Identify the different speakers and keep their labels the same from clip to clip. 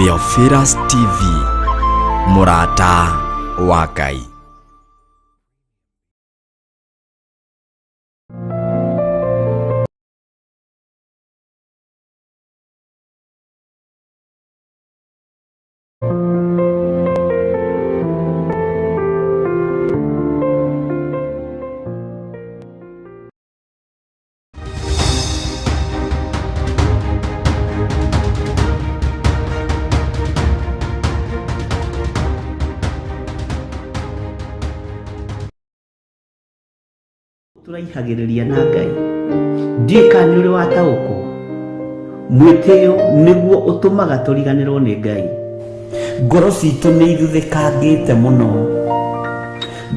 Speaker 1: Theophilus TV, mũrata wa Ngai.
Speaker 2: Turaihagiriria na Ngai ndika ni uri wataũkwo mwĩtĩo nĩguo ũtũmaga tũriganĩrwo nĩ Ngai. Ngoro citũ nĩ ithuthĩkangĩte mũno,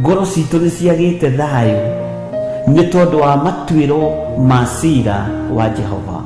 Speaker 2: ngoro citũ nĩ ciagĩte thayũ nĩ tondũ wa matuĩro ma ciira wa Jehova.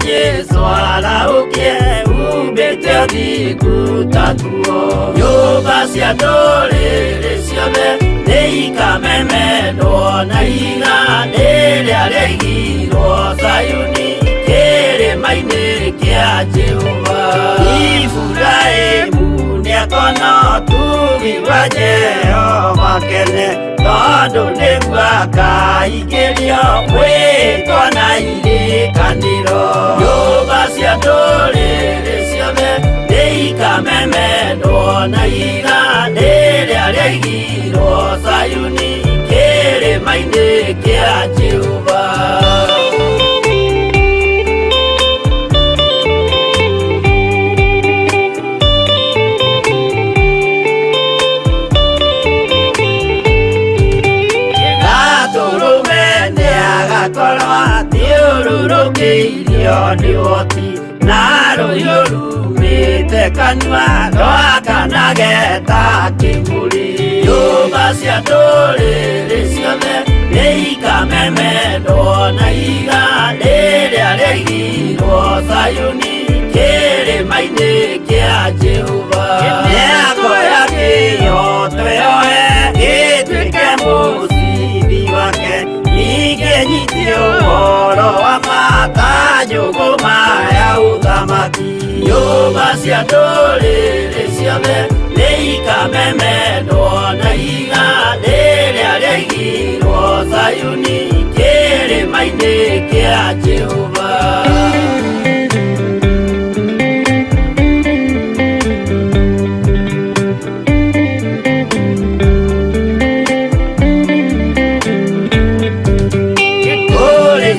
Speaker 3: Jesu araukie umbĩte ũthingu tatuo. Nyũmba cia ndũrĩrĩ ciothe nĩ ikamemenwo na iga rĩrĩa rĩaigirwo Zayuni kĩrĩma-inĩ kĩa Jehova. Iburahĩmu nĩakona ũtugi wa Jehova kene, tondũ nĩguo akaingĩrio mwĩtwo na irikanĩro. Nyũmba cia ndũrĩrĩ ciothe nĩ ikamemenwo na iga rĩrĩa rĩaigirwo Zayuni kĩrĩma-inĩ kĩa Jehova. Thiũrũrũkĩirio nĩ woti na rũhiũ rumĩte kanua rwakanageta kĩmũrĩ. Nyũmba cia ndũrĩrĩ ciothe nĩ ikamemenwo na iga rĩrĩa rĩaigirwo Zayuni kĩrĩma-inĩ kĩa Jehova. Mĩako ya kĩhooto yoe gĩtuĩke mũcibi wake, ingĩnyitio ũhoro wa makanjũgũ maya ũthamaki. Nyũmba cia ndũrĩrĩ ciothe nĩ ikamemenwo na iga rĩrĩa rĩaigirwo Zayuni kĩrĩma-inĩ kĩa Jehova.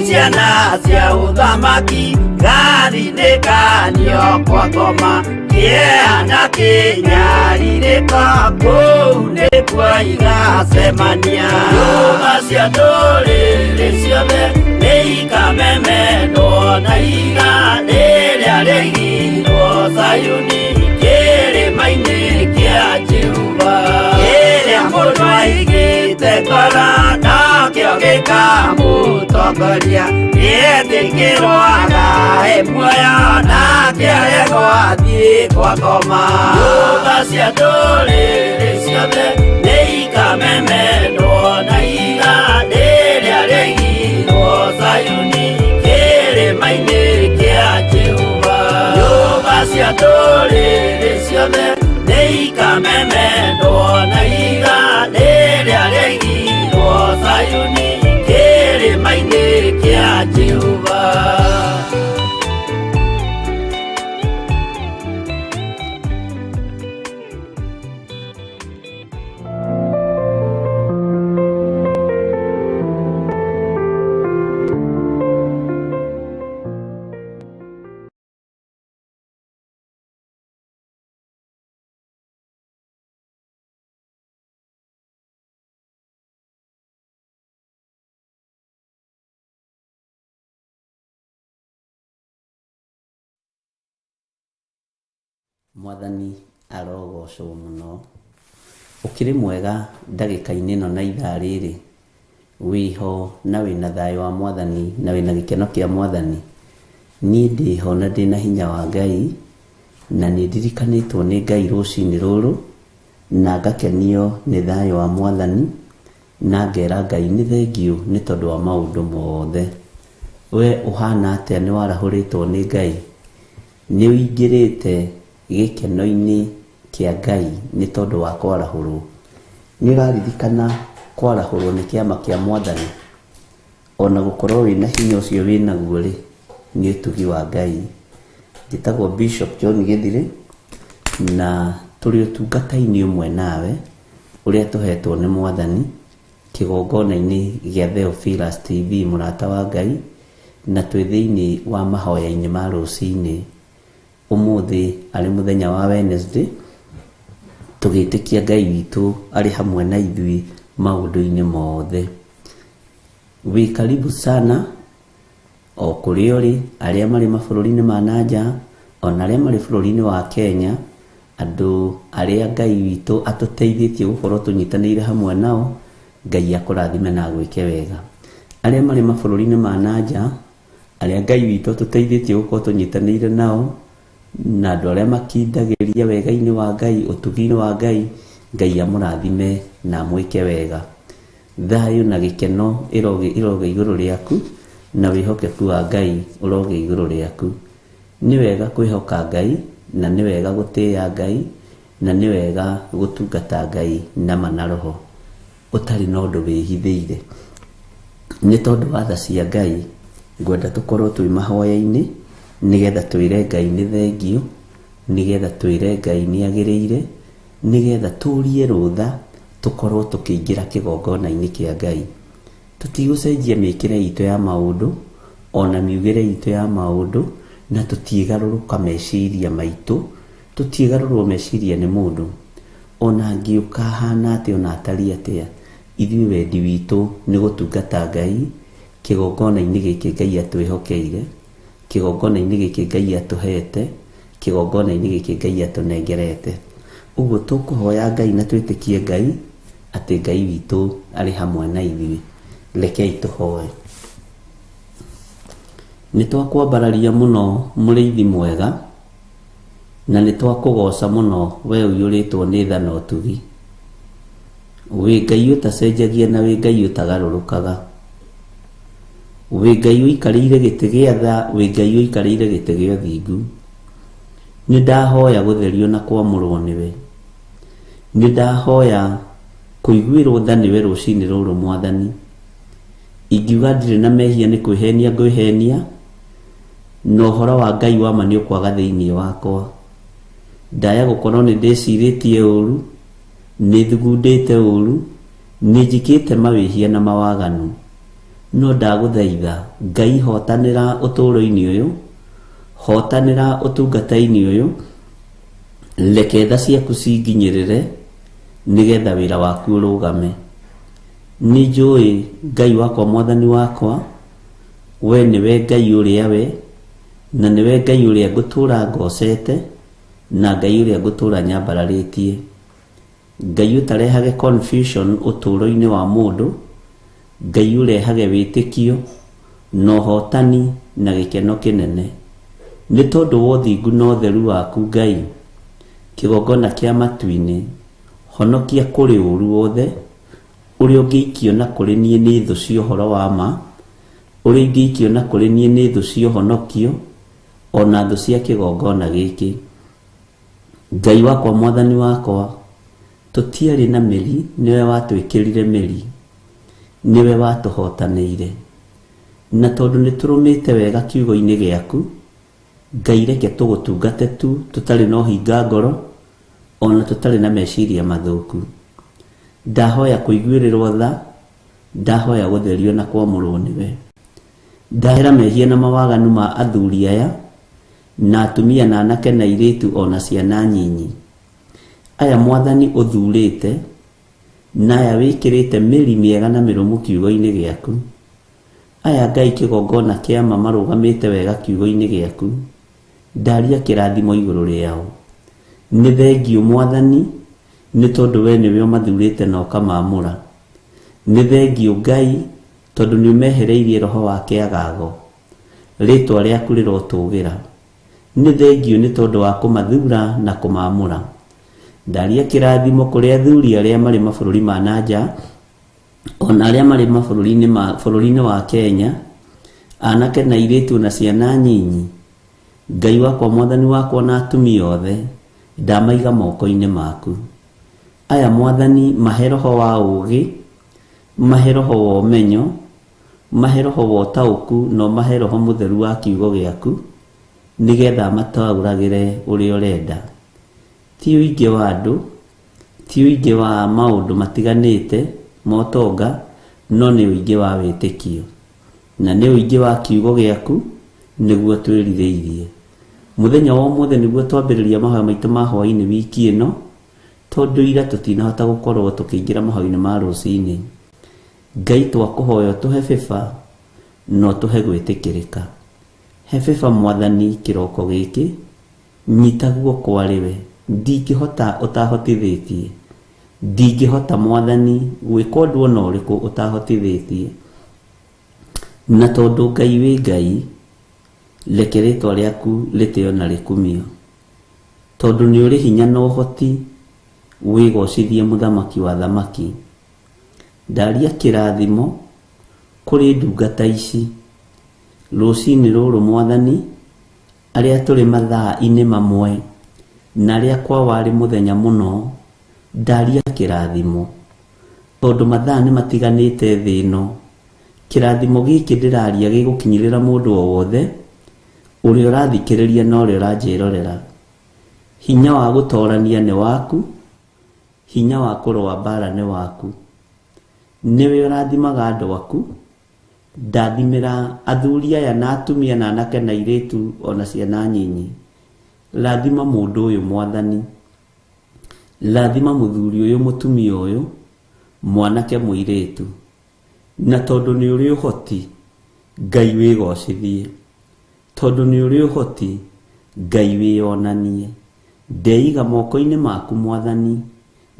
Speaker 3: Ciana cia ũthamaki gathinĩkanio kwa ngoma, kĩeha kĩnyarirĩka kũu nĩkuo igacemania. Nyũmba cia ndũrĩrĩ ciothe nĩ ikamemenwo na iga rĩrĩa rĩaigirwo Zayuni kĩrĩma-inĩ kĩa Jehova. Kĩrĩa mũndũ aigĩte ngoro nakĩo gĩkamũtongoria, nĩetĩkĩrwaga muoyo nake aregwo athiĩ kwa ngoma. Nyũmba cia ndũrĩrĩ ciothe nĩ ikamemenwo na iga rĩrĩa rĩaigirwo Zayuni kĩrĩma-inĩ kĩa Jehova. Nyũmba cia ndũrĩrĩ ciothe nĩ ikamemenwo na iga rĩrĩa rĩaigirwo Zayuni kĩrĩma-inĩ kĩa Jehova.
Speaker 2: Mwathani arogocwo muno. Ukiri mwega ndagika-inĩ ĩno na ithaa rĩrĩ, wiho na wĩna thayũ wa Mwathani na wĩna gĩkeno kĩa Mwathani. Niĩ ndĩho na ndĩna hinya wa Ngai, na nĩ ndirikanĩtwo nĩ Ngai rũcinĩ rũrũ, na ngakenio nĩ thayũ wa Mwathani, na ngera Ngai nĩ thengiũ nĩ tondũ wa maũndũ mothe. We ũhana atĩa? Nĩ warahũrĩtwo nĩ Ngai? Nĩ ũingĩrĩte gĩkeno-inĩ kĩa Ngai nĩ tondũ wa kwarahũrwo? Nĩ ũraririkana kwarahũrwo nĩ kĩama kĩa Mwathani? Ona gũkorwo wĩna hinya ũcio wĩnaguo rĩ, nĩ ũtugi wa Ngai. Njĩtagwo Bishop John Gĩthirĩ, na tũrĩ ũtungata-inĩ ũmwe nawe ũrĩa tũhetwo nĩ Mwathani kĩgongona-inĩ gĩa Theophilus TV, mũrata wa Ngai, na twĩ thĩinĩ wa mahoya-inĩ ma rũcinĩ. Ũmũthĩ arĩ mũthenya wa Wednesday, tũgĩtĩkia Ngai witũ arĩ hamwe na ithuĩ maũndũ-inĩ mothe. Wĩ karibu sana o kũrĩ ũrĩ, arĩa marĩ mabũrũri-inĩ ma nanja, ona arĩa marĩ bũrũri-inĩ wa Kenya, andũ arĩa Ngai witũ atũteithĩtie gũkorwo tũnyitanĩire hamwe nao. Ngai akũrathime na gwĩke wega. Arĩa marĩ mabũrũri-inĩ ma nanja, arĩa Ngai witũ atũteithĩtie gũkorwo tũnyitanĩire nao, na andũ arĩa makindagĩria wega-inĩ wa Ngai, ũtugi-inĩ wa Ngai, Ngai amũrathime na mwĩke wega. Thayũ na gĩkeno iroge igũrũ rĩaku, na wĩhokeku wa Ngai ũroge igũrũ rĩaku. Nĩ wega kwĩhoka Ngai, na nĩ wega gũtĩĩa Ngai, na nĩ wega gũtungata Ngai na ma na roho, ũtarĩ na ũndũ wĩhithĩire. Nĩ tondũ wa tha cia Ngai, ngwenda tũkorwo twĩ mahoya-inĩ, nĩgetha twĩre Ngai nĩ thengiũ, nĩgetha twĩre Ngai nĩ agĩrĩire, nĩgetha tũrie rũtha tũkorwo tũkĩingĩra kĩgongona-inĩ kĩa Ngai. Tũtigũcenjia mĩĩkĩre itũ ya maũndũ, ona miugĩre itũ ya maũndũ, na tũtiĩgarũrũka meciria maitũ, tũtiĩgarũrwo meciria nĩ mũndũ. Ona angĩũka hana atĩa, ona atariĩ atĩa, ithuĩ wendi witũ nĩ gũtungata Ngai kĩgongona-inĩ gĩkĩ Ngai atwĩhokeire, kĩgongona-inĩ gĩkĩ Ngai atũhete, kĩgongona-inĩ gĩkĩ Ngai atũnengerete. Ũguo tũkũhoya Ngai na twĩtĩkie Ngai atĩ Ngai witũ arĩ hamwe na ithuĩ. Rekei tũhoe. Nĩ twakwambararia mũno mũrĩithi mwega, na nĩ twakũgoca mũno we ũiyũrĩtwo nĩ tha na ũtugi. Wĩ Ngai ũtacenjagia na wĩ Ngai ũtagarũrũkaga. Wĩ Ngai ũikarĩire gĩtĩ gĩa tha, wĩ Ngai ũikarĩire gĩtĩ gĩa ũthingu. Nĩ ndahoya gũtherio na kwamũrwo nĩwe. Nĩ ndahoya kũiguĩrwo tha nĩwe rũcinĩ rũrũ Mwathani. Ingiuga ndirĩ na mehia nĩ kwĩhenia ngwĩhenia, na ũhoro wa Ngai wa ma nĩ ũkwaga thĩinĩ wakwa. Ndaya gũkorwo nĩ ndĩcirĩtie ũru, nĩ thugundĩte ũru, nĩ njikĩte mawĩhia na mawaganu. No ndagũthaitha Ngai, hotanĩra ũtũũro-inĩ ũyũ, hotanĩra ũtungata-inĩ ũyũ, reke tha ciaku cinginyĩrĩre, nĩgetha wĩra waku ũrũgame. Nĩ njũĩ Ngai wakwa, Mwathani wakwa, we nĩwe Ngai ũrĩa we, na nĩwe Ngai ũrĩa ngũtũũra ngocete, na Ngai ũrĩa ngũtũũra nyambararĩtie. Ngai ũtarehage confusion ũtũũro-inĩ wa mũndũ, Ngai ũrehage wĩtĩkio na ũhotani na gĩkeno kĩnene. Nĩ tondũ wa ũthingu na ũtheru waku Ngai, kĩgongona kĩa matu-inĩ, honokia kũrĩ ũru wothe ũrĩa ũngĩikio na kũrĩ niĩ nĩ thũ cia ũhoro wa ma, ũrĩa ũngĩikio na kũrĩ niĩ nĩ thũ cia ũhonokio, ona thũ cia kĩgongona gĩkĩ. Ngai wakwa, Mwathani wakwa, tũtiarĩ na mĩri, nĩwe watwĩkĩrire mĩri, nĩwe watũhotanĩire. Na tondũ nĩ tũrũmĩte wega kiugo-inĩ gĩaku, Ngai reke tũgũtungate tu tũtarĩ na ũhinga ngoro, ona tũtarĩ na meciria mathũku. Ndahoya kũiguĩrĩrwo tha, ndahoya gũtherio na kwamũrwo nĩwe. Ndahera mehia na mawaganu ma athuri aya, na atumia na anake na airĩtu ona ciana nyinyi. Aya Mwathani ũthurĩte, na aya wĩkĩrĩte mĩri mĩega na mĩrũmu kiugo-inĩ gĩaku. Aya Ngai kĩgongona kĩa ma marũgamĩte wega kiugo-inĩ gĩaku. Ndaria kĩrathimo igũrũ rĩao. nĩ thengio Mwathani nĩ tondũ we nĩwe ũmathurĩte na ũkamamũra. Nĩ thengio Ngai tondũ nĩ ũmehereirie roho wa kĩagago, rĩtwa rĩaku rĩrotũgĩra. Nĩ thengio nĩ tondũ wa kũmathura na kũmamũra. Ndaria kĩrathimo kũrĩ athuri arĩa marĩ mabũrũri ma nanja, ona arĩa marĩ bũrũri-inĩ wa Kenya, anake na airĩtu na ciana nyinyi. Ngai wakwa, Mwathani wakwa na atumia othe, ndamaiga moko-inĩ maku. Aya Mwathani, mahe roho wa ũũgĩ, mahe roho wa ũmenyo, mahe roho wa ũtaũku, no mahe roho mũtheru wa kiugo gĩaku, nĩgetha mataũragĩre ũrĩa ũrenda. Ti ũingĩ wa andũ, ti ũingĩ wa maũndũ matiganĩte motonga, no nĩ ũingĩ wa wĩtĩkio, na nĩ ũingĩ wa kiugo gĩaku nĩguo twĩrirĩirie. Mũthenya wa ũmũthĩ nĩguo twambĩrĩria mahoya maitũ ma hwaĩ-inĩ wiki ĩno, tondũ ira tũtinahota gũkorwo tũkĩingĩra mahoya-inĩ ma rũcinĩ. Ngai twakũhoya tũhe bĩba, no tũhe gwĩtĩkĩrĩka. He bĩba Mwathani kĩroko gĩkĩ, nyita guoko arĩwe. Ndingĩhota ũtahotithĩtie, ndingĩhota Mwathani gwĩka ũndũ ona ũrĩkũ ũtahotithĩtie. Na tondũ Ngai wĩ Ngai, reke rĩtwa rĩaku rĩtĩo na rĩkumio, tondũ nĩ ũrĩ hinya na ũhoti, wĩgocithie mũthamaki wa thamaki. Ndaria kĩrathimo kũrĩ ndungata ici rũcinĩ rũrũ Mwathani, arĩa tũrĩ mathaa-inĩ mamwe na arĩa kwa warĩ mũthenya mũno. Ndaria kĩrathimo tondũ mathaa nĩ matiganĩte thĩ ĩno. Kĩrathimo gĩkĩ ndĩraria gĩgũkinyĩrĩra mũndũ o wothe ũrĩa ũrathikĩrĩria na ũrĩa ũranjĩrorera. Hinya wa gũtoorania nĩ waku, hinya wa kũrũa mbara nĩ waku. Nĩwe ũrathimaga andũ aku. Ndathimĩra athuri aya na atumia na anake na airĩtu ona ciana nyinyi. Rathima mũndũ ũyũ Mwathani, rathima mũthuri ũyũ, mũtumia ũyũ, mwanake mũirĩtu. Na tondũ nĩ ũrĩ ũhoti, Ngai wĩgocithie. Tondũ nĩ ũrĩ ũhoti, Ngai wĩonanie. Ndeiga moko-inĩ maku Mwathani,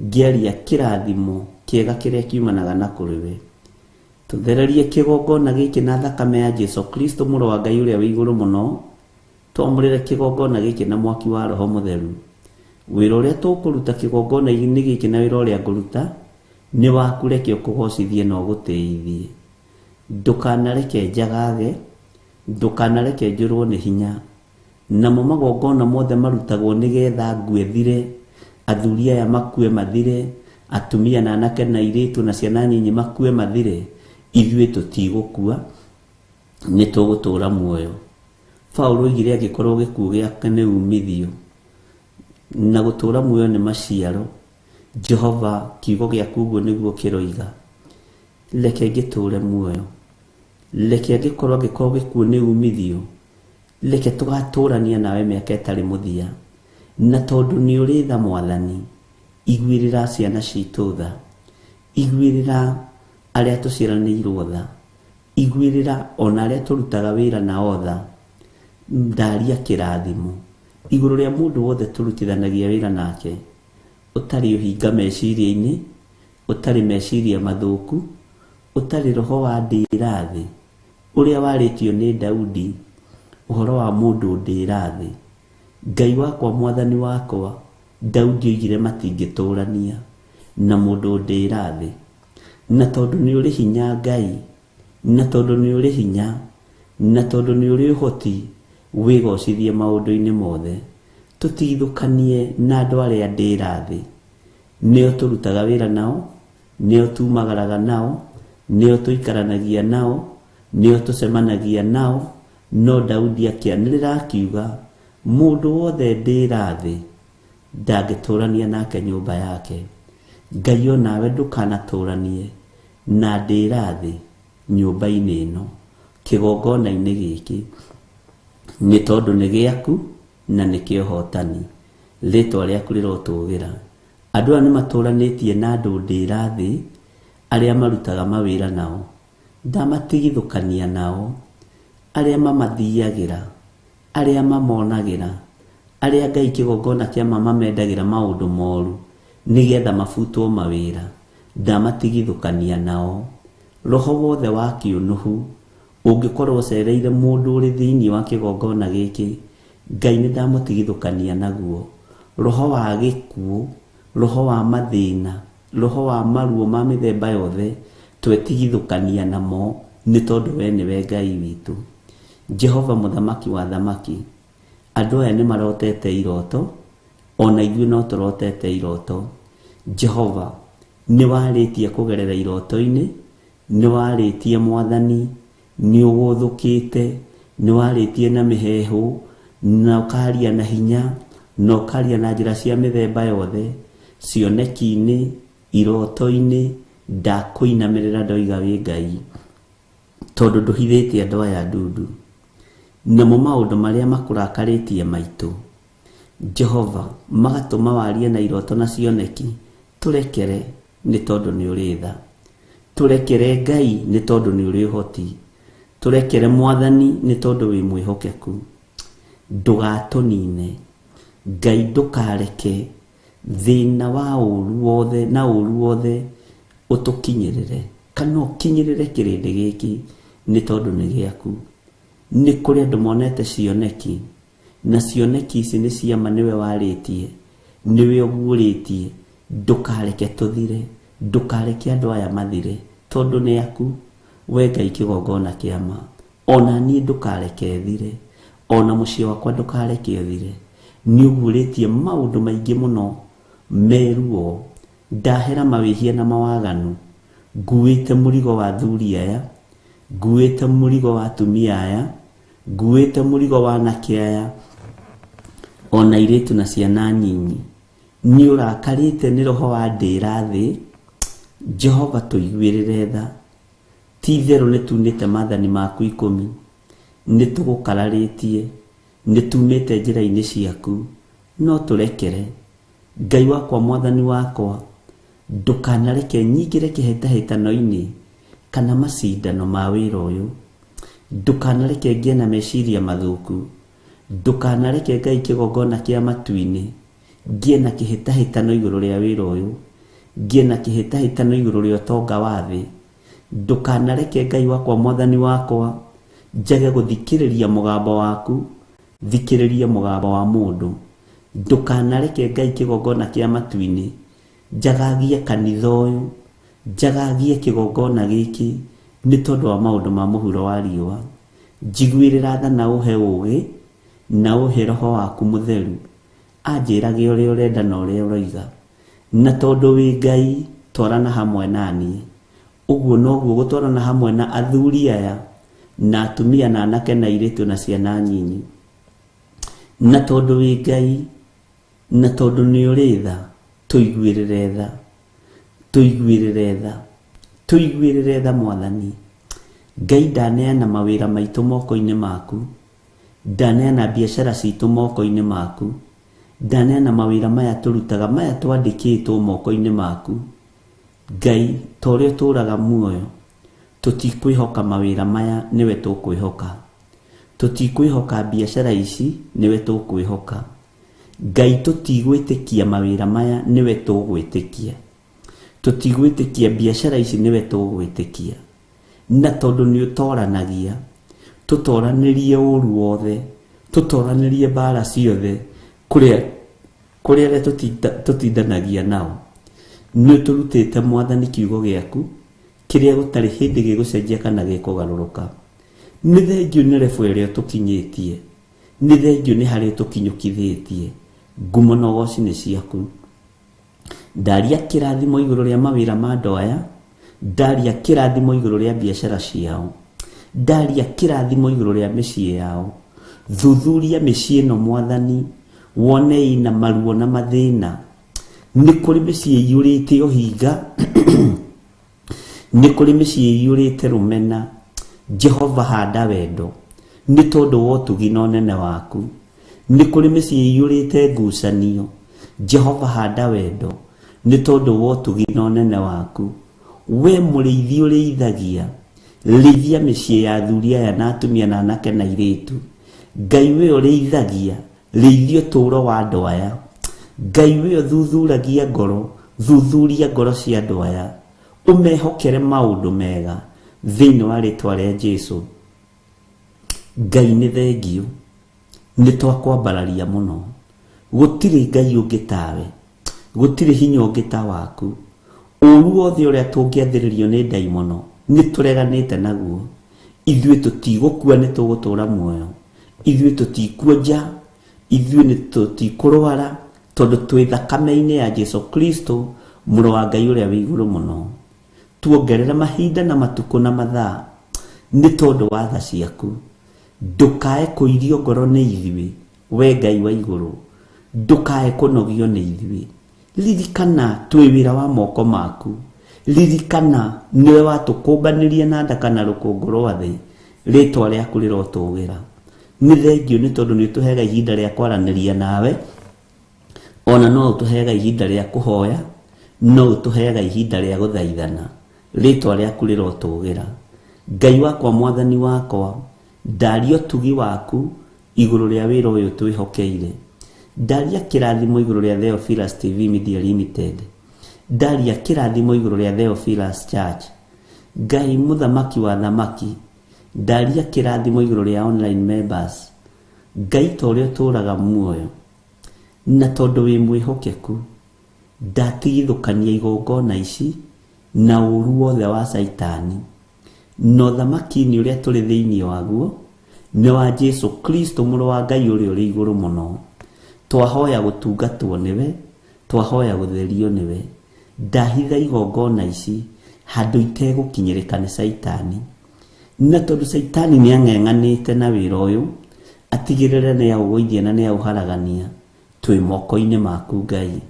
Speaker 2: ngĩaria kĩrathimo kĩega kĩrĩa kiumanaga na kũrĩwe. Tũthererie kĩgongona gĩkĩ na thakame ya Jesu Kristo, mũrũ wa Ngai ũrĩa wĩ igũrũ mũno. Twamũrĩre kĩgongona gĩkĩ na mwaki wa Roho Mũtheru. Wĩra ũrĩa tũkũruta kĩgongona-inĩ gĩkĩ na wĩra ũrĩa ngũruta nĩ waku, reke ũkũgocithie na ũgũtĩithie. Ndũkanareke njagage, ndũkanareke njũrwo nĩ hinya. Namo magongona mothe marutagwo nĩgetha ngue thire, athuri aya makue mathire, atumia na anake na airĩtu na ciana nyinyi makue mathire. Ithuĩ tũtigũkua, nĩ tũgũtũũra muoyo. Paũlũ oigire angĩkorwo gĩkuũ gĩake nĩ umithio, na gũtũũra muoyo nĩ maciaro. Jehova, kiugo gĩaku ũguo nĩguo kĩroiga. Reke ngĩtũũre muoyo, reke angĩkorwo gĩkuũ nĩ umithio, reke tũgatũũrania nawe mĩaka ĩtarĩ mũthia. Na tondũ nĩ ũrĩ tha Mwathani, iguĩrĩra ciana citũ tha, iguĩrĩra arĩa tũciaranĩirwo tha, iguĩrĩra ona arĩa tũrutaga wĩra nao tha. Ndaria kĩrathimo igũrũ rĩa mũndũ wothe tũrutithanagia wĩra nake, ũtarĩ ũhinga meciria-inĩ, ũtarĩ meciria mathũku, ũtarĩ roho wa ndĩra thĩ, ũrĩa warĩtio nĩ Daudi, ũhoro wa mũndũ ndĩra thĩ. Ngai wakwa, Mwathani wakwa, Daudi oigire matingĩtũũrania na mũndũ ndĩra thĩ. Na tondũ nĩ ũrĩ hinya Ngai, na tondũ nĩ ũrĩ hinya, na tondũ nĩ ũrĩ ũhoti, wĩgocithie maũndũ-inĩ mothe. Tũtigithũkanie na andũ arĩa ndĩra thĩ. Nĩo tũrutaga wĩra nao, nĩo tumagaraga nao, nĩo tũikaranagia nao, nĩo tũcemanagia nao. No Daudi akĩanĩrĩra akiuga, mũndũ wothe ndĩra thĩ ndangĩtũũrania nake nyũmba yake. Ngai o nawe ndũkanatũũranie na ndĩra thĩ nyũmba-inĩ ĩno, kĩgongona-inĩ gĩkĩ, nĩ tondũ nĩ gĩaku na nĩ kĩa ũhotani. Rĩtwa rĩaku rĩrotũũgĩra. Andũ aya nĩ matũũranĩtie na andũ ndĩra thĩ arĩa marutaga mawĩra nao. Ndamatigithũkania nao, arĩa mamathiagĩra, arĩa mamonagĩra, aria Ngai kigongona kia mama mendagira maundu moru nigetha mafutwo mawira ndamatigithukania nao. Roho wothe wa kiunuhu ungikorwo cereire mundu uri thiini wa kigongona giki, Ngai ni ndamutigithukania naguo. Roho wa gikuo, roho wa mathina, roho wa maruo ma mithemba yothe twetigithukania namo ni tondu we niwe Ngai witu. Jehova muthamaki wa thamaki, andu aya ni marotete iroto, ona ithuĩ no turotete iroto. Jehova ni waritie kugerera iroto-ini, ni waritie Mwathani, ni uguthukite, ni waritie na mihehu, na ukaria na hinya, na ukaria na njira cia mithemba yothe, cioneki-ini, iroto-ini, ndakuinamirira ndoiga wi Ngai, tondu nduhithitie andu aya ndundu namo maundu maria makurakaritie maitu. Jehova magatuma warie na iroto na cioneki, turekere ni tondu ni uri tha, turekere Ngai ni tondu ni uri hoti, turekere Mwathani ni tondu wi mwihokeku. Ndugatunine Ngai, ndukareke thina wa uru wothe na uru wothe utukinyirire, kana ukinyirire kirindi giki ni tondu ni giaku. Ni kuri andu monete cioneki, na cioneki ici ni ciama niwe waritie, niwe uguritie. Ndukareke tuthire, ndukareke andu aya mathire, tondu ni aku we Ngai kigongona kiama. Ona ni ndukareke thire, ona mucii wakwa ndukareke thire. Ni uguritie maundu maingi muno meruo, ndahera mawihia na mawaganu, nguite murigo wa thuri aya, nguite murigo wa atumia aya, nguite murigo wa anake aya, ona iritu na ciana nyinyi. Ni urakarite ni roho wa ndira thi. Jehova tuiguirire tha, ti theru ni tunite mathani maku 10, ni tugukararitie, ni tumite njira-ini ciaku, no turekere. Ngai wakwa, Mwathani wakwa, ndukanareke nyingire kihitahitano-ini kana macindano ma wira uyu. Ndukanareke ngie na meciria mathuku, ndukanareke Ngai kigongona kia matu-ini ngie na kihitahitano iguru ria wira uyu, ngie na kihitahitano iguru ria utonga wa thi. Ndukanareke Ngai wakwa, Mwathani wakwa, njage guthikiriria mugambo waku, thikiriria mugambo wa mundu. Ndukanareke Ngai kigongona kia matu-ini njagagie kanitha uyu, njagagie kigongona giki ni tondu wa maundu ma muhuro wa riua. Njiguirira tha na uhe ugi, na uhe roho waku mutheru anjirage uria urenda na uria uroiga. Na tondu wi Ngai, twarana hamwe nani. Uguo noguo gutwarana hamwe na athuri aya, na atumia na anake na iritu na ciana nyinyi. Na tondu wi Ngai, na tondu ni uri tha, tuiguirire tha, tuiguirire tha, tuiguirire tha Mwathani. Ngai, ndaneana mawira maitu moko-ini maku, ndaneana biashara citu moko-ini maku, ndaneana mawira maya turutaga, maya twandikitwo moko-ini maku. Ngai, toria turaga muoyo, tutikwihoka mawira maya, niwe tukwihoka. Tutikwihoka biashara ici, niwe tukwihoka. Ngai, tutigwitikia mawira maya, niwe tugwitikia. Tutigwitikia biashara ici, niwe tugwitikia. Na tondu ni utoranagia, tutoranirie uru wothe, tutoranirie bara ciothe kuria tutindanagia nao. Ni turutite Mwathani kiugo giaku kiria gutari hindi gigucenjia kana gikugaruruka. Ni thengiu ni refu iria tukinyitie, ni thengiu ni hari tukinyukithitie. Ngumo na ugoci ni ciaku. Ndaria kirathimo iguru ria mawira ma andu aya, ndaria kirathimo iguru ria biashara ciao, ndaria kirathimo iguru ria micii yao. Thuthuria micii no Mwathani, wone ina maruo na mathina. Ni kuri micii iyurite uhinga, ni kuri micii iyurite rumena. Jehova, handa wendo ni tondu wa utugi na unene waku. Ni kuri micii iyurite ngucanio, Jehova, handa wendo ni tondu wa utugi na unene waku. We muriithi uriithagia, rithia micii ya athuri aya na atumia na anake na iritu. Ngai, we uriithagia, rĩithio tũũro wa andũ aya. Ngai wĩ ũthuthuragia ngoro, thuthuria ngoro cia andũ aya, ũmehokere maũndũ mega thĩinĩ wa rĩtwa rĩa Jesũ. Ngai nĩ thengio, nĩ twakwambararia mũno. Gũtirĩ Ngai ũngĩ tawe, gũtirĩ hinya ũngĩ ta waku. Ũũru wothe ũrĩa tũngĩathĩrĩrio nĩ ndaimono nĩ tũreganĩte naguo. Ithuĩ tũtigũkua, nĩ tũgũtũũra muoyo. Ithuĩ tũtikuonja, ithuĩ nĩ tũtikũrwara, tondũ twĩ thakame-inĩ ya Jesũ Kristo, mũrũ wa Ngai ũrĩa wĩ igũrũ mũno. Tuongerere mahinda na matukũ na mathaa nĩ tondũ wa tha ciaku. Ndũkae kũirio ngoro nĩ ithuĩ, we Ngai wa igũrũ. Ndũkae kũnogio nĩ ithuĩ. Ririkana twĩ wĩra wa moko maku. Ririkana nĩwe watũkũmbanĩria na ndaka na rũkũngũ rwa thĩ. Rĩtwa rĩaku rĩrotũũgĩra. Nĩ thengio nĩ tondũ nĩ ũtũheaga ihinda rĩa kwaranĩria nawe, ona no ũtũheaga ihinda rĩa kũhoya, no ũtũheaga ihinda rĩa gũthaithana. Rĩtwa rĩaku rĩrotũũgĩra. Ngai wakwa, mwathani wakwa, ndaria ũtugi waku igũrũ rĩa wĩra ũyũ twĩhokeire. Ndaria kĩrathimo igũrũ rĩa Theophilus TV Media Limited. Ndaria kĩrathimo igũrũ rĩa Theophilus Church. Ngai mũthamaki wa thamaki, ndaria kĩrathimo igũrũ rĩa online members. Ngai ta ũrĩa ũtũũraga muoyo, na tondũ wĩ mwĩhokeku, ndatigithũkania igongona ici na ũũru wothe wa Saitani. No thamaki-inĩ ũrĩa tũrĩ thĩinĩ waguo nĩ wa Jesũ Kristo, mũrũ wa Ngai ũrĩa ũrĩ igũrũ mũno. Twahoya gũtungatwo nĩwe, twahoya gũtherio nĩwe. Ndahitha igongona ici handũ itegũkinyĩrĩka nĩ Saitani, na tondũ Saitani nĩ ang'eng'anĩte na wĩra ũyũ, atigĩrĩre nĩ aũgũithia na nĩ aũharagania. Twĩ moko-inĩ maku Ngai.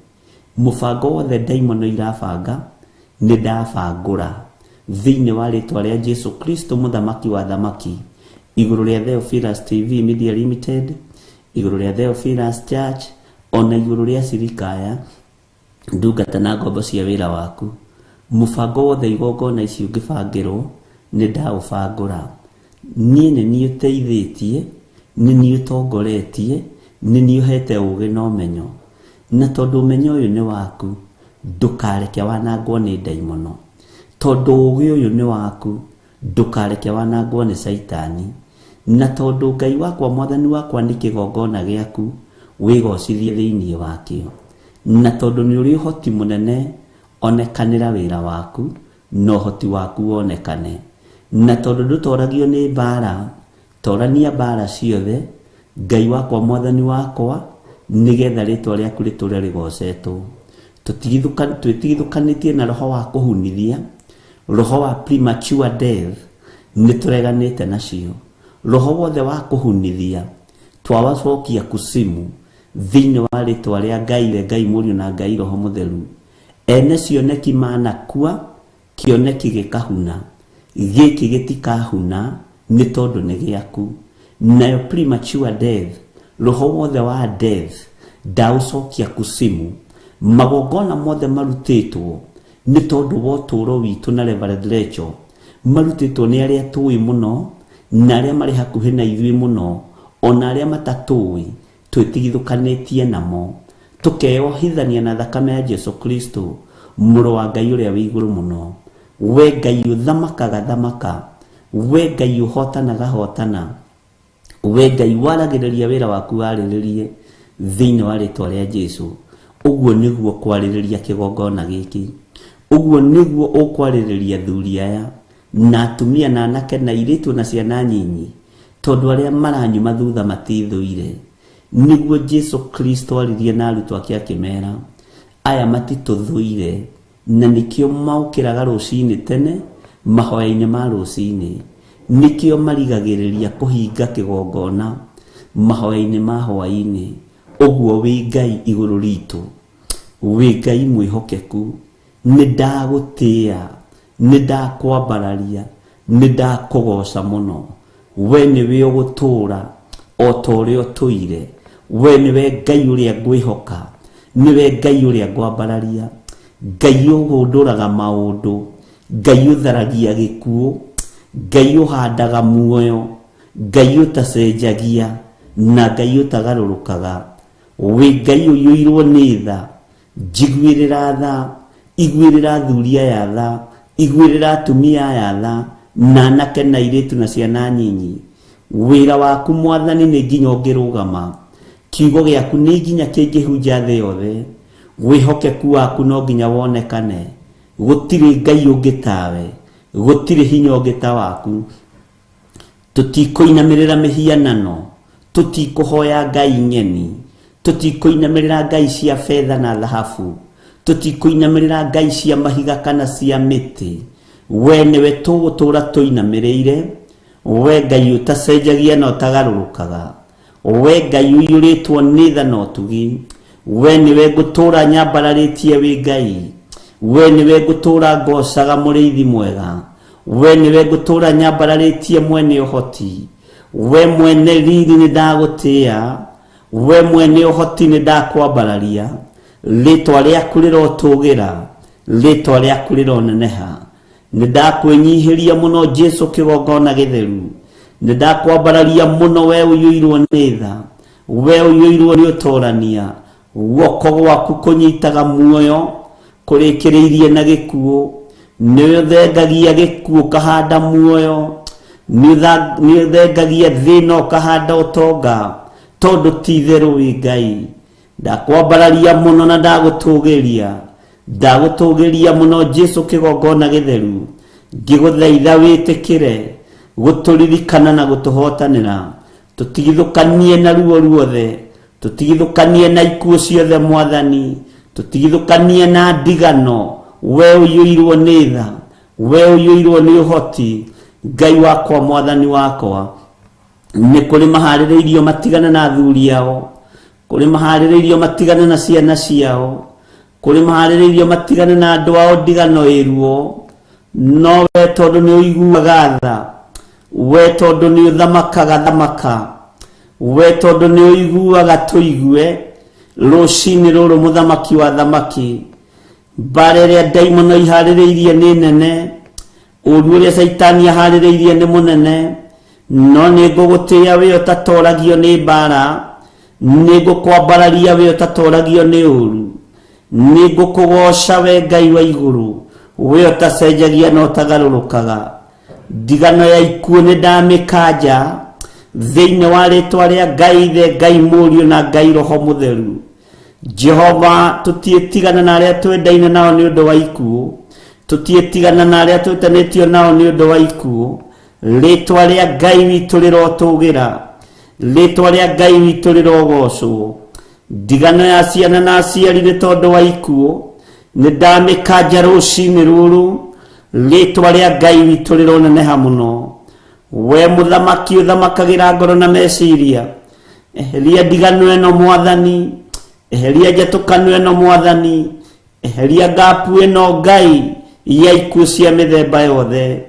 Speaker 2: Mũbango wothe ndaimono irabanga nĩ ndabangũra thĩinĩ wa rĩtwa rĩa Jesũ Kristo, mũthamaki wa thamaki, igũrũ rĩa Theophilus TV Media Limited, igũrũ rĩa Theophilus Church, ona igũrũ rĩa Sirikaya, ndungata na ngombo cia wĩra waku. Mũbango wothe igongona ici ũngĩbangĩrwo nĩ ndaũbangũra. Niĩ nĩ niĩ ũteithĩtie, nĩ niĩ ũtongoretie, nĩ niĩ ũhete ũũgĩ na ũmenyo. Na tondũ ũmenyo ũyũ nĩ waku, ndũkareke wanangwo nĩ ndaimono. Tondũ ũũgĩ ũyũ nĩ waku, ndũkareke wanangwo nĩ Saitani. Na tondũ Ngai wakwa, mwathani wakwa, nĩ kĩgongona gĩaku, wĩgocithie thĩinĩ wakĩo. Na tondũ nĩ ũrĩ ũhoti mũnene, onekanĩra wĩra waku na ũhoti waku wonekane. Na tondũ ndũtoragio nĩ mbara, torania mbara ciothe, Ngai wakwa, mwathani wakwa, nĩgetha rĩtwa rĩaku rĩtũũre rĩgocetwo. Twĩtigithũkanĩtie na roho wa kũhunithia, roho wa premature death, nĩ tũreganĩte nacio. Roho wothe wa kũhunithia twawacokia kusimu thĩinĩ wa rĩtwa rĩa Ngai, we Ngai Mũriũ na Ngai Roho Mũtheru. Ene cioneki manakua, kĩoneki gĩkahuna, gĩkĩ gĩtikahuna nĩ tondũ nĩ gĩaku. Nayo premature death, roho wothe wa death, ndaũcokia kusimu. Magongona mothe marutĩtwo nĩ tondũ wa ũtũũro witũ na Reverend Rachel, marutĩtwo nĩ arĩa tũĩ mũno na arĩa marĩ hakuhĩ na ithuĩ mũno, ona arĩa matatũĩ, twĩtigithũkanĩtie namo, tũkeyohithania na thakame ya Jesũ Kristo, mũrũ wa Ngai ũrĩa wĩ igũrũ mũno. We Ngai ũthamakaga thamaka, we Ngai ũhotanaga hotana, we Ngai waragĩrĩria wĩra waku warĩrĩrie thĩinĩ wa rĩtwa rĩa Jesũ. Ũguo nĩguo kwarĩrĩria kĩgongona gĩkĩ, ũguo nĩguo ũkwarĩrĩria athuri aya na atumia na anake na airĩtu na ciana nyinyi, tondũ arĩa maranyuma thutha matithũire. Nĩguo Jesũ Kristo aririe na arutwo ake akĩmera, aya matitũthũire, na nĩkĩo maũkĩraga rũcinĩ tene mahoya-inĩ ma rũcinĩ, nĩkĩo marigagĩrĩria kũhinga kĩgongona mahoya-inĩ ma hwaĩ-inĩ. Ũguo wĩ Ngai igũrũ ritũ, wĩ Ngai mwĩhokeku, nĩ ndagũtĩĩa, nĩ ndakwambararia, nĩ ndakũgoca mũno. We nĩwe ũgũtũũra o ta ũrĩa ũtũire. We nĩwe Ngai ũrĩa ngwĩhoka, nĩwe Ngai ũrĩa ngwambararia, Ngai ũgũndũraga maũndũ, Ngai ũtharagia gĩkuũ, Ngai ũhandaga muoyo, Ngai ũtacenjagia, na Ngai utagarũrũkaga, wĩ Ngai ũiyũirwo nĩ tha, njiguĩrĩra tha, iguĩrĩra athuri aya tha, iguĩrĩra atumia aya tha, na anake na airĩtu na ciana nyinyi. Wĩra waku Mwathani nĩ nginya ũngĩrũgama, kiugo gĩaku nĩ nginya kĩngĩhunja thĩ yothe, wĩhokeku waku no nginya wonekane. Gũtirĩ Ngai ũngĩ tawe, gũtirĩ hinya ũngĩ ta waku. Tũtikũinamĩrĩra mĩhianano, tũtikũhoya ngai ng'eni, tũtikũinamĩrĩra ngai cia fedha na thahabu, tũtikũinamĩrĩra ngai cia mahiga kana cia mĩtĩ. We nĩwe tũgũtũra tũinamĩrĩire, we Ngai ũtacenjagia na ũtagarũrũkaga, we Ngai ũiyũrĩtwo nĩ tha na ũtugi. We nĩwe ngũtũra nyambararĩtie wĩ Ngai, we nĩwe ngũtũra ngocaga mũrĩithi mwega, we nĩwe ngũtũra nyambararĩtie mwene ũhoti. We mwene riri nĩ ndagũtĩĩa, we mwene ũhoti nĩ ndakwambararia. Rĩtwa rĩaku rĩrotũgĩra, rĩtwa rĩaku rĩroneneha. Nĩ ndakwĩnyihĩria mũno Jesu kĩgongona gĩtheru, nĩ ndakwambararia mũno we ũiyũirwo nĩ tha, we ũiyũirwo nĩ ũtorania. Guoko gwaku kũnyitaga muoyo kũrĩkĩrĩirie na gĩkuũ, nĩ ũthengagia gĩkuũ kahanda muoyo, nĩ ũthengagia thĩna ũkahanda ũtonga, tondũ ti-itherũ wĩ Ngai. Ndakwambararia mũno na ndagũtũgĩria mũno Jesu kĩgongona gĩtheru, ngĩgũthaitha wĩtĩkĩre gũtũririkana na gũtũhotanĩra. Tũtigithũkanie na ruo ruothe, tũtigithũkanie na ikuũ ciothe Mwathani, tũtigithũkanie na ndigano. We ũiyũirwo nĩ tha, we ũiyũirwo nĩ ũhoti. Ngai wakwa Mwathani wakwa, nĩ kũrĩ maharĩrĩirio matigane na athuri ao, kũrĩ maharĩrĩirio matigane na ciana ciao, kũrĩ maharĩrĩirio matigane na andũ ao ndigano ĩruo. No we tondũ nĩ ũiguaga tha, we tondũ nĩ ũthamakaga thamaka, we tondũ nĩ ũiguaga tũigue. Rũcinĩ rũrũ mũthamaki wa thamaki, mbara ĩrĩa ndaimono iharĩrĩirie nĩ nene, ũru ũrĩa Saitani aharĩrĩirie nĩ mũnene. No nĩ ngũgũtĩĩa we ũtatoragio nĩ mbara, nĩ ngũkwambararia we ũtatoragio nĩ ũru, nĩ ngũkũgoca we Ngai wa igũrũ, we ũtacenjagia na ũtagarũrũkaga. Ndigano ya ikuũ nĩ ndamĩkanja thĩinĩ wa rĩtwa rĩa Ngai Ithe, Ngai Mũriũ na Ngai Roho Mũtheru. Jehova, tũtiĩtigana na arĩa twendaine nao nĩ ũndũ wa ikuũ, tũtiĩtigana na arĩa twĩtanĩtio nao nĩ ũndũ wa ikuũ. Rĩtwa rĩa Ngai witũ rĩrotũgĩra, rĩtwa rĩa Ngai witũ rĩrogocwo. Ndigano ya ciana na aciari nĩ tondũ wa ikuũ nĩ ndamĩkanja rũcinĩ rũrũ, rĩtwa rĩa Ngai witũ rĩroneneha mũno. We mũthamaki ũthamakagĩra ngoro na meciria, eheria ndigano ĩno Mwathani, eheria njatũkano ĩno Mwathani, eheria ngapu ĩno Ngai ya ikuũ cia mĩthemba yothe.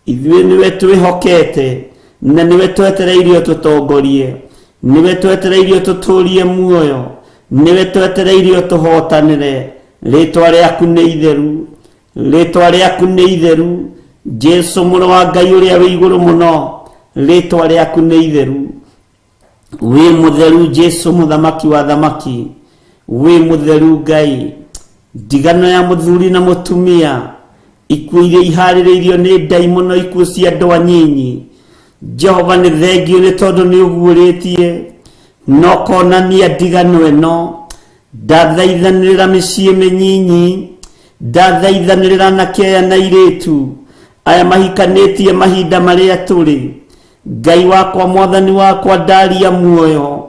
Speaker 2: Ithuĩ nĩwe twĩhokete na nĩwe twetereirio tũtongorie, nĩwe twetereirio tũtũrie muoyo, nĩwe twetereirio tũhotanĩre. Rĩtwa rĩaku nĩ itheru, rĩtwa rĩaku nĩ itheru. Jesu mũrũ wa Ngai ũrĩa wĩ igũrũ mũno, rĩtwa rĩaku nĩ itheru. Wĩ mũtheru Jesu mũthamaki wa thamaki, wĩ mũtheru Ngai. Ndigano ya mũthuri na mũtumia, ikuũ iria iharĩrĩirio nĩ ndaimono, ikuũ cia ndwa nyinyi. Jehova nĩ thengio nĩ tondũ nĩ ũguũrĩtie na ũkonania ndigano ĩno. Ndathaithanĩrĩra mĩciĩ mĩnyinyi, ndathaithanĩrĩra anake aya na airĩtu aya mahikanĩtie mahinda marĩa tũrĩ. Ngai wakwa Mwathani wakwa, ndaria muoyo,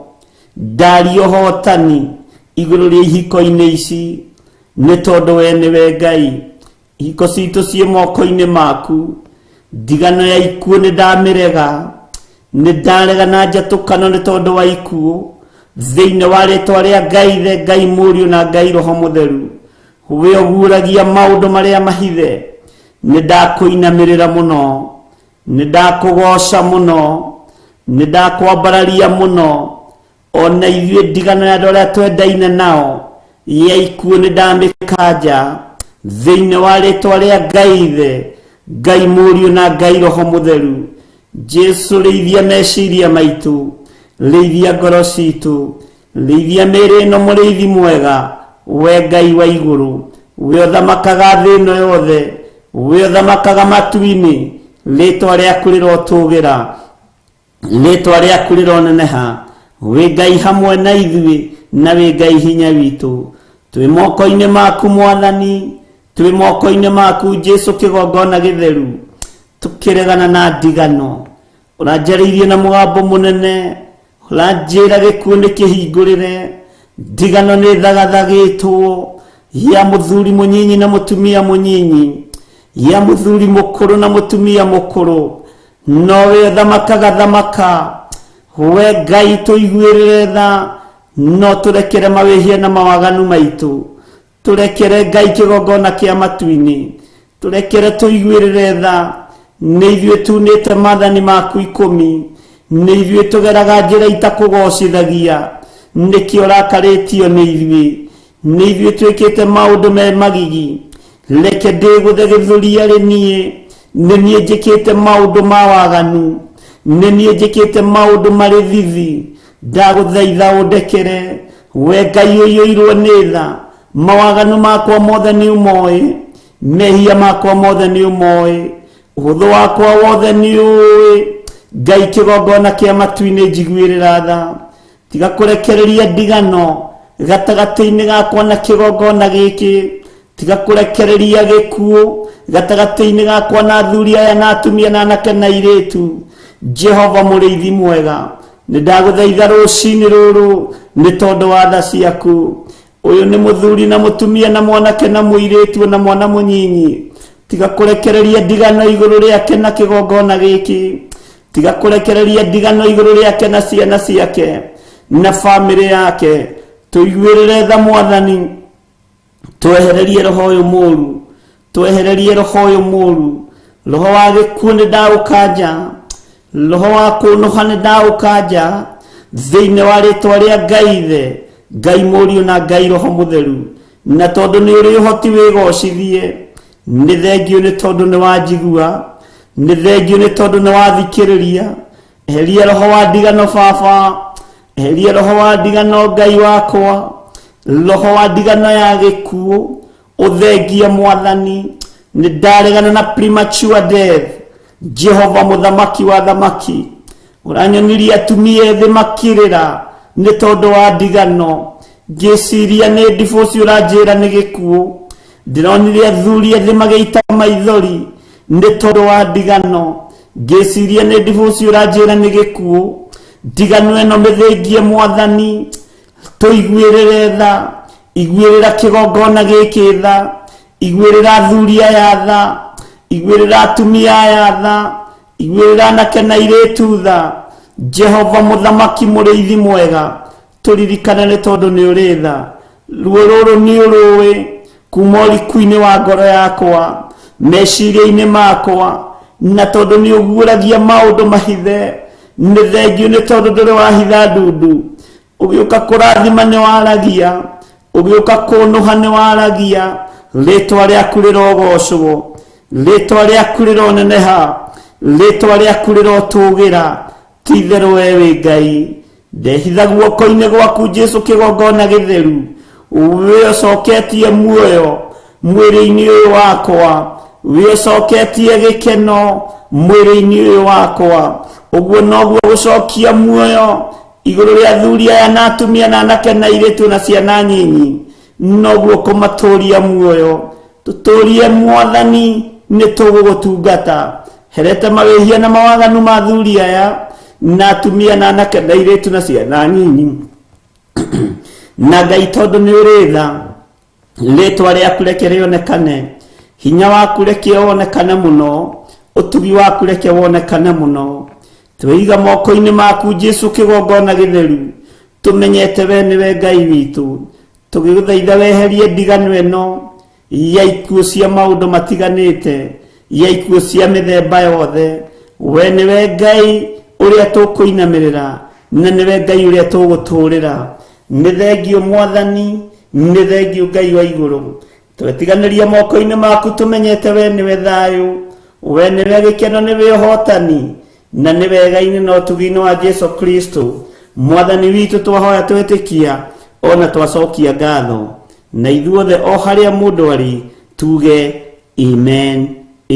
Speaker 2: ndaria ũhotani igũrũ rĩa ihiko-inĩ ici, nĩ tondũ we nĩwe Ngai. Ihiko citũ ciĩ moko-inĩ maku. Ndigano ya ikuũ nĩ ndamĩrega, nĩ ndarega na njatũkano nĩ tondũ wa ikuũ, thĩinĩ wa rĩtwa rĩa Ngai Ithe, Ngai Mũriũ na Ngai Roho Mũtheru. We ũguũragia maũndũ marĩa mahithe, nĩ ndakũinamĩrĩra mũno, nĩ ndakũgoca mũno, nĩ ndakwambararia mũno. Ona ithuĩ ndigano ya andũ arĩa twendaine nao ya ikuũ nĩ ndamĩkanja thĩinĩ wa rĩtwa rĩa Ngai Ithe, Ngai Mũriũ na Ngai Roho Mũtheru. Jesu, rĩithia meciria maitũ, rĩithia ngoro citũ, rĩithia mĩĩrĩ ĩno mũrĩithi mwega, we Ngai wa igũrũ, we ũthamakaga thĩ ĩno yothe, we ũthamakaga matu-inĩ, rĩĩtwa rĩaku rĩrotũgĩra, rĩĩtwa rĩaku rĩroneneha, we Ngai hamwe na ithuĩ, na we Ngai hinya witũ. Twĩ moko-inĩ maku Mwathani, twĩ moko-inĩ maku Jesu kĩgongona gĩtheru, tũkĩregana na ndigano. Ũranjarĩirie na mũgambo mũnene, ũranjĩra gĩkuũ nĩ kĩhingũrĩre, ndigano nĩ thagathagĩtwo, ya mũthuri mũnyinyi na mũtumia mũnyinyi, ya mũthuri mũkũrũ na mũtumia mũkũrũ, nowe thamakaga thamaka, we Ngai tũiguĩrĩre tha, no tũrekere mawĩhia na mawaganu maitũ, tũrekere Ngai kĩgongona kĩa matu-inĩ, tũrekere tũiguĩrĩre tha, nĩ ithuĩ tunĩte maathani maku 10, nĩ ithuĩ tũgeraga njĩra itakũgocithagia, nĩkĩo ũrakarĩtio nĩ ithuĩ, nĩ ithuĩ twĩkĩte maũndũ me magigi, reke ndĩgũthe gĩthũri arĩ niĩ, nĩ niĩ njĩkĩte maũndũ ma waganu, nĩ niĩ njĩkĩte maũndũ marĩ thithi, ndagũthaitha ũndekere, we Ngai ũiyũirwo nĩ tha, mawaganu makwa mothe nĩ ũmoĩ, mehia makwa mothe nĩ ũmoĩ, ũhũthũ wakwa wothe nĩ ũĩ, Ngai kĩgongona kĩa matu-inĩ njiguĩrĩra tha, tiga kũrekereria ndigano gatagatĩ-inĩ gakwa na kĩgongona gĩkĩ, tiga kũrekereria gĩkuũ gatagatĩ-inĩ gakwa na athuri aya na atumia na anake na airĩtu. Jehova mũrĩithi mwega, nĩ ndagũthaitha rũcinĩ rũrũ nĩ tondũ wa tha ciaku. Ũyũ nĩ mũthuri na mũtumia na mwanake na mũirĩtu na mwana mũnyinyi, tiga kũrekereria ndigano igũrũ rĩake na kĩgongona gĩkĩ, tiga kũrekereria ndigano igũrũ rĩake na ciana ciake na bamĩrĩ yake. Tũiguĩrĩre tha Mwathani, twehererie roho ũyũ mũũru, twehererie roho ũyũ mũũru, roho wa gĩkuũ nĩ ndaũkanja, roho wa kũnũha nĩ ndaũkanja, thĩinĩ wa rĩĩtwa rĩa Ngai Ithe, Ngai Mũriũ na Ngai Roho Mũtheru. Na tondũ nĩ ũrĩ ũhoti wĩgocithie, nĩ thengio nĩ tondũ nĩ wanjigua, nĩ thengio nĩ tondũ nĩ wathikĩrĩria. Eheria roho wa ndigano Baba, eheria roho wa ndigano Ngai wakwa, roho wa ndigano ya gĩkuũ, ũthengia Mwathani, nĩ ndaregana na premature death. Jehova mũthamaki wa thamaki, ũranyonirie atumia ethĩ makĩrĩra nĩ tondũ wa ndigano, ngĩciria nĩ divorce ũranjĩra nĩ gĩkuũ, ndĩronire athuri ethĩ magĩita maithori nĩ tondũ wa ndigano, ngĩciria nĩ divorce ũranjĩra nĩ gĩkuũ. Ndigano ĩno mĩthĩngie Mwathani, tũiguĩrĩre tha, iguĩrĩra kĩgongona gĩkĩ tha, iguĩrĩra athuri aya tha, iguĩrĩra atumia aya tha, iguĩrĩra anake na airĩtu tha. Jehova mũthamaki mũrĩithi mwega, tũririkane nĩ tondũ nĩ ũrĩ tha, ruo rũrũ nĩ ũrũĩ kuma ũriku-inĩ wa ngoro yakwa, meciria-inĩ makwa, na tondũ nĩ ũguũragia maũndũ mahithe, nĩ thengio nĩ tondũ ndũrĩ wahitha ndundu, ũgĩũka kũrathima nĩ waragia, ũgĩũka kũnũha nĩ waragia. Rĩĩtwa rĩaku rĩrogocwo, rĩĩtwa rĩaku rĩroneneha, rĩĩtwa rĩaku rĩrotũgĩra. Ti-itherũ we wĩ Ngai, ndehitha guoko-inĩ gwaku Jesu kĩgongona gĩtheru, we ũcoketie muoyo mwĩrĩ-inĩ ũyũ wakwa, we ũcoketie gĩkeno mwĩrĩ-inĩ ũyũ wakwa. Ũguo noguo gũcokia muoyo igũrũ rĩa athuri aya na atumia na anake na airĩtu na ciana nyinyi, noguo kũmatũria muoyo. Tũtũrie Mwathani, nĩ tũgũgũtungata. Herete mawĩhia na mawaganu ma athuri aya na atumia na anake na airĩtu na ciana nyinyi. Na Ngai tondũ nĩ ũrĩ tha, rĩĩtwa rĩaku reke rĩonekane, hinya waku reke wonekane mũno, ũtugi waku reke wonekane mũno. Twĩiga moko-inĩ maku Jesu kĩgongona gĩtheru, tũmenyete we nĩwe Ngai witũ. Tũgĩgũthaitha weherie ndigano ĩno ya ikuũ cia maũndũ matiganĩte, ya ikuũ cia mĩthemba yothe. We nĩwe Ngai ũrĩa tũkũinamĩrĩra, na nĩwe Ngai ũrĩa tũgũtũũrĩra. Nĩ thengio Mwathani, nĩ thengio Ngai wa igũrũ. Twetiganĩria moko-inĩ maku tũmenyete we nĩwe thayũ, we nĩwe gĩkeno, nĩwe ũhotani, na nĩ wega-inĩ na ũtugi-inĩ wa Jesu Kristo. Mwathani witũ twahoya twĩtĩkia ona twacokia ngatho, na ithuothe o harĩa mũndũ arĩ tuge amen,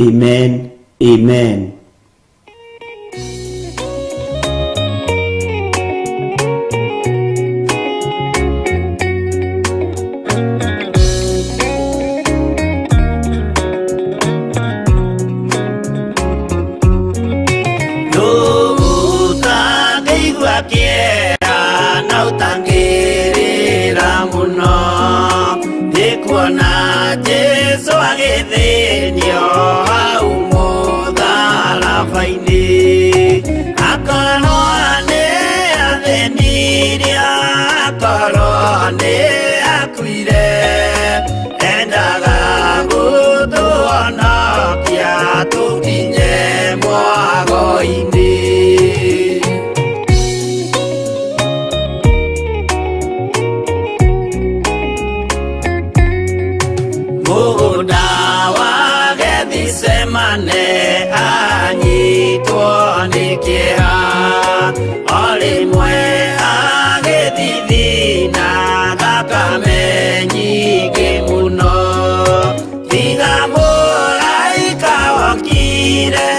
Speaker 2: amen, amen.
Speaker 3: Kuona Jesu agĩthĩnio hau mũtharaba-inĩ, akorwo nĩ athĩnirie, akorwo nĩ akuire, endaga gũtũhonokia tũkinye mwago-inĩ. Mũgũnda wa Gethisemane anyitwo nĩ kĩeha, o rĩmwe agĩthithina thakame nyingĩ mũno, tiga mũraika wokire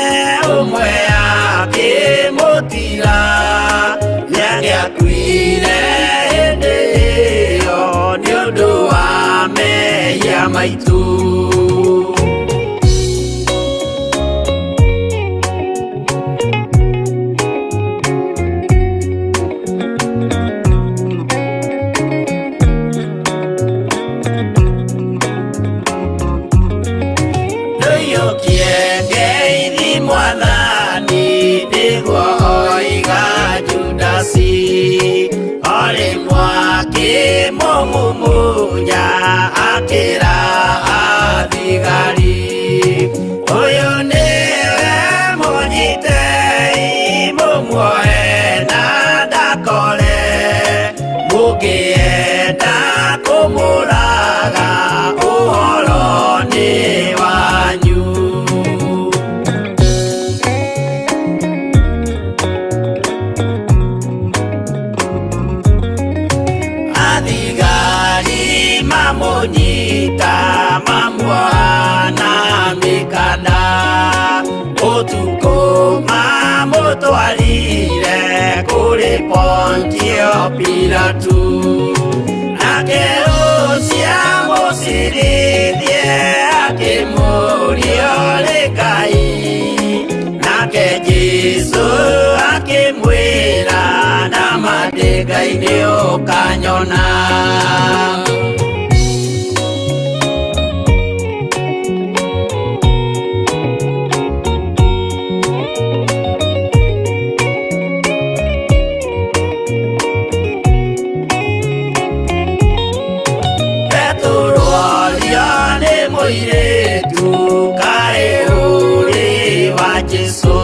Speaker 3: ũmwe akĩmũtira, nĩagĩakuire hĩndĩ ĩyo nĩ ũndũ wa mehia maitũ. Ndũiyũkie ngeithi Mwathani, nĩguo oiga Judasi, o rĩmwe akĩmũmumunya akĩra athigari, ũyũ nĩwe mũnyitei mũmuoe na ndakore, mũngĩenda kũmũraga ũhoro nĩ wanyu. Athigari mamũnyita mamuoha na mĩkanda, ũtukũ mamũtwarire kũrĩ Pontio Pilatu, nake ũcio mũcirithie akĩmũria ũrĩ Ngai, nake Jesũ akĩmwĩra nama ndĩ Ngai nĩũkanyona. Mũirĩtu kaĩ ũrĩ wa Jesũ,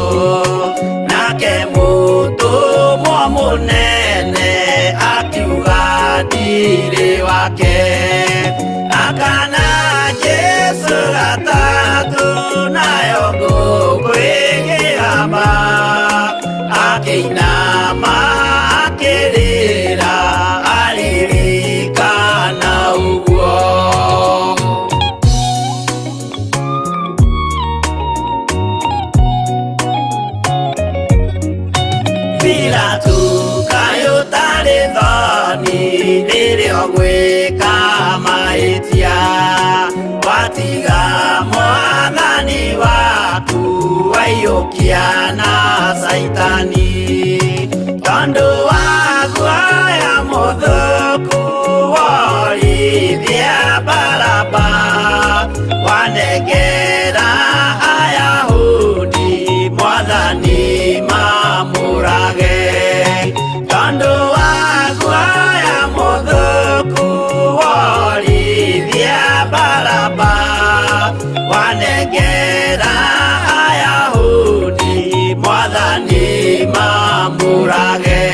Speaker 3: nake mũtũmwo mũnene akiuga ndirĩ wake, akana Jesũ gatatũ, nayo ngũkũ ĩkĩhamba, akĩinama akĩrĩra aririkana ũguo. Pilatu kaĩ ũtarĩ thoni rĩrĩa ũgwĩka mahĩtia, watiga Mwathani waku waiyũkia na Saitani, tondũ wa guoya mũthũku worithia Baraba, wanengera Ayahudi Mwathani mamũrage, tondũ wa guoya mũthũku worithia Baraba, wanengera Ayahudi Mwathani mamũrage.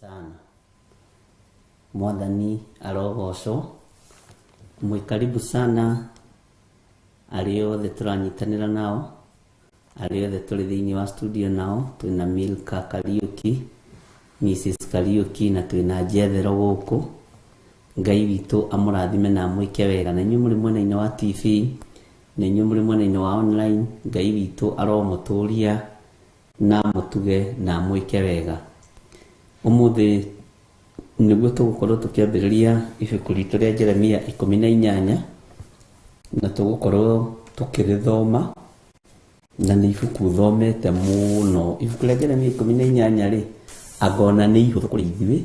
Speaker 2: sana. Mwathani arogocwo. Mwikaribu sana aliothe turanyitanira nao, aliothe tuli thiini wa studio nao. Twina Milka Kariuki, Mrs Kariuki, na twina Jethero guku. Ngai witu amurathime na mwike wega. Na nyu muri mwena-ini wa TV, na nyu muri mwena-ini wa online, Ngai witu aromuturia na mutuge na mwike wega. Umuthi niguo tugukorwo tukiambiriria ibuku ritu ria Jeremia 18 na tugukorwo tukirithoma, na ni ibuku thomete muno. Ibuku ria Jeremia 18 ri agona ni ihuthu kuri ithuĩ,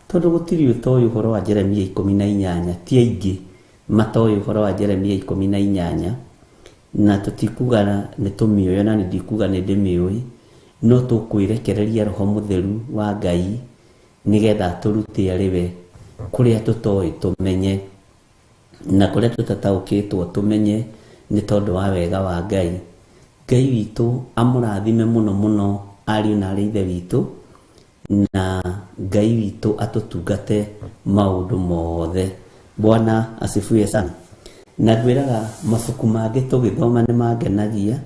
Speaker 2: tondu gutiri utoĩ uhoro wa Jeremia 18, ti aingi matoĩ uhoro wa Jeremia 18, na tutikugana ni tumioyo, na ndikuga ni ndimiũĩ, no tukwirekereria Roho Mutheru wa Ngai nigetha turute ariwe kuria tutoĩ tumenye, na kuria tutataũkĩtwo tumenye, ni tondu wa wega wa Ngai. Ngai witu amurathime muno muno ariũ na arĩ ithe witu, na Ngai witu atutungate maundu mothe. Bwana asifiwe sana. Na ngwiraga mabuku mangĩ tũgĩthoma nĩ mangenagia,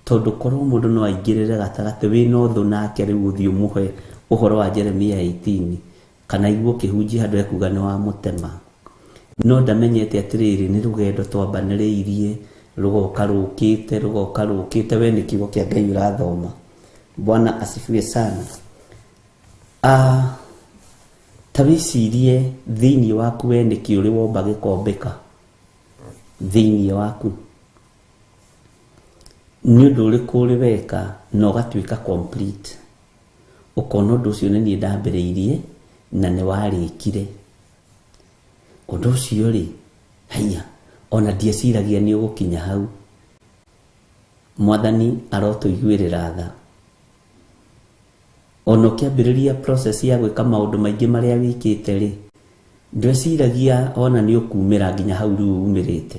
Speaker 2: tondu korwo mundu no aingĩrĩre gatagati wĩna ũthũ nake rĩu ũthiĩ ũmũhe ũhoro wa Jeremia 18, kana igue kĩhunjia handũ ekuga nĩ wa mũtema. No ndamenyete atĩrĩrĩ nĩ rũgendo twambanĩrĩirie, rũgoka rũkĩte, we nĩ kiugo kĩa Ngai ũrathoma. Bwana asifiwe sana. Ta wĩcirie thĩinĩ waku we nĩkĩ ũrĩ womba gĩkombeka thĩinĩ waku, nĩ ũndũ ũrĩkũ ũrĩ weka na ũgatuĩka complete, ũkona ũndũ ũcio nĩ niĩ ndambĩrĩirie na nĩ warĩkire. Ũndũ ũcio rĩ, haiya ona ndieciragia nĩ ũgũkinya hau. Mwathani arotũiguĩrĩra tha. Ona ũkĩambĩrĩria process ya gwĩka maũndũ maingĩ marĩa wĩkĩte rĩ, ndweciragia ona nĩ ũkumĩra nginya hau rĩu umĩrĩte.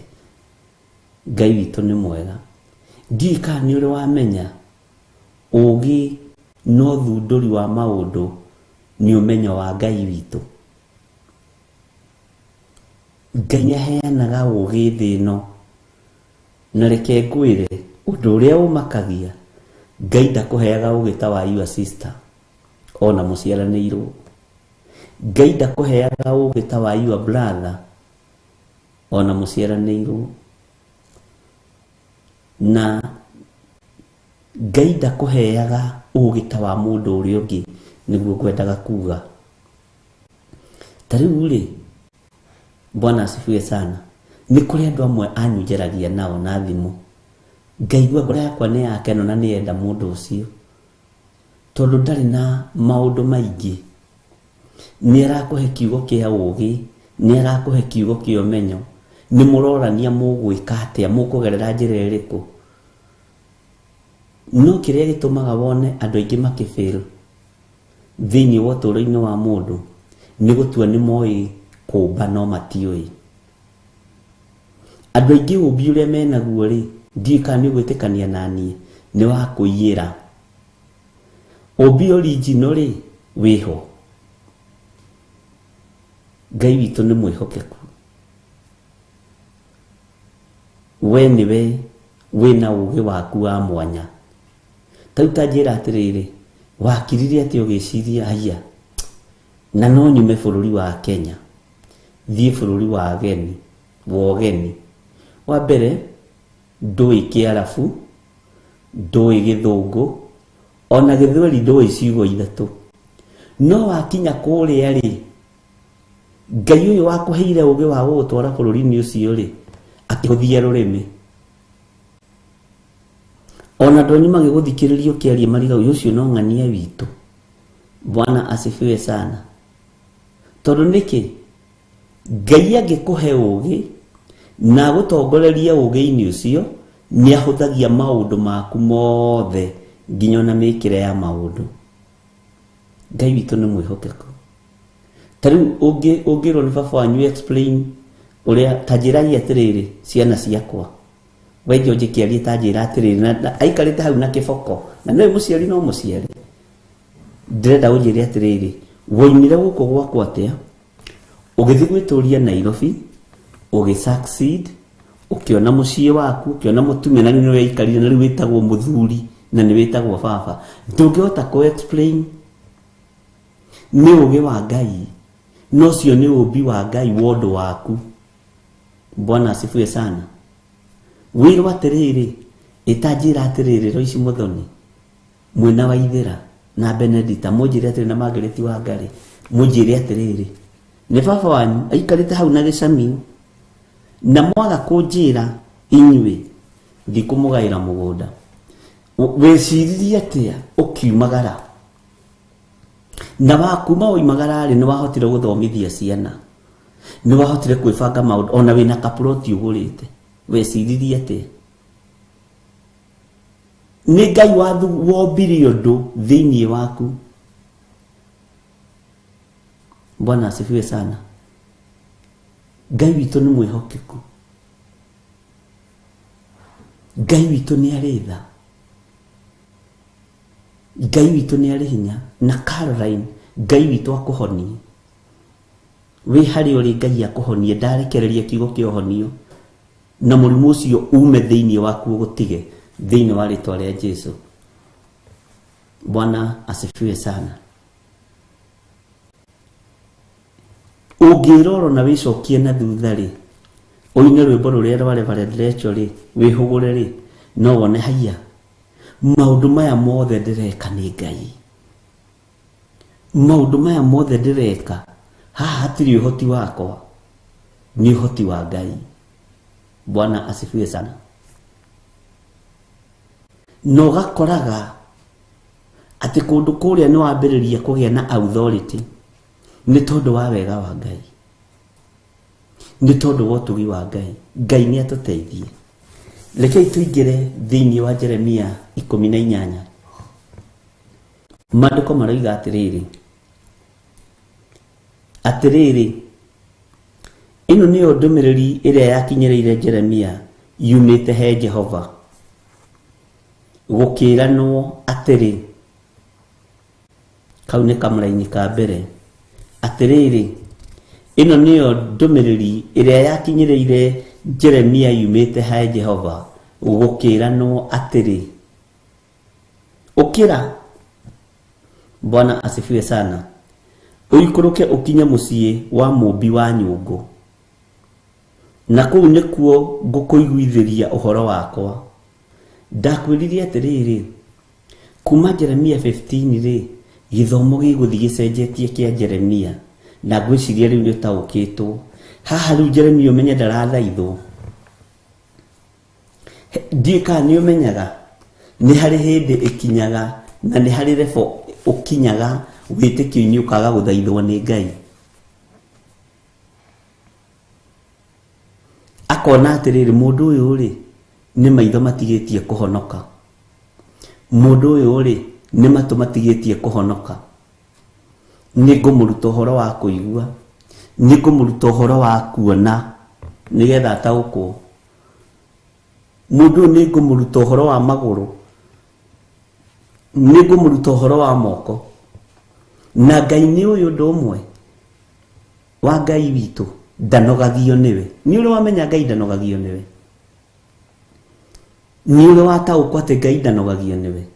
Speaker 2: Ngai witũ nĩ mwega. Ndiũĩ kana nĩ ũrĩ wamenya ũũgĩ no thundũri wa maũndũ nĩ ũmenyo wa Ngai witũ. Ngai nĩaheanaga ũũgĩ thĩ ĩno, na reke ngwĩre ũndũ ũrĩa ũmakagia, Ngai ndakũheaga ũũgĩ ta wa your sister ona mũciaranĩirwo. Ngai ndakũheaga ũũgĩ ta wa your brother ona mũciaranĩirwo. Na Ngai ndakũheaga ũũgĩ ta wa mũndũ ũrĩa ũngĩ, nĩguo ngwendaga kuga. Ta rĩu rĩ, Bwana asifiwe sana, nĩ kũrĩ andũ amwe anyujeragia nao na thimũ, ngaigua ngoro yakwa nĩ yakeno na nĩyenda mũndũ ũcio, tondũ ndarĩ na maũndũ maingĩ. Nĩ arakũhe kiugo kĩa ũũgĩ, nĩ arakũhe kiugo kĩa ũmenyo, nĩ mũrorania mũgwĩka atĩa, mũkũgerera njĩra ĩrĩkũ. No kĩrĩa gĩtũmaga wone andũ aingĩ makĩfail thĩinĩ wa ũtũũro-inĩ wa mũndũ nĩ gũtua nĩ moĩ kũmba no matiũĩ. Andũ aingĩ ũũmbi ũrĩa menaguo rĩ, ndiũĩ kana nĩ ũgwĩtĩkania na niĩ, nĩ wa kũiyĩra. Ũũmbi original rĩ, wĩho. Ngai witũ nĩ mwĩhokeku. We nĩwe wĩna ũũgĩ waku wa mwanya. Ta rĩu ta njĩra atĩrĩrĩ, wakirire atĩ ũgĩciria haiya na no nyume bũrũri wa Kenya thiĩ bũrũri wa ageni wa ũgeni. Wa mbere ndũĩ Kĩarabu, ndũĩ Gĩthũngũ, ona Gĩthweri ndũĩ ciugo ithatũ. No wakinya kũrĩa rĩ, Ngai ũyũ wakũheire ũũgĩ wa gũgũtwara bũrũri-inĩ ũcio rĩ, akĩhũthia rũrĩmĩ. Ona ndonyi magĩgũthikĩrĩria ũkĩaria mariga ũcio no ng'ania witũ. Bwana asifiwe sana. Tondũ nĩkĩ Ngai angĩkũhe ũũgĩ na gũtongoreria ũũgĩ-inĩ ũcio, nĩ ahũthagia maũndũ maku mothe nginya ona mĩkĩre ya maũndũ. Ngai witũ nĩ mwĩhokeku. Ta rĩu ũngĩrwo nĩ baba wanyu explain ũrĩa, ta njĩra atĩrĩrĩ, ciana ciakwa, wenjo njĩkĩarie ta njĩra atĩrĩrĩ, na aikarĩte hau na kĩboko, na nĩwe mũciari no mũciari, ndĩrenda ũnjĩre atĩrĩrĩ, woimire guko gwakwa atia ugithi gwituria Nairobi ugi succeed ukiona muciĩ waku ukiona mutumia na ni weikarire na witagwo muthuri na ni witagwo baba ndungihota ku explain ni ugi wa Ngai no cio ni ubi wa Ngai wondo waku. Bwana asifiwe sana. Wiru atiriri itajira atiriri Roici Muthoni mwena wa Ithira na Benedita mujire atiri na Margaret wa Ngari mujire atiriri ni baba wanyu aikarite hau na gicami na mwaga kunjira inywe ndikumugaira mugunda weciririe atia ukiumagara na wakuma oimagara ri ni wahotire guthomithia ciana ni wahotire kwibanga maundu ona wina kaploti ugurite weciririe atia ni Ngai wathu wombire undu thiini waku. Bwana asifiwe sana. Ngai witu ni mwihokeku. Ngai witu ni aritha. Ngai witu ni ari hinya na Caroline Ngai witu akuhonie. We hari uri Ngai akuhonie ndarekereria kiugo kiohonio na murimu ucio ume thiini waku gutige thiini wa ritwa ria Jesu. Bwana asifiwe sana. Ungiroro na wicokie na thutha ri oine rwimbo ruria rware Revelation ri wihugure ri no wone haya maundu maya mothe ndireka ni Ngai. Maundu maya mothe ndireka haha hatiri uhoti wakwa ni uhoti wa Ngai. Bwana asifiwe sana. No gakoraga ati kundu kuria ni wambiriria kugia na authority ni tondu wa wega wa Ngai, ni tondu wa utugi wa Ngai. Ngai ni atuteithie. Rekei tuingire thiini wa Jeremia 18. Maandiko maroiga atiriri ino ni ndumiriri iria yakinyereire Jeremia yumite he Jehova gukiranwo atiri kau ni kamuraini ka mbere atiriri ino ni ndumiriri iria yakinyereire Jeremia yumite he Jehova gukiranwo atiri ukira. Bwana asifiwe sana. Uikuruke ukinye muciĩ wa mumbi wa nyungu na kuu nikuo ngukuiguithiria uhoro wakwa. Ndakwiririe atiriri kuma Jeremia 15 ri githomo giguthi gicenjetie kia Jeremia na ngwiciria riu ni taukitwo haha riu Jeremia umenye ndarathaithwo ndika ni umenyaga ni hari hindi ikinyaga na ni hari refo ukinyaga witikio ni ukaga guthaithwo ni Ngai. Akona atiriri mundu uyu ri ni maitho matigitie kuhonoka, mundu uyu ri ni matu matigitie kuhonoka. Ni ngumuruta uhoro wa kuigua, ni ngumuruta uhoro wa kuona nigetha taukwo. Mundu ni ngumuruta uhoro wa maguru, ni ngumuruta uhoro wa moko. Na Ngai ni uyu ndumwe wa Ngai witu ndanogagio niwe. Ni uri wamenya Ngai ndanogagio niwe? Ni uri wataukwo ati Ngai ndanogagio niwe?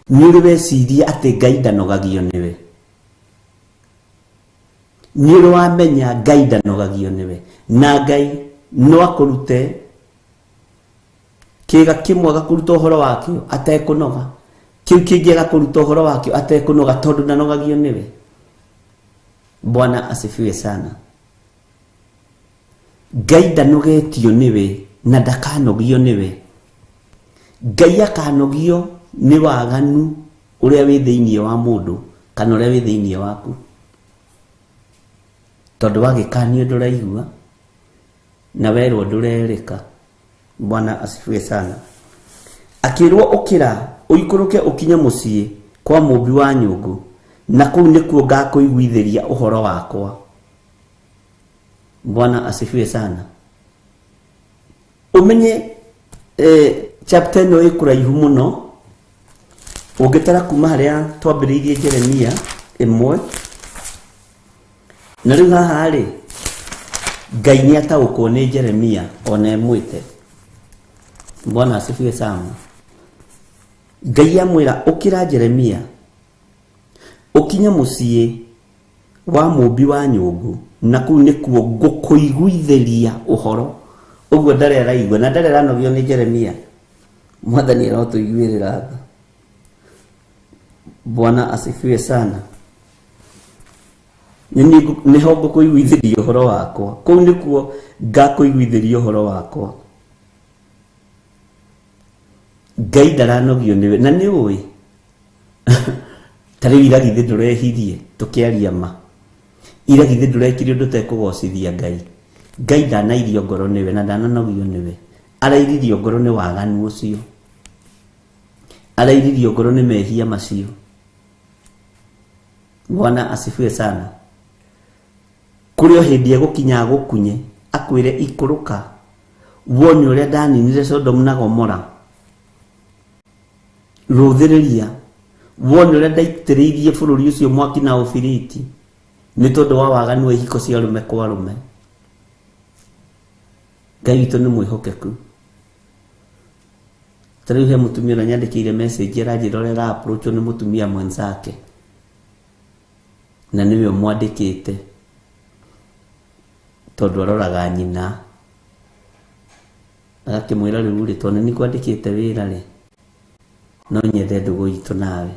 Speaker 2: Ni uri weciria ati Ngai ndanogagio niwe? Ni uri wamenya Ngai ndanogagio niwe? Na Ngai no akurute kiga kimwe gakuruta uhoro wakio atekunoga, kiu kingi gakuruta uhoro wakio atekunoga tondu ndanogagio niwe. Bwana asifiwe sana. Ngai ndanogetio niwe na ndakanogio niwe. Ngai akanogio ni waganu uria wi thiini wa mundu kana uria wi thiini waku. Tondu wagikanio nduraigua na werwo ndurerika. Bwana asifiwe sana. Akirwo ukira uikuruke ukinya muciĩ kwa mumbi wa nyungu na kuu nikuo ngakuiguithiria uhoro wakwa. Bwana asifiwe sana. Umenye chapter no ikuraihu muno ungitara kuma haria twambiriirie Jeremia 1 na rĩu haha rĩ Ngai nĩ ataũkwo nĩ Jeremia ona emwĩte. Bwana asifiwe sana. Ngai amwĩra ũkĩra Jeremia ũkinya mũciĩ wa mũmbi wa nyũngũ na kũu nĩkuo ngũkũiguithĩria ũhoro. Ũguo ndarĩ araigua na ndarĩ aranogio nĩ Jeremia. Mwathani arotũiguĩrĩra tha. Bwana asifiwe sana. Niho ngũkũiguithĩria ũhoro wakwa. Kũu nĩkuo ngakũiguithĩria ũhoro wakwa. Ngai ndaranogio nĩwe na nĩ ũĩ. Tarĩu ira githĩ ndũrehirie tũkĩaria ma. Ira githĩ ndũrekire ũndũ tekũgocithia Ngai. Ngai ndanairio ngoro nĩwe na ndananogio nĩwe. Arairirio ngoro nĩ waganu ũcio. Arairirio ngoro nĩ mehia macio. Bwana asifiwe sana. Kũrĩ o hĩndĩ egũkinya gũkunye akwĩre ikũrũka wone ũrĩa ndaninire Sodom na Gomora. Rũthĩrĩria wone ũrĩa ndaitĩrĩirie bũrũri ũcio mwaki na ũbiriti nĩ tondũ wa waganu wa ihiko cia arũme kwa arũme. Ngai witũ nĩ mwĩhokeku. Tarĩu he mũtumia ũrĩa nyandĩkĩire message aranjĩra ũrĩa ara-approachwo nĩ mũtumia mwenzake na nĩwe mwandĩkĩte tondũ aroraga nyina. Agakĩmwĩra rĩu rĩ tondũ nĩ kwandĩkĩte wĩra rĩ no nyende ndũgũ itũ nawe.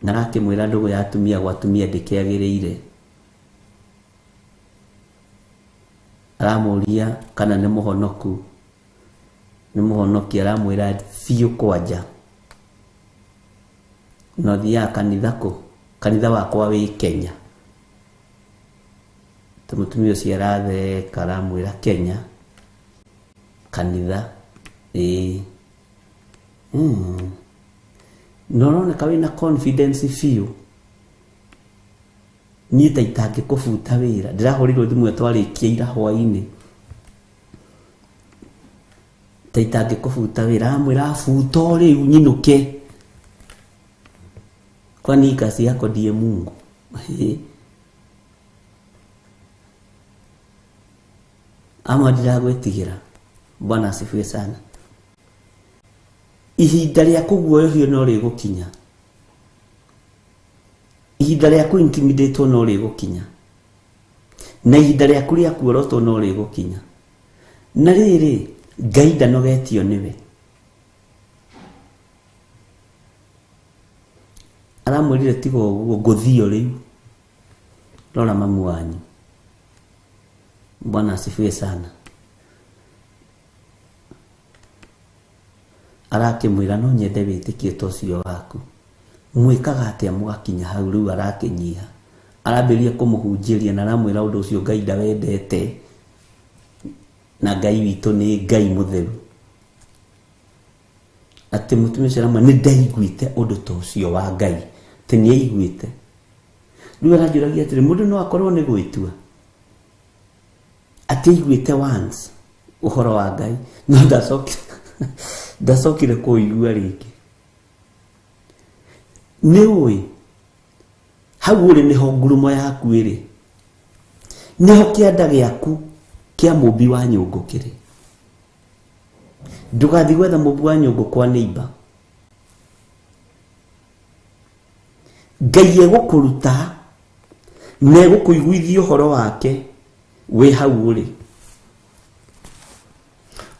Speaker 2: Na akĩmwĩra ndũgũ ya atumia gwa atumia ndĩkĩagĩrĩire. Aramũria kana nĩ mũhonoku. Nĩ mũhonoki aramwĩra biũ kwanja. No thiaga kanitha kũ? Kanitha wakwa wĩ Kenya. Mũtumia ũcio aratheka aramwĩra Kenya. Kanitha. No ũroneka wĩna confidence biũ. Niĩ ta itangĩkũbuta wĩra. Ndĩrahũrirwo thimũ twarĩkia ira hwainĩ. Ta itangĩkũbuta wĩra. Aramwĩra abuta o rĩu nyinũke. Kwani kazi yako ndiye Mungu. Ama ndiragwĩtigĩra. Bwana asifiwe sana. Ihinda rĩa kũguoyohio no rĩgũkinya. Ihinda rĩa kũ-intimidate no rĩgũkinya. Na ihinda rĩa kũrĩa kuorotwo no rĩgũkinya. Na rĩrĩ Ngai ndanogetio nĩwe. Aramwĩrire tiga ũguo ngũthio rĩu. Rora mamu wanyu. Bwana asifiwe sana. Arakĩmwĩra no nyende wĩtĩkie ta ũcio waku. Mwĩkaga atĩa mũgakinya hau rĩu arakĩnyiha. Arambĩrĩria kũmũhunjĩria na aramwĩra ũndũ ũcio Ngai ndawendete. Na Ngai witũ nĩ Ngai mũtheru. Atĩ mũtumia ũcio aramwĩra nĩ ndaiguĩte ũndũ ta ũcio wa Ngai. Atĩ nĩ aiguĩte. Rĩu aranjũragia atĩrĩ mũndũ no akorwo nĩ gwĩtua. Atĩ aiguĩte once ũhoro wa Ngai. No ndacokire kũigua rĩngĩ. Nĩ ũĩ hau ũrĩ nĩho ngurumo yaku ĩrĩ. Nĩho kĩanda gĩaku kĩa mũmbi wa nyũngũ kĩrĩ. Ndũgathiĩ gwetha mũmbi wa nyũngũ kwa neighbor. Ngai egũkũruta na egũkũiguithia ũhoro wake wĩ hau ũrĩ.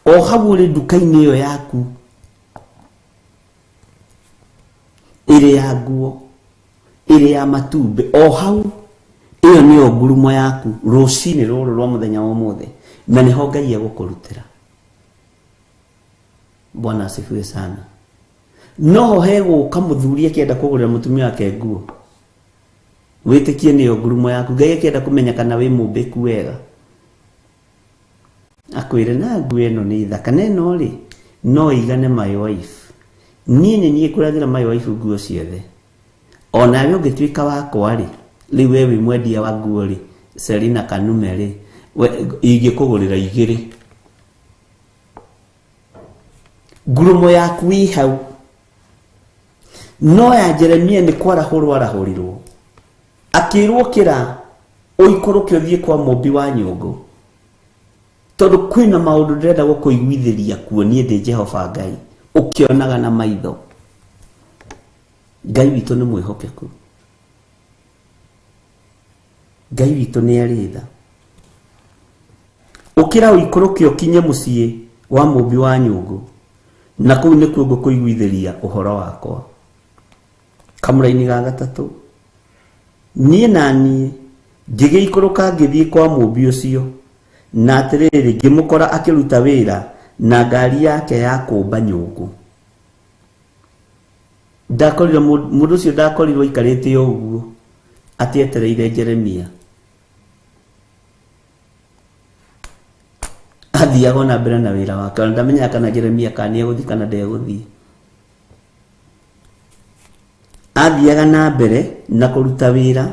Speaker 2: O hau ũrĩ nduka-inĩ ĩyo yaku ĩrĩ ya nguo, ĩrĩ ya matumbĩ, o hau ĩyo nĩyo ngurumo yaku rũcinĩ rũrũ rwa mũthenya wa ũmũthĩ. Na nĩho Ngai egũkũrutĩra. Bwana asifiwe sana. No hegũka mũthuri akĩenda kũgũrĩra mũtumia wake nguo. Wĩtĩkie nĩyo ngurumo yaku. Ngai akĩenda kũmenya kana wĩ mũmbĩku wega. Akwĩre na nguo ĩno nĩ thaka na ĩno rĩ no igane my wife. Niĩ nĩ niĩ kũrathĩra my wife nguo ciothe. Ona we ũngĩtuĩka wakwa rĩ rĩu we wĩ mwendia wa nguo rĩ Selina Kanume rĩ ingĩkũgũrĩra igĩrĩ. Ngurumo yaku ĩ hau. no ya Jeremia ni kwarahurwo arahurirwo akirwo kira uikoroke uthie kwa mumbi wa nyungu tondu kwina maundu ndenda gukuiguithiria kuo nie ndi Jehova Ngai ukionaga na maitho. Ngai witu ni mwihokeku, Ngai witu ni aritha. Ukira uikoroke ukinye mucie wa mumbi wa nyungu na kuu ni kuo ngukuiguithiria uhoro wakwa. Kamuraini ga gatatu nie nani ngigiikoroka ngithie kwa mumbi ucio na atiriri ngimukora akiruta wira na ngari yake ya kumba nyungu. Ndakorire mundu ucio ndakorirwo ikarite uguo atietereire Jeremia athiaga na mbere na wira wake. Ndamenya kana Jeremia kani eguthii kana ndeguthii. Athiaga na mbere na kuruta wira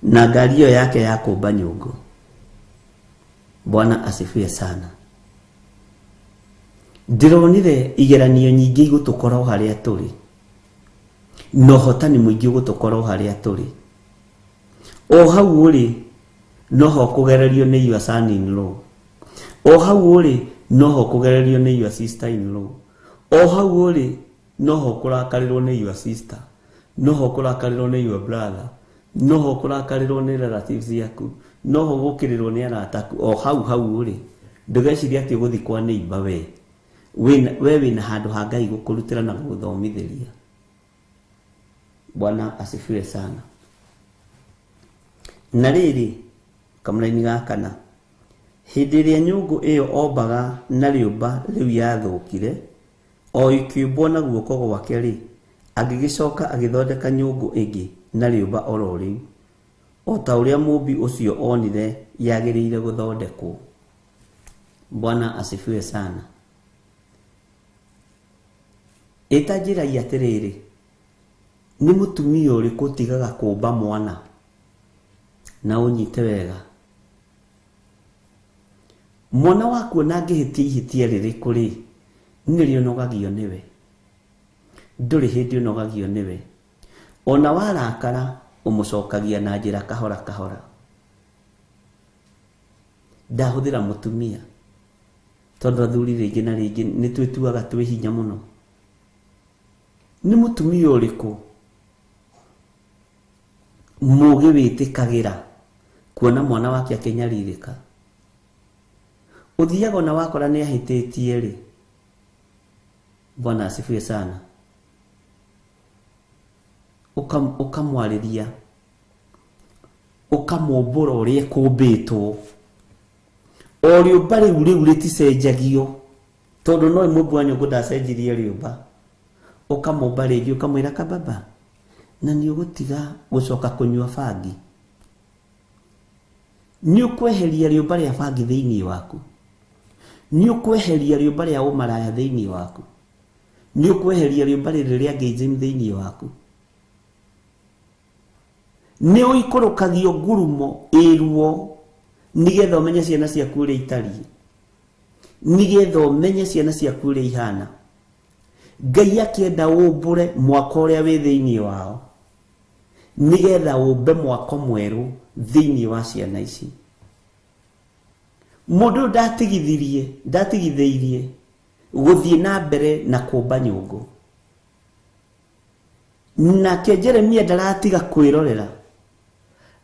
Speaker 2: na ngari yo yake ya kumba nyungu. Bwana asifiwe sana. Ndironire igeranio nyingi igutukora haria turi, no hotani mwingi ugutukora haria turi. O hau uri no ho kugererio ni your son in law, o hau uri no ho kugererio ni your sister in law, o hau uri no ho kurakarirwo ni your sister, no ho kurakarirwo ni your brother, no ho kurakarirwo ni relatives yaku, no ho gukirirwo ni arataku. O hau uri ndugeciria ati guthi kwa neighbor we wina handu ha Ngai gukurutira na guthomithiria. Bwana asifiwe sana. Na riri kamuraini ga kana hindi ria nyungu iyo ombaga na riumba riu yathukire o ikiumbwo na guoko gwake ri agigicoka agithondeka nyungu ingi na riumba oro riu o ta uria mumbi ucio onire yagiriire guthondekwo. Bwana asifiwe sana. Itajira yatiriri ni mutumia uriku tigaga kumba mwana na unyite wega. Mwana waku na ngihitia ihitia ririku ri nirio nogagio niwe, nduri hindi nogagio niwe. Ona warakara umucokagia na njira kahora kahora. Ndahuthira mutumia tondu athuri ringi na ringi ni twituaga twi hinya muno. Ni mutumia uriku mugi witikagira kuona mwana wake akenyaririka? Uthiaga na wakora ni ahititie ri. Bwana asifiwe sana. Ukamwariria ukamumbura uria kumbitwo o riumba riu riticenjagio tondu no mumbi wa nyungu ndacenjirie riumba. Ukamumba ringi ukamwira kababa na ni ugutiga gucoka kunyua bangi, ni ukweheria riumba ria bangi thiini waku, ni ukweheria riumba ria umaraya thiini waku, ni ukweheria riumba ria ngeijem thiini waku. Ni uikurukagio ngurumo irwo nigetha umenye ciana ciaku uria itariĩ, nigetha umenye ciana ciaku uria ihana. Ngai akienda umbure mwaka uria wi thiini wao nigetha umbe mwaka mweru thiini wa ciana ici. Mundu ndatigithirie guthie na mbere na kumba nyungu. Nake Jeremia ndaratiga kwirorera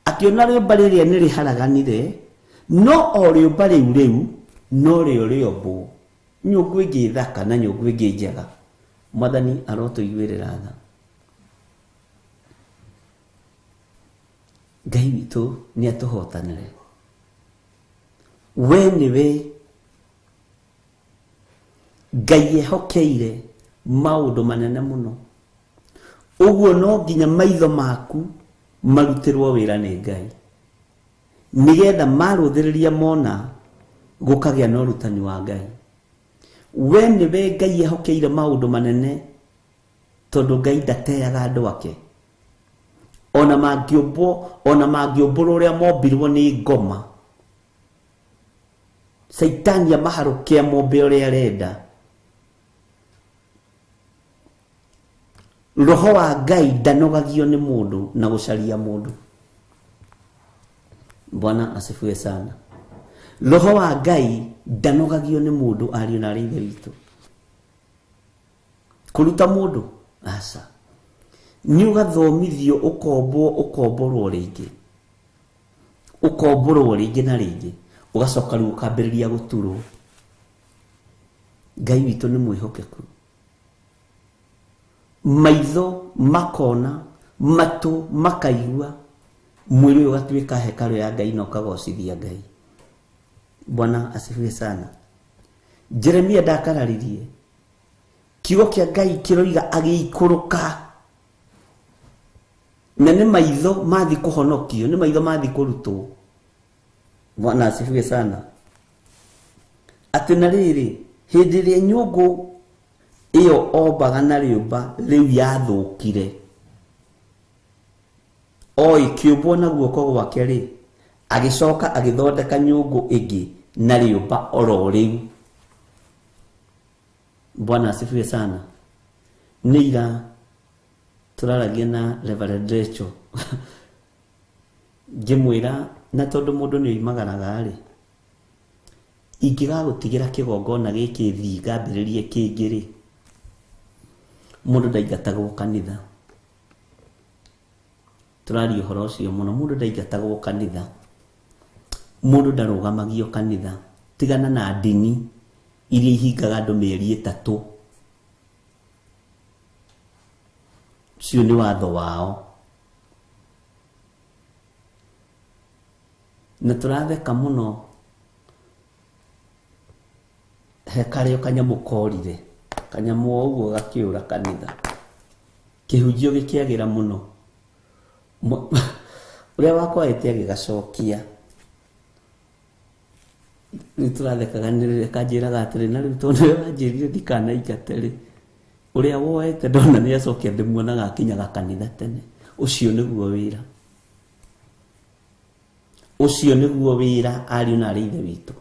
Speaker 2: akiona riumba riria ni riharaganire, no o riumba riu no rio riombu nyungu ingi thaka na nyungu ingi njega. Mwathani arotuiguirira tha. Ngai witu ni atuhotanire. We niwe Ngai ehokeire maundu manene muno. Uguo no nginya maitho maku marutirwo wira ni Ngai nigetha maruthiriria mona gukagia no rutani wa Ngai. We niwe Ngai ehokeire maundu manene tondu Ngai ndateaga andu ake. Ona mangĩũmbũrwo ũrĩa mombirwo nĩ ngoma, Saitani amaharũkia mombe ũrĩa arenda. roho wa Ngai ndanogagio ni mundu na gucaria mundu. Bwana asifiwe sana. Roho wa Ngai ndanogagio ni mundu ari na rithe witu. Kuruta mundu asa ni ugathomithio ukomborwo ringi. Ukomborwo ringi na ringi ugacoka riu ukambiriria guturwo. Ngai witu ni mwihokeku. Maitho makona, matu makaigua, mwili ugatuika hekalu ya Ngai na ukagocithia Ngai. Bwana asifiwe sana. Jeremia ndakararirie kiugo kia Ngai kiroiga agiikuruka. Na ni maitho mathi kuhonokio, ni maitho mathi kurutwo. Bwana asifiwe sana. Ati na riri hindi ria nyungu iyo ombaga na riumba riu yathukire, oi kiumbwo na guoko gwake ri agicoka agithondeka nyungu ingi na riumba oro riu. Bwana asifiwe sana. Nira turaragia na Reverend Rachel ngimwira na tondu mundu ni oimagaraga ri ingigagutigira kigongona giki thi ngambiririe kingi ri mundu ndaigatagwo kanitha. Turari uhoro ucio muno. Mundu ndaigatagwo kanitha, mundu ndarugamagio kanitha. Tigana na ndini iria ihingaga andu mieri 3. Cio ni watho wao. Na turatheka muno hekario kanyamu korire, kanyamu uguo gakiura kanitha, kihunjio gikiagira muno. Uria wakwa etia gigacokia ni turathekaga nirire kanjiraga atiri na riu tondu wanjirire dikana ikateri uria woete ndona ni acokia ndimuonaga akinyaga kanitha tene. Ucio niguo wira, ucio niguo wira ari na rithe witu.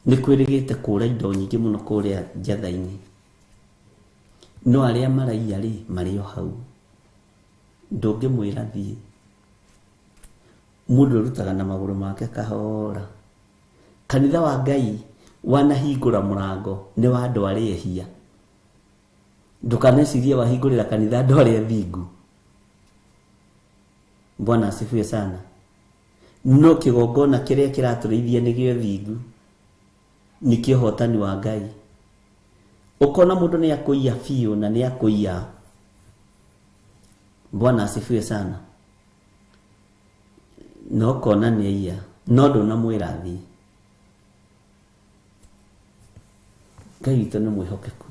Speaker 2: Ni kwirigite kura indo nyingi muno kuria njathaini, no aria maraia ri mario hau ndungimwira thie. Mundu rutaga na maguru make kahora. Kanitha wa Ngai wanahingura murango ni wa andu aria ehia. Ndukanecirie wahingurira kanitha andu aria thingu. Bwana asifiwe sana. No kigongona kiria kiraturithia ni gio thingu, ni kihotani wa Ngai. Ukona mundu ni akuia fio na ni akuia. Bwana asifiwe sana. No kona ni iya, no ndo na mwirathi. Ngai witu ni mwihokeku.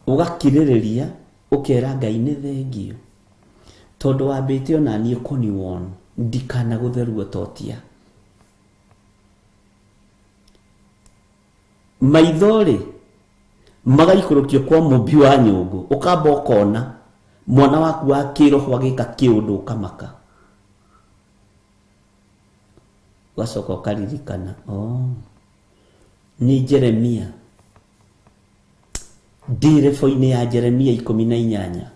Speaker 2: Ugakiririria ukera Ngai ni thengio tondu wambite ona ni ukoni won ndikana gutheruo totia. Maithori magaikurukio kwa mumbi wa nyungu, ukamba ukona mwana waku wa kiroho agika kiundu kamaka. Wacoka ukaririkana, ni Jeremia. Ndirefo-ini ya Jeremia 18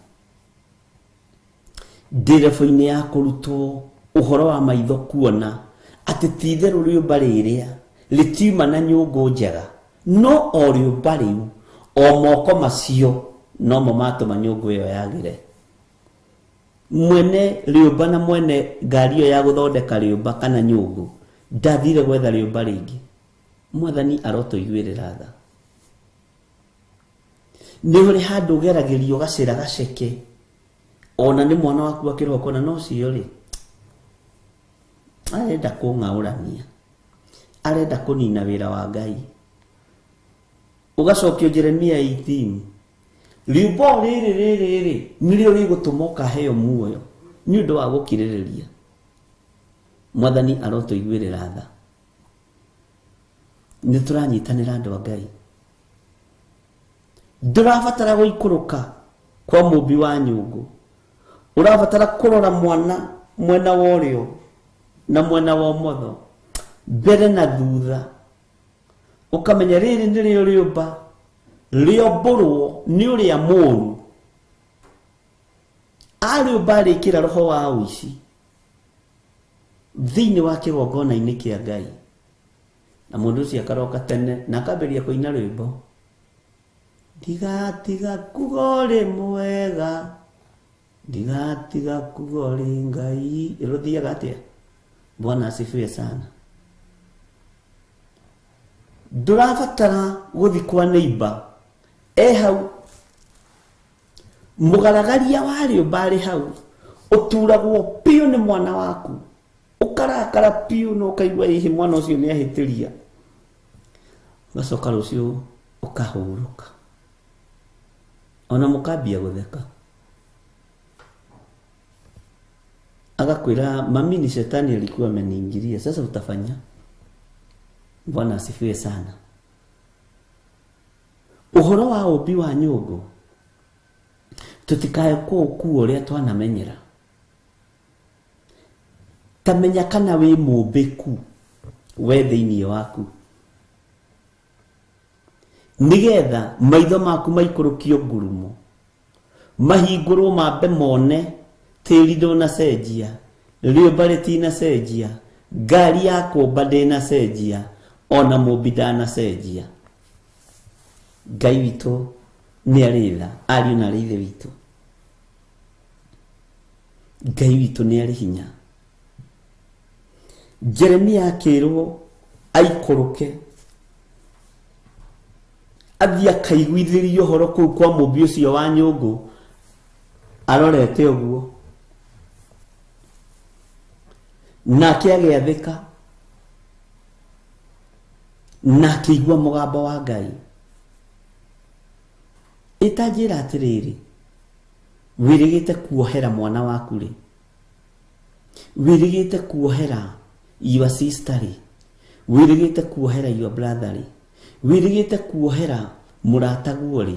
Speaker 2: ndirefo-ini ya kurutwo uhoro wa maitho kuona ati titheru riumba riria ritiuma na nyungu njega, no o riumba riu o moko macio no mo matuma nyungu iyo yagire. Mwene riumba na mwene ngari iyo ya guthondeka riumba kana nyungu ndathire gwetha riumba ringi. Mwathani arotuiguirira tha. Ni uri handu geragirio gacira gaceke, ona ni mwana waku akiroho kona no cio ri arenda kung'aurania, arenda kunina wira wa Ngai. Ugacokio Jeremia 18 riumba riri nirio rigutumoka heo muoyo ni undu wa gukiririria. Mwathani arotuiguirira tha. Ni turanyitanira andu a Ngai. Ndurabatara guikuruka kwa mumbi wa nyungu. Urabatara kurora mwana mwena worio na mwena wa motho, mbere na thutha. ukamenya riri nĩrĩo rĩũmba rĩombũrwo nĩ ũrĩa mũũru arĩũmba arĩkĩra roho wa ũici thĩinĩ wa kĩgongona-inĩ kĩa Ngai, na mũndũ ũcio akaroka tene na akambĩrĩria kũina rwĩmbo, ndigatiga kuga ũrĩ mwega, ndigatiga kuga ũrĩ Ngai. Ĩrũthiaga atĩa? Bwana asifiwe sana. Ndũrabatara gũthi kwa neighbor hau, mũgaragaria wa rĩũmba arĩ hau, ũturagwo piũ nĩ mwana waku, ũkarakara piũ na ũkaigua hihi mwana ũcio nĩ ahĩtĩria, ũgacoka rũciũ ũkahurũka, ona mũkambia gũtheka, agakwĩra mami ni shetani alikuwa ameniingilia, sasa utafanya. Bwana asifiwe sana. Ũhoro wa ũmbi wa nyũngũ tutikae kuo ũrĩa twanamenyera. Tamenya kana wĩ mũmbĩku we thĩinĩ waku, nigetha maitho maku maikũrũkio ngurumo, mahingũrwo mambe mone tĩri ndũnacenjia, rĩũmba rĩtinacenjia, ngari ya kũmba ndĩnacenjia, ona mũmbi ndanacenjia. Ngai witũ nĩ arĩ tha, ariũ na ithe witũ. Ngai witũ nĩ arĩ hinya. Jeremia akĩrwo aikũrũke athiĩ akaiguithĩrie ũhoro kũu kwa mũmbi ũcio wa nyũngũ, arorete ũguo nake agĩathĩka na akĩigua mũgambo wa Ngai. Itanjĩra atĩrĩrĩ, wĩrĩgĩte kuohera mwana waku rĩ, wĩrĩgĩte kuohera your sister rĩ, wĩrĩgĩte kuohera your brother rĩ, wĩrĩgĩte kuohera mũrataguo rĩ,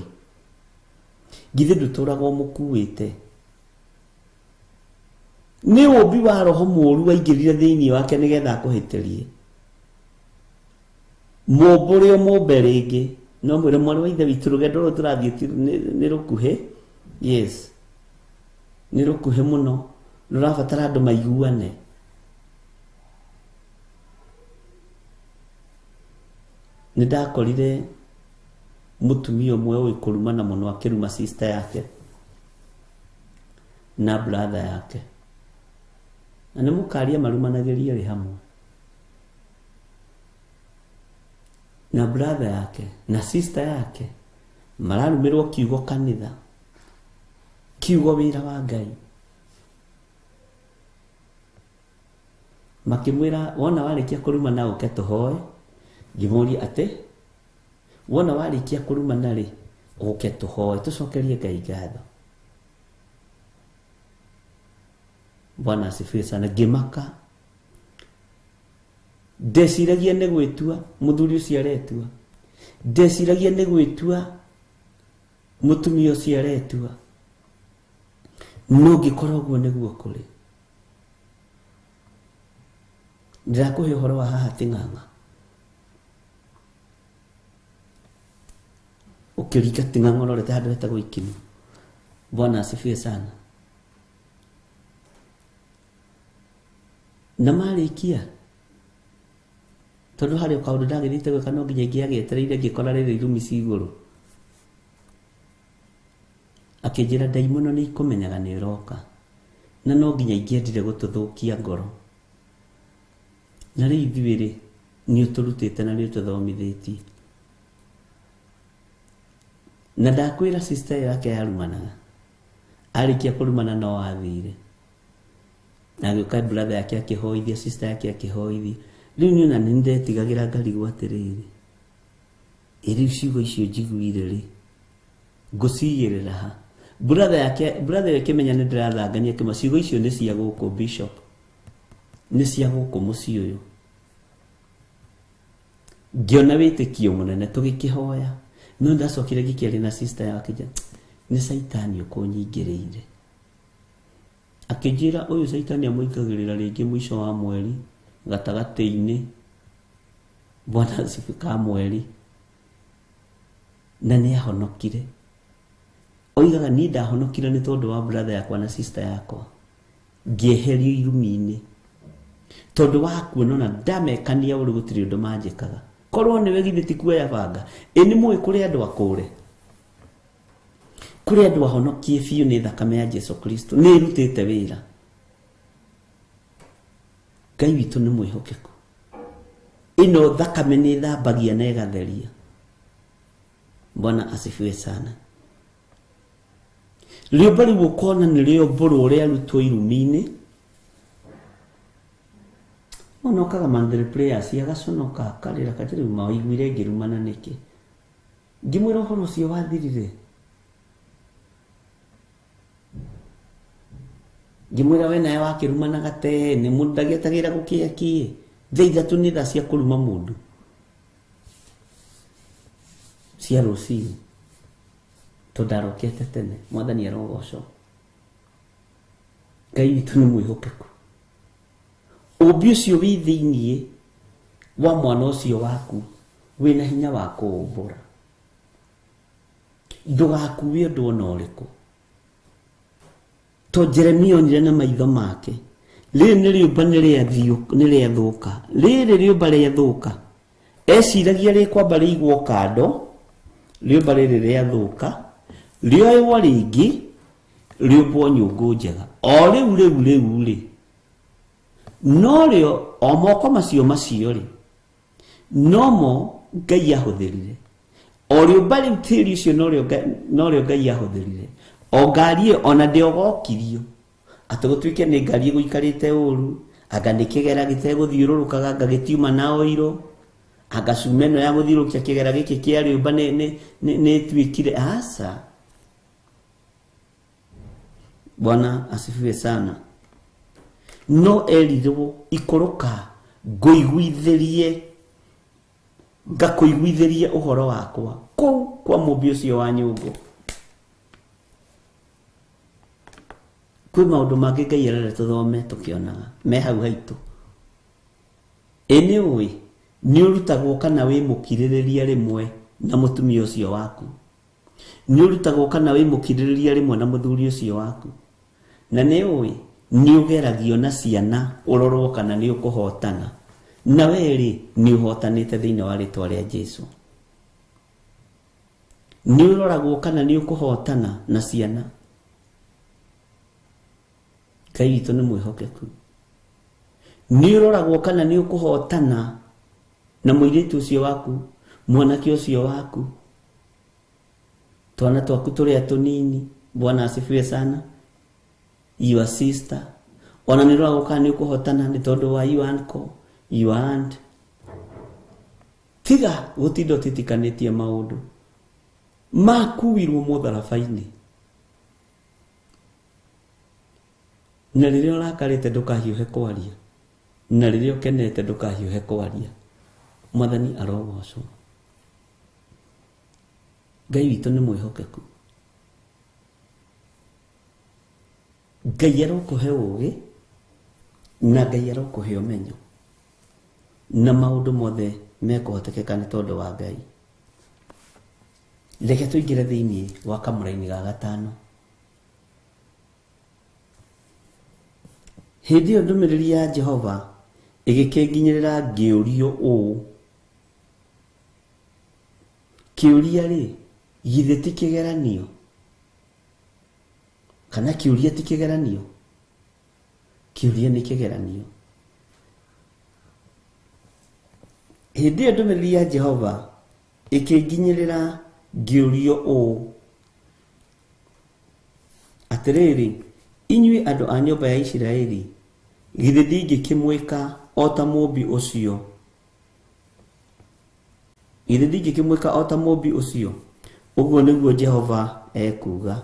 Speaker 2: githĩ ndũtũraga mũkuĩte? Nĩ ũmbi wa roho mũũru waingĩrire thĩinĩ wake nĩgetha akũhĩtĩrie. Mũmbũre mũmbe rĩngĩ, no mwĩre mwana wa ithe witũ rũgendo rũrũ tũrathiĩ nĩ rũkuhĩ. Yes, nĩ rũkuhĩ mũno, rũrabatara andũ maiguane. Nĩndakorire mũtumia ũmwe ũĩ kũrumana mũno akĩruma sister yake na brother yake, na nĩ mũkaria marumanagĩria rĩ hamwe, na brother yake na sister yake mararumĩrwo kiugo kanitha, kiugo wĩra wa Ngai. Makĩmwĩra, wona warĩkia kũrumana ũke tũhoe. Ngĩmũria atĩ, wona warĩkia kũrumana rĩ, ũke tũhoe tũcokerie Ngai ngatho. Bwana asifiwe sana. Ngĩmaka, ndeciragia nĩ gwĩtua mũthuri ũcio aretua, ndeciragia nĩ gwĩtua mũtumia ũcio aretua, no ngĩkora ũguo nĩguo kũrĩ. Ndĩrakũhe ũhoro wa haha Ting'ang'a. Ũkĩringa Ting'ang'a ũrorete handũ hetagwo Ikinu. Bwana asifiwe sana. Na marĩkia, tondũ harĩ kaũndũ ndagĩrĩte gwĩka no nginya ingĩagĩetereire ngĩkora rĩrĩ irumi ci igũrũ. Akĩnjĩra ndaimono nĩ ikũmenyaga nĩ ũroka, na no nginya ingĩendire gũtũthũkia ngoro. Na rĩu ithuĩ rĩ, nĩ ũtũrutĩte na nĩ ũtũthomithĩtie. Na ndakwĩra sister yake yarumanaga, arĩkia kũrumana no athire, na agĩũka brother yake akĩhoithia, sister yake akĩhoithia. Rĩu niĩ na nĩndetigagĩra ngarigwo atĩrĩrĩ, rĩu ciugo icio njiguire rĩ, ngũcigĩrĩra ha? Brother yake menya nĩ ndĩrathangania kĩma, ciugo icio nĩ cia gũkũ bishop, nĩ cia gũkũ mũciĩ ũyũ. Ngĩona wĩtĩkio mũnene tũgĩkĩhoya, no ndacokire ngĩkĩaria na sister yake, nĩ Saitani ũkũnyingĩrĩire. Akĩnjĩra ũyũ Saitani amũingagĩrĩra rĩngĩ mũico wa mweri, gatagatĩ-inĩ Bwana asifika mweri na nĩ ahonokire. Oigaga ni ndahonokire nĩ tondũ wa brother yakwa na sister yakwa, ngĩeherio irumi-inĩ tondũ wa kuonana ndamekania ũrĩ gũtirĩ ũndũ manjĩkaga. Korwo nĩ wegithĩ ti kuoya banga, nĩ mũĩ kũrĩ andũ akũre, kũrĩ andũ ahonokie biũ nĩ thakame ya Jesu Kristo, nĩ ĩrutĩte wĩra. Ngai witũ nĩ mwĩhokeku. Ino thakame nĩ thambagia na ĩgatheria. Bwana asifiwe sana. Rĩũmba rĩu ũkona nĩ rĩũmba rũrĩa arutwo irumi-inĩ. Onokaga mandre prayers agaconoka akarĩra katirĩ maiguire ngĩrumana nĩkĩ. Ngĩmwĩra ũhoro ũcio wathirire. Ngĩmwĩra we nawe wakĩrumana gate nĩ mũndũ ndagĩetagĩra gũkĩakie. Thaa ithatũ nĩ thaa cia kũruma mũndũ. Cia rũcinĩ. Tũndarokete tene. Mwathani arogocwo. Ngai witũ nĩ mwĩhokeku. Ũmbi ũcio wĩ thĩiniĩ wa mwana ũcio waku wĩna hinya wa kũũmbũra. Ndũgakuue ũndũ ona ũrĩkũ. To Jeremia onire na maitho make. Rĩrĩ nĩ rĩũmba nĩ rĩathũka. Rĩrĩ rĩũmba rĩathũka. Eciragia rĩkwamba rĩigwo kando. Rĩũmba rĩrĩ rĩathũka. Rĩoywo rĩngĩ. Rĩũmbwo nyũngũ njega. O rĩu rĩ. No rĩo o moko macio rĩ. No mo Ngai ahũthĩrire. O rĩũmba rĩu tĩri ũcio no rĩo Ngai ahũthĩrire. O ngari ona ndĩogokirio. Atĩ gũtuĩke nĩ ngari gũikarĩte ũru, anga nĩ kĩgera gĩtegũthiũrũrũkaga anga gĩtiuma na oiro, anga cuma ĩno ya gũthiũrũkia kĩgera gĩkĩ kĩa rĩũmba nĩ tuĩkire aca. Bwana asifiwe sana. No erirwo ikũrũka ngakũiguithĩrie ũhoro wakwa kũu kwa mũmbi ũcio wa nyũngũ. Kwĩ maũndũ mangĩ Ngai arenda tũthome tũkĩonaga me hau haitũ. Nĩ ũĩ nĩ ũrutagwo kana wĩmũkirĩrĩria rĩmwe na mũtumia ũcio waku. Nĩ ũrutagwo kana wĩmũkirĩrĩria rĩmwe na mũthuri ũcio waku. Na nĩ ũĩ nĩ ũgeragio na ciana ũrorwo kana nĩ ũkũhotana. Na weri nĩ ũhotanĩte thĩinĩ wa rĩtwa rĩa Jesũ. Nĩ ũroragwo kana nĩ ũkũhotana na ciana. Ngai witũ nĩ mwĩhokeku. Nĩ ũroragwo kana nĩ ũkũhotana na mũirĩtu ũcio waku, mwanake ũcio waku, twana twaku tũrĩa tũnini. Bwana asifiwe sana. Your sister. Ona nĩ ũroragwo kana nĩ ũkũhotana nĩ tondũ wa you uncle, your aunt. Tiga gũtinda ũtitikanĩtie maũndũ. Makuirwo mũtharaba-inĩ. Na rĩrĩa ũrakarĩte ndũkahiũhe kwaria. Na rĩrĩa ũkenete ndũkahiũhe kwaria. Mwathani arogocwo. Ngai witũ nĩ mwĩhokeku. Ngai arokũhe ũũgĩ na Ngai arokũhe ũmenyo. Na maũndũ mothe mekũhotekeka nĩ tondũ wa Ngai. Reke tũingĩre thĩinĩ wa kamũra-inĩ ga gatano. Hĩndĩ ĩyo ndũmĩrĩri ya Jehova ĩgĩkĩnginyĩrĩra ngĩũrio ũũ. Kĩũria rĩ, githĩ ti kĩgeranio? Kana kĩũria ti kĩgeranio? Kĩũria nĩ kĩgeranio. Hĩndĩ ĩyo ndũmĩrĩri ya Jehova ĩkĩnginyĩrĩra ngĩũrio ũũ. Atĩrĩrĩ, inyuĩ andũ a nyũmba ya Isiraeli, githĩ ndingĩkĩmwĩka o ta mũmbi ũcio? Githĩ ndingĩkĩmwĩka o ta mũmbi ũcio? Ũguo nĩguo Jehova ekuga.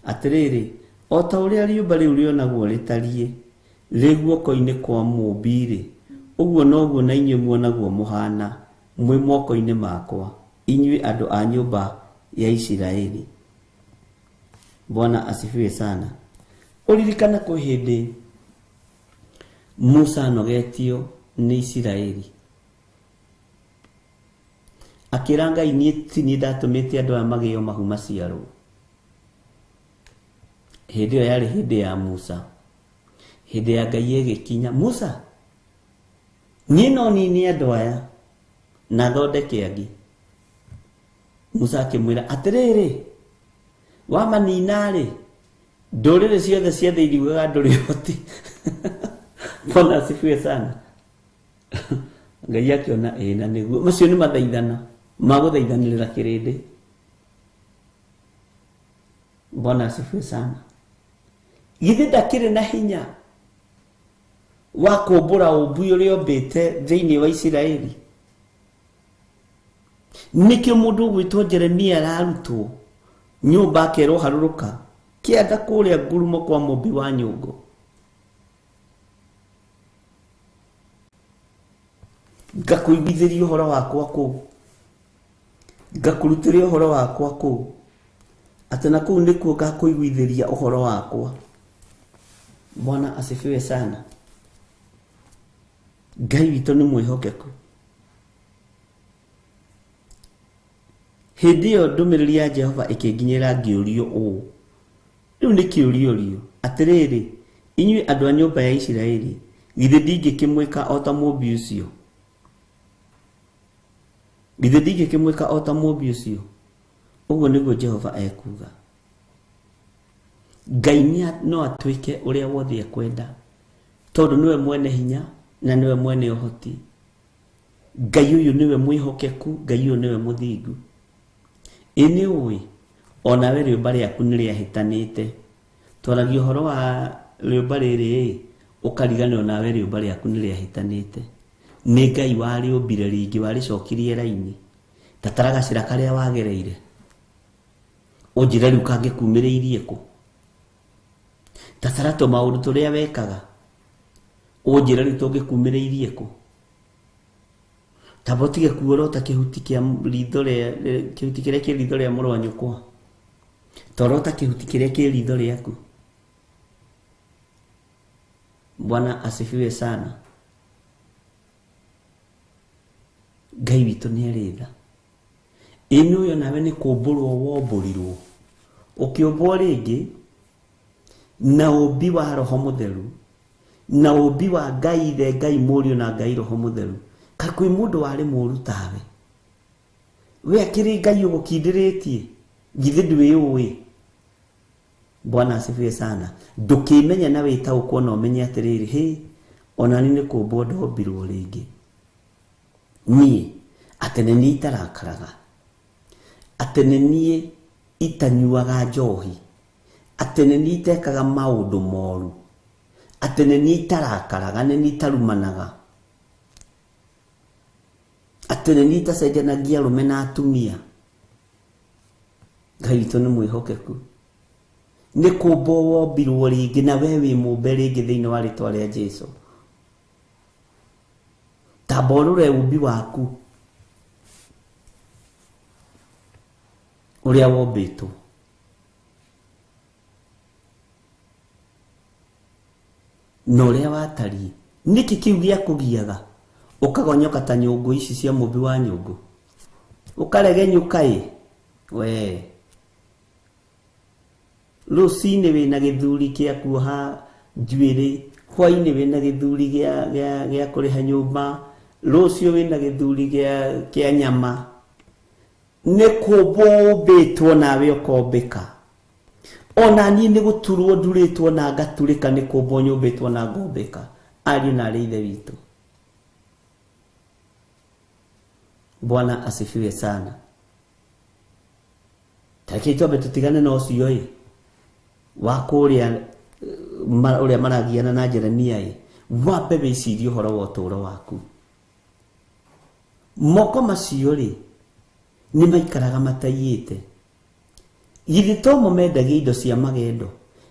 Speaker 2: Atĩrĩrĩ, o ta ũrĩa rĩũmba rĩu rĩonagwo rĩtariĩ rĩ guoko-inĩ kwa mũmbi-rĩ, ũguo noguo na inyuĩ muonagwo mũhana mwĩ moko-inĩ makwa, inyuĩ andũ a nyũmba ya Isiraeli. Bwana asifiwe sana. Uririkana kwĩ hĩndĩ Musa anogetio nĩ Isiraeli. akĩra Ngai niĩ ndatumĩte andũ aya magĩo mahu maciarwo. Hĩndĩ ĩyo yarĩ hĩndĩ ya Musa. Hĩndĩ ya Ngai ĩgĩkinya, Musa niĩ no nini andũ aya na thondeke angĩ. Musa akĩmwĩra atĩrĩrĩ, wamanina rĩ, ndũrĩrĩ ciothe cia thĩ iriugaga ndũrĩ ũhoti. Bwana asifiwe sana. Ngai akĩona na nĩguo macio nĩ mathaithana magũthaithanĩrĩra kĩrĩndĩ. Bwana asifiwe sana. Githĩ ndakĩrĩ na hinya wa kũmbũra ũmbi ũrĩa ombĩte thĩinĩ wa Isiraeli? Nĩkĩo mũndũ gwĩtwo Jeremia ararutwo nyũmba akerwo harũrũka kĩanda kũrĩa ngurumo kwa mũmbi wa nyũngũ. Ngakũiguithĩria ũhoro wakwa kũu, ngakũrutĩria ũhoro wakwa kũu, atĩ na kũu nĩkuo ngakũiguithĩria ũhoro wakwa. Bwana asifiwe sana. Ngai witũ nĩ mwĩhokeku. Hĩndĩ ĩyo ndũmĩrĩri ya Jehova ĩkĩnginyĩra ngĩũrio ũũ. Rĩu nĩ kĩũrio atĩrĩrĩ, inyuĩ andũ a nyũmba ya Isiraeli, githĩ ndingĩkĩmwĩka o ta mũmbi ũcio? Githĩ ndingĩkĩmwĩka o ta mũmbi ũcio? Ũguo nĩguo Jehova ekuga. Ngai no atuĩke ũrĩa wothe ekwenda, tondũ nĩwe mwene hinya na nĩwe mwene ũhoti. Ngai ũyũ nĩwe mwĩhokeku, Ngai ũyũ nĩwe mũthingu. Nĩ ũĩ onawe rĩũmba rĩaku nĩ rĩahĩtanĩte. Twaragia ũhoro wa rĩũmba rĩrĩ, ũkariganĩrwo nawe rĩũmba rĩaku nĩ rĩahĩtanĩte. Nĩ Ngai warĩũmbire rĩngĩ, warĩcokirie raini, tatara gacĩra karĩa wagereire. Ũnjĩre rĩu kangĩkumĩrĩirie kũ? Tatara tũmaũndũ tũrĩa wekaga, ũnjĩre rĩu tũngĩkumĩrĩirie kũ? Tamba ũtige kuorota kĩhuti kĩa ritho rĩa kĩhuti kĩrĩa kĩ ritho rĩa mũrũ wa nyũkwa. Torota kĩhuti kĩrĩa kĩ ritho rĩaku. Bwana asifiwe sana. Ngai witũ nĩ arĩ tha. Ĩno ũyũ nawe nĩ kũmbũrwo wombũrirwo. Ũkĩũmbwo rĩngĩ na ũmbi wa Roho Mũtheru, na ũmbi wa Ngai Ithe, Ngai Mũriũ na Ngai Roho Mũtheru. Kakwĩ mũndũ warĩ mũũru tawe. We akĩrĩ Ngai ũgũkindĩrĩtie, githĩ ndwĩũĩ? Bwana asifiwe sana. Ndũkĩmenya na wĩtaũkwo na ũmenye atĩrĩrĩ, hĩ, ona niĩ nĩ kũmbwo ndombirwo rĩngĩ. Niĩ atĩ nĩ niĩ itarakaraga, atĩ nĩ niĩ itanyuaga njohi, atĩ nĩ niĩ itekaga maũndũ moru, atĩ nĩ niĩ itarakaraga, nĩ niĩ itarumanaga, atĩ nĩ niĩ itacenjanagia arũme na atumia. Ngai witũ nĩ mwĩhokeku. Nĩ kũmbwo wombirwo rĩngĩ, na we wĩ mũmbe rĩngĩ thĩinĩ wa rĩtwa rĩa Jesũ. Tamba ũrore ũmbi waku ũrĩa wombĩtwo. Na ũrĩa watariĩ. Nĩkĩ kĩu gĩakũgiaga ũkagonyoka ta nyũngũ ici cia mũmbi wa nyũngũ? Ũkaregenyũka ĩ? We rũcinĩ wĩna gĩthuri gĩa kuoha njuĩrĩ, hwainĩ wĩna gĩthuri gĩa kũrĩha nyũmba, rũciũ wĩna gĩthuri gĩa nyama. Nĩ kũmbwo ũmbĩtwo nawe ũkombĩka. Ona niĩ nĩ gũturwo ndurĩtwo na ngaturĩka, nĩ kũmbwo nyũmbĩtwo na ngombĩka. Ariũ na aarĩ a Ithe witũ. Bwana asifiwe sana. Tareke twambe tutigane na ũcio ĩ, wa kũrĩa ũrĩa maragiana na Jeremia ĩ, wambe wĩcirie ũhoro wa ũtũũro waku. Moko macio rĩ, nĩ maikaraga mataiyĩte. Githĩ tomo mendagia indo cia magendo?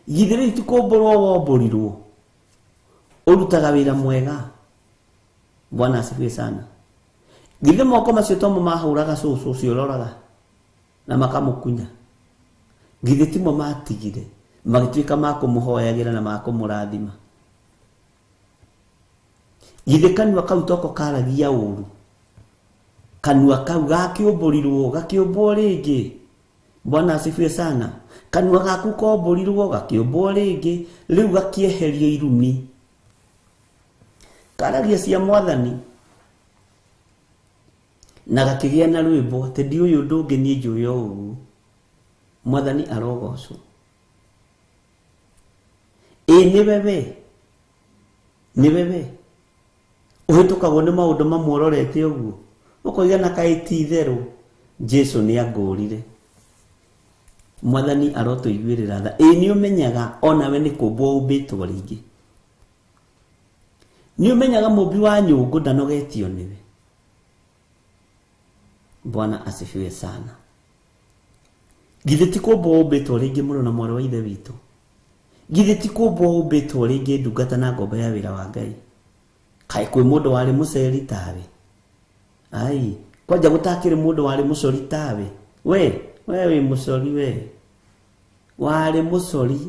Speaker 2: Githĩ rĩu ti kũmbũrwo wombũrirwo? Ũrutaga wĩra mwega. Bwana asifiwe sana. Githĩ moko macio tomo mahũraga cũcũ ũcio ũroraga na makamũkunya? Githĩ timo matigire magĩtuĩka ma kũmũhoyagĩra na ma kũmũrathima? Githĩ kanua kau toko karagia ũũru? kanua kau gakiumbũrirwo rĩngĩ. Bwana asifiwe sana. Kanua gaku kombũrirwo gakiumbwo rĩngĩ, rĩu gakieherio irumi. Karagia cia Mwathani na gakĩgĩa na rwĩmbo, atĩ ndi ũyũ ndũngĩ niĩ njũĩ o ũguo. Mwathani arogocwo. Nĩ wewe ũhĩtũkagwo nĩ maũndũ mamwe ũrorete ũguo, ũkoiga na kaĩ ti itherũ Jesu nĩ angũrire. Mwathani arotũiguĩrĩra tha. Nĩ ũmenyaga onawe nĩ kũmbwo ũmbĩtwo rĩngĩ. Nĩ ũmenyaga mũmbi wa nyũngũ ndanogetio nĩwe. Bwana asifiwe sana. Githĩ ti kũmbwo ũmbĩtwo rĩngĩ mũno na mwarĩ wa ithe witũ? Githĩ ti kũmbwo ũmbĩtwo rĩngĩ ndungata na ngombo ya wĩra wa Ngai? Kaĩ kwĩ mũndũ warĩ mũceri tawe? Ai, kwanja gũtakĩrĩ mũndũ warĩ mũcori tawe? We wĩ mũcori we. Warĩ mũcori.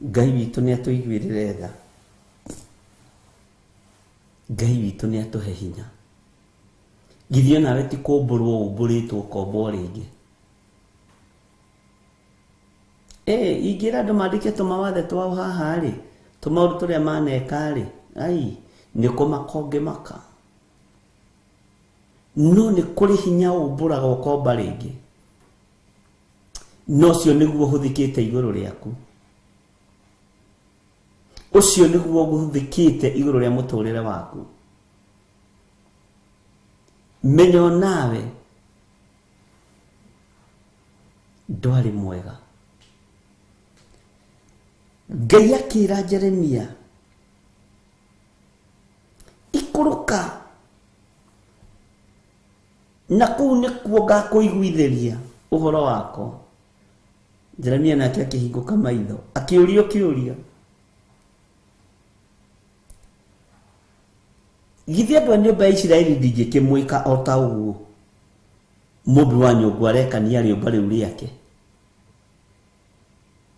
Speaker 2: Ngai witũ nĩ atũiguĩrĩre tha. Ngai witũ nĩ atũhe hinya. Githĩ nawe ti kũmbũrwo ũmbũrĩtwo kombo rĩngĩ? Ingĩra andũ mandĩke tũmawathe twao haha rĩ, tũmaũndũ tũrĩa maneka rĩ, ai, nĩ kũmakonge maka. No nĩ kũrĩ hinya ũmbũraga ũkomba rĩngĩ. No ũcio nĩguo ũhũthĩkĩte igũrũ rĩaku. Ũcio nĩguo ũhũthĩkĩte igũrũ rĩa mũtũrĩre waku. Menya nawe ndwarĩ mwega. Ngai akĩra Jeremia, ikũrũka na kũu nĩkuo ngakũiguithĩria ũhoro wako. Jeremia nake akĩhingũka maitho akĩũrio kĩũria, githĩ andũ a nyũmba ya Isiraeli ndingĩkĩmwĩka o ta ũguo mũmbi wa nyũngũ arekania rĩũmba rĩu rĩake?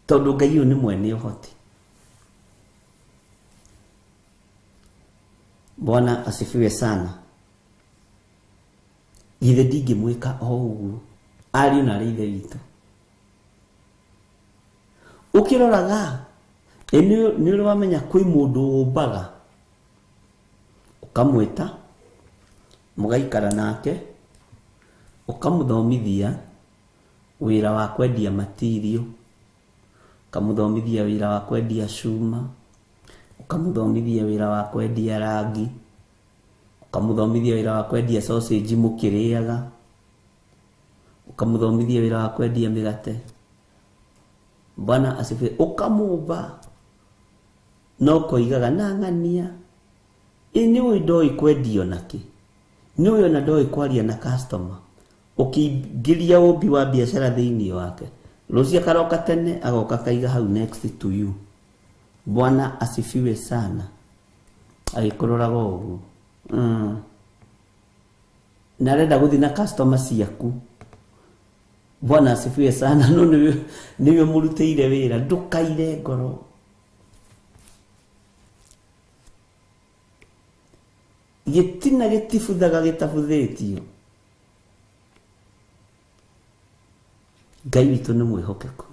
Speaker 2: Tondũ Ngai ũyũ nĩ mwene ũhoti. Bwana asifiwe sana. Githĩ ndingĩmwĩka o ũguo? Ariũ na ithe witũ, ũkĩroraga nĩ ũrĩ wamenya kwĩ mũndũ ũmbaga, ũkamwĩta, mũgaikara nake, ũkamũthomithia wĩra wa kwendia material, ũkamũthomithia wĩra wa kwendia cuma, ũkamũthomithia wĩra wa kwendia rangi, ũkamũthomithia wĩra wa kwendia sausage mũkĩrĩaga, ũkamũthomithia wĩra wa kwendia mĩgate. Bwana asifiwe. Ũkamũmba no koigaga na ng'ania, nĩ ũĩ ndoĩ kwendio nakĩ, nĩ ũĩ ona ndoĩ kwaria na customer. Ũkĩingĩria ũmbi wa biacara thĩinĩ wake, rũciũ akaroka tene agoka kaiga hau next to you. Bwana asifiwe sana. Agĩkũroraga ũguo. Na arenda gũthiĩ na customer ciaku. Bwana asifiwe sana. No nĩwe mũrutĩire wĩra, ndũkaire ngoro. Gĩtina gĩtifuthaga gĩtabuthĩtio. Ngai witũ nĩ mwĩhokeku.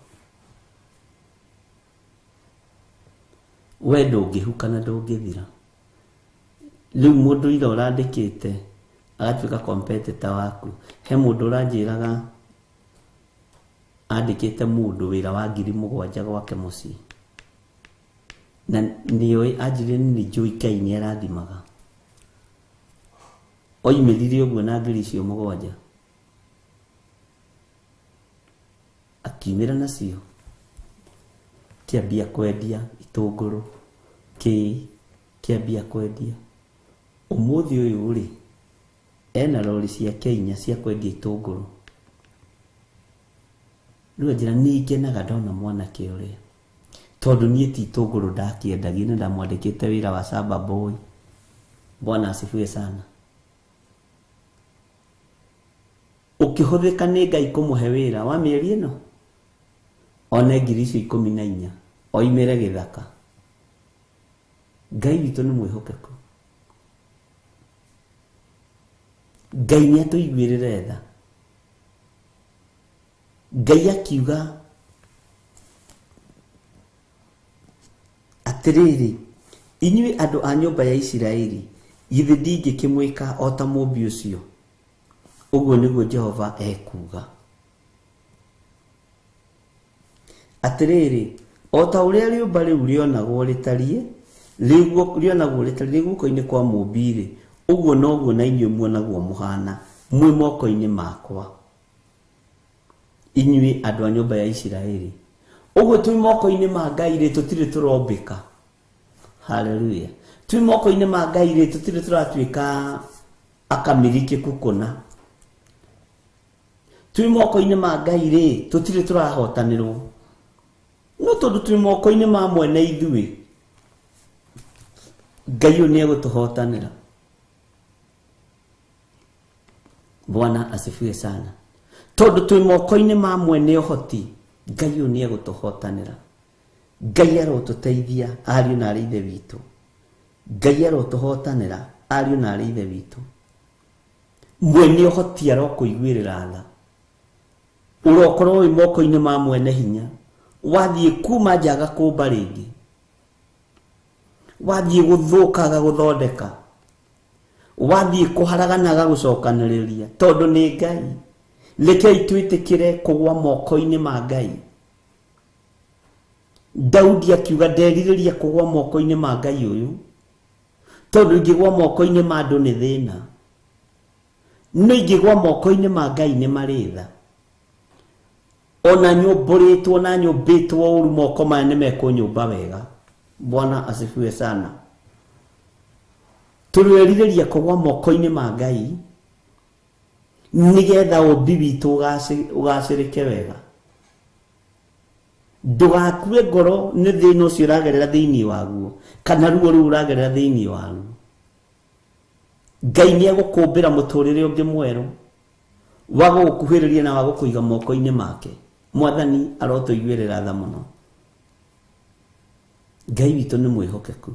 Speaker 2: We ndũngĩhuka na ndũngĩthira. Rĩu mũndũ ira ũrandĩkĩte agatuĩka competitor waku. He mũndũ ũranjĩraga andĩkĩte mũndũ wĩra wa 7,000 gwake mũciĩ. Na nĩoĩ anjĩrĩ nĩ njũĩ Ngai nĩ arathimaga. Oimĩrire ũguo na 7,000. Akiumĩra nacio. Kĩambia kwendia itũngũrũ. Kĩambia kwendia. Ũmũthĩ ũyũ rĩ, ena lori cia Kenya cia kwendia itũngũrũ. Rĩu njĩra nĩngenaga ndona mwanake ũrĩa. Tondũ niĩ ti itũngũrũ ndakĩendagia, nĩ ndamwandĩkĩte wĩra wa Samba Boy. Bwana asifiwe sana. Ũkĩhũthĩka nĩ Ngai kũmũhe wĩra wa mĩeri ĩno, one 14,000 oimĩre gĩthaka. Ngai witũ nĩ mwĩhokeku. Ngai nĩ atũiguĩrĩre tha. Ngai akiuga atĩrĩrĩ, inyuĩ andũ a nyũmba ya Isiraeli, githĩ ndingĩkĩmwĩka o ta mũmbi ũcio? Ũguo nĩguo Jehova ekuga. Atĩrĩrĩ, o ta ũrĩa rĩũmba rĩu rĩonagwo rĩtariĩ, rĩrĩ guoko-inĩ kwa mũmbi-rĩ, ũguo noguo na inyuĩ muonagwo mũhana, mwĩ moko-inĩ makwa, inyuĩ andũ a nyũmba ya Isiraeli. Ũguo twĩ moko-inĩ ma Ngai-rĩ, tũtirĩ tũrombĩka. Haleluya. Twĩ moko-inĩ ma Ngai-rĩ, tũtirĩ tũratuĩka akamirikĩku kũna. Twĩ moko-inĩ ma Ngai-rĩ, tũtirĩ tũrahotanĩrwo. No tondũ twĩ moko-inĩ ma mwene ithuĩ, Ngai ũyũ nĩegũtũhotanĩra. Bwana asifiwe sana. Tondũ twĩ moko-inĩ ma mwene ũhoti, Ngai ũyũ nĩegũtũhotanĩra. Ngai arotũteithia, ariũ na ithe witũ. Ngai arotũhotanĩra, ariũ na ithe witũ. Mwene ũhoti arokũiguĩrĩra tha. Ũrokorwo wĩ moko-inĩ ma mwene hinya, wathiĩ kuma njaga kũmba rĩngĩ, wathiĩ gũthũkaga gũthondeka, wathiĩ kũharaganaga gũcokanĩrĩria, tondũ nĩ Ngai. Rekei twĩtĩkĩre kũgwa moko-inĩ ma Ngai. Daudi akiuga nderirĩria kũgwa moko-inĩ ma Ngai ũyũ, tondũ ingĩgwa moko-inĩ ma andũ nĩ thĩna, no ingĩgwa moko-inĩ ma Ngai nĩ marĩ tha. Ona nyũmbũrĩtwo na nyũmbĩtwo ũru, moko maya nĩ mekũnyũmba wega. Bwana asifiwe sana. Tũrerirĩria kũgwa moko-inĩ ma Ngai nĩgetha ũmbi witũ ũgacĩrĩke wega. Ndũgakue ngoro nĩ thĩna ũcio ũragerera thĩinĩ waguo, kana ruo rũu ũragerera thĩinĩ waguo. Ngai nĩegũkũmbĩra mũtũrĩre ũngĩ mwerũ wa gũgũkuhĩrĩria na wa gũkũiga moko-inĩ make. Mwathani arotũiguĩrĩra tha mũno. Ngai witũ nĩ mwĩhokeku.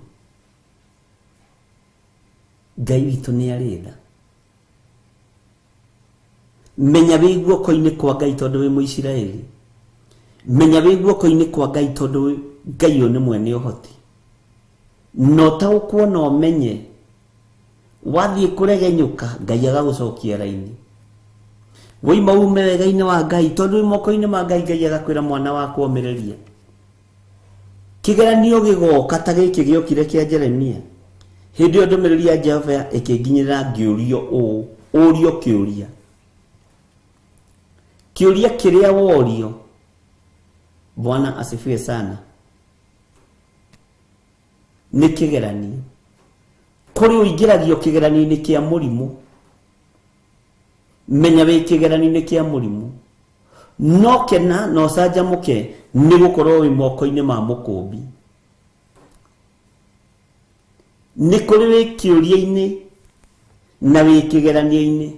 Speaker 2: Ngai witũ nĩ arĩ tha. Menya wĩ guoko-inĩ kwa Ngai tondũ wĩ Mũisiraeli. Menya wĩ guoko-inĩ kwa Ngai tondũ Ngai ũyũ nĩ mwene ũhoti. No ta ũkuona ũmenye, wathiĩ kũregenyũka, Ngai agagũcokia raini. Woima ume wega-inĩ wa Ngai tondũ wĩ moko-inĩ ma Ngai, Ngai agakwĩra mwana wakwa ũmĩrĩria. Kĩgeranio gĩgoka ta gĩkĩ gĩokire kĩa Jeremia, hĩndĩ ĩyo ndũmĩrĩri ya Jehova ĩkĩnginyĩrĩra ngĩũrio ũũ, ũrio kĩũria. Kĩũria kĩrĩa worio, Bwana asifiwe sana, nĩ kĩgeranio. Kũrĩ ũingĩragio kĩgeranio-inĩ kĩa mũrimũ. Menya wĩ kĩgeranio-inĩ kĩa mũrimũ, no kena no canjamũke nĩ gũkorwo wĩ moko-inĩ ma mũkũmbi. Nĩ kũrĩ wĩ kĩũria-inĩ na wĩ kĩgeranio-inĩ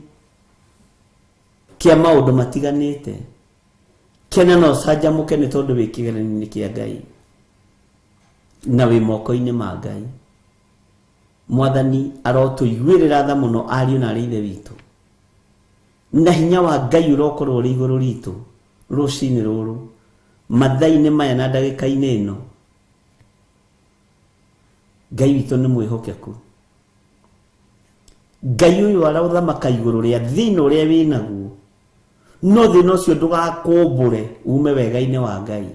Speaker 2: kĩa maũndũ matiganĩte, kena no canjamũke nĩ tondũ wĩ kĩgeranio-inĩ kĩa Ngai na wĩ moko-inĩ ma Ngai. Mwathani arotũiguĩrĩra tha mũno, ariũ na ithe witũ, na hinya wa Ngai ũrokorwo ũrĩ igũrũ ritũ rũcinĩ rũrũ, mathaa-inĩ maya na ndagĩka-inĩ ĩno. Ngai witũ nĩ mwĩhokeku. Ngai ũyũ arathamaka igũrũ rĩa thĩna ũrĩa wĩ naguo, no thĩna ũcio ndũgakũmbũre ume wega-inĩ wa Ngai.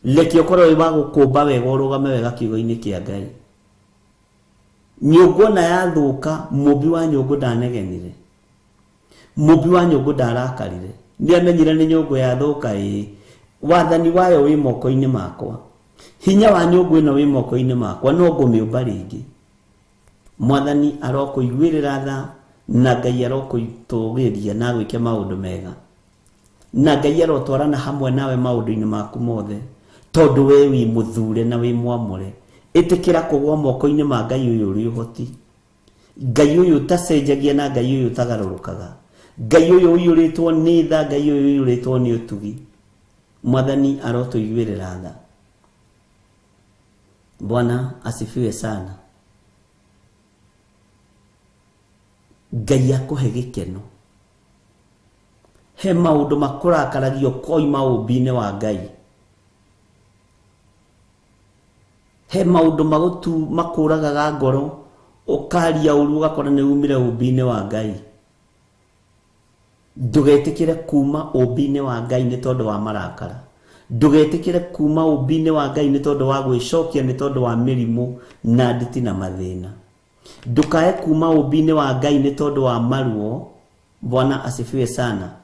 Speaker 2: Reke ũkorwo wĩ wa gũkũmba wega, ũrũgame wega kiugo-inĩ kĩa Ngai. Nyũngũ ona yathũka, mũmbi wa nyũngũ ndanegenire, mũmbi wa nyũngũ ndarakarire. Nĩamenyire nĩ nyũngũ yathũka, wathani wayo wĩ moko-inĩ makwa, hinya wa nyũngũ ĩno wĩ moko-inĩ makwa, no ngũmĩũmba rĩngĩ. Mwathani arokũiguĩrĩra tha, na Ngai arokũitũgĩria na gwĩke maũndũ mega, na Ngai arotwarana hamwe nawe maũndũ-inĩ maku mothe, tondũ we wĩ mũthure na wĩ mwamũre. Ĩtĩkĩra kũgwa moko-inĩ ma Ngai ũyũ ũrĩ ũhoti, Ngai ũyũ ũtacenjagia na Ngai ũyũ ũtagarũrũkaga, Ngai ũyũ ũiyũrĩtwo nĩ tha, Ngai ũyũ ũiyũrĩtwo nĩ ũtugi. Mwathani arotũiguĩrĩra tha. Bwana asifiwe sana. Ngai akuhe gĩkeno. He maũndũ makũrakaragio koima ũmbi-inĩ wa Ngai. He maũndũ makũragaga ngoro, ũkaria ũru ũgakora nĩ umire ũmbi-inĩ wa Ngai. Ndũgetĩkĩre kuma ũmbi-inĩ wa Ngai nĩ tondũ wa marakara. Ndũgetĩkĩre kuma ũmbi-inĩ wa Ngai nĩ tondũ wa gwĩcokia, nĩ tondũ wa mĩrimũ na nditi na mathĩna. Ndũkae kuma ũmbi-inĩ wa Ngai nĩ tondũ wa maruo. Bwana asifiwe sana.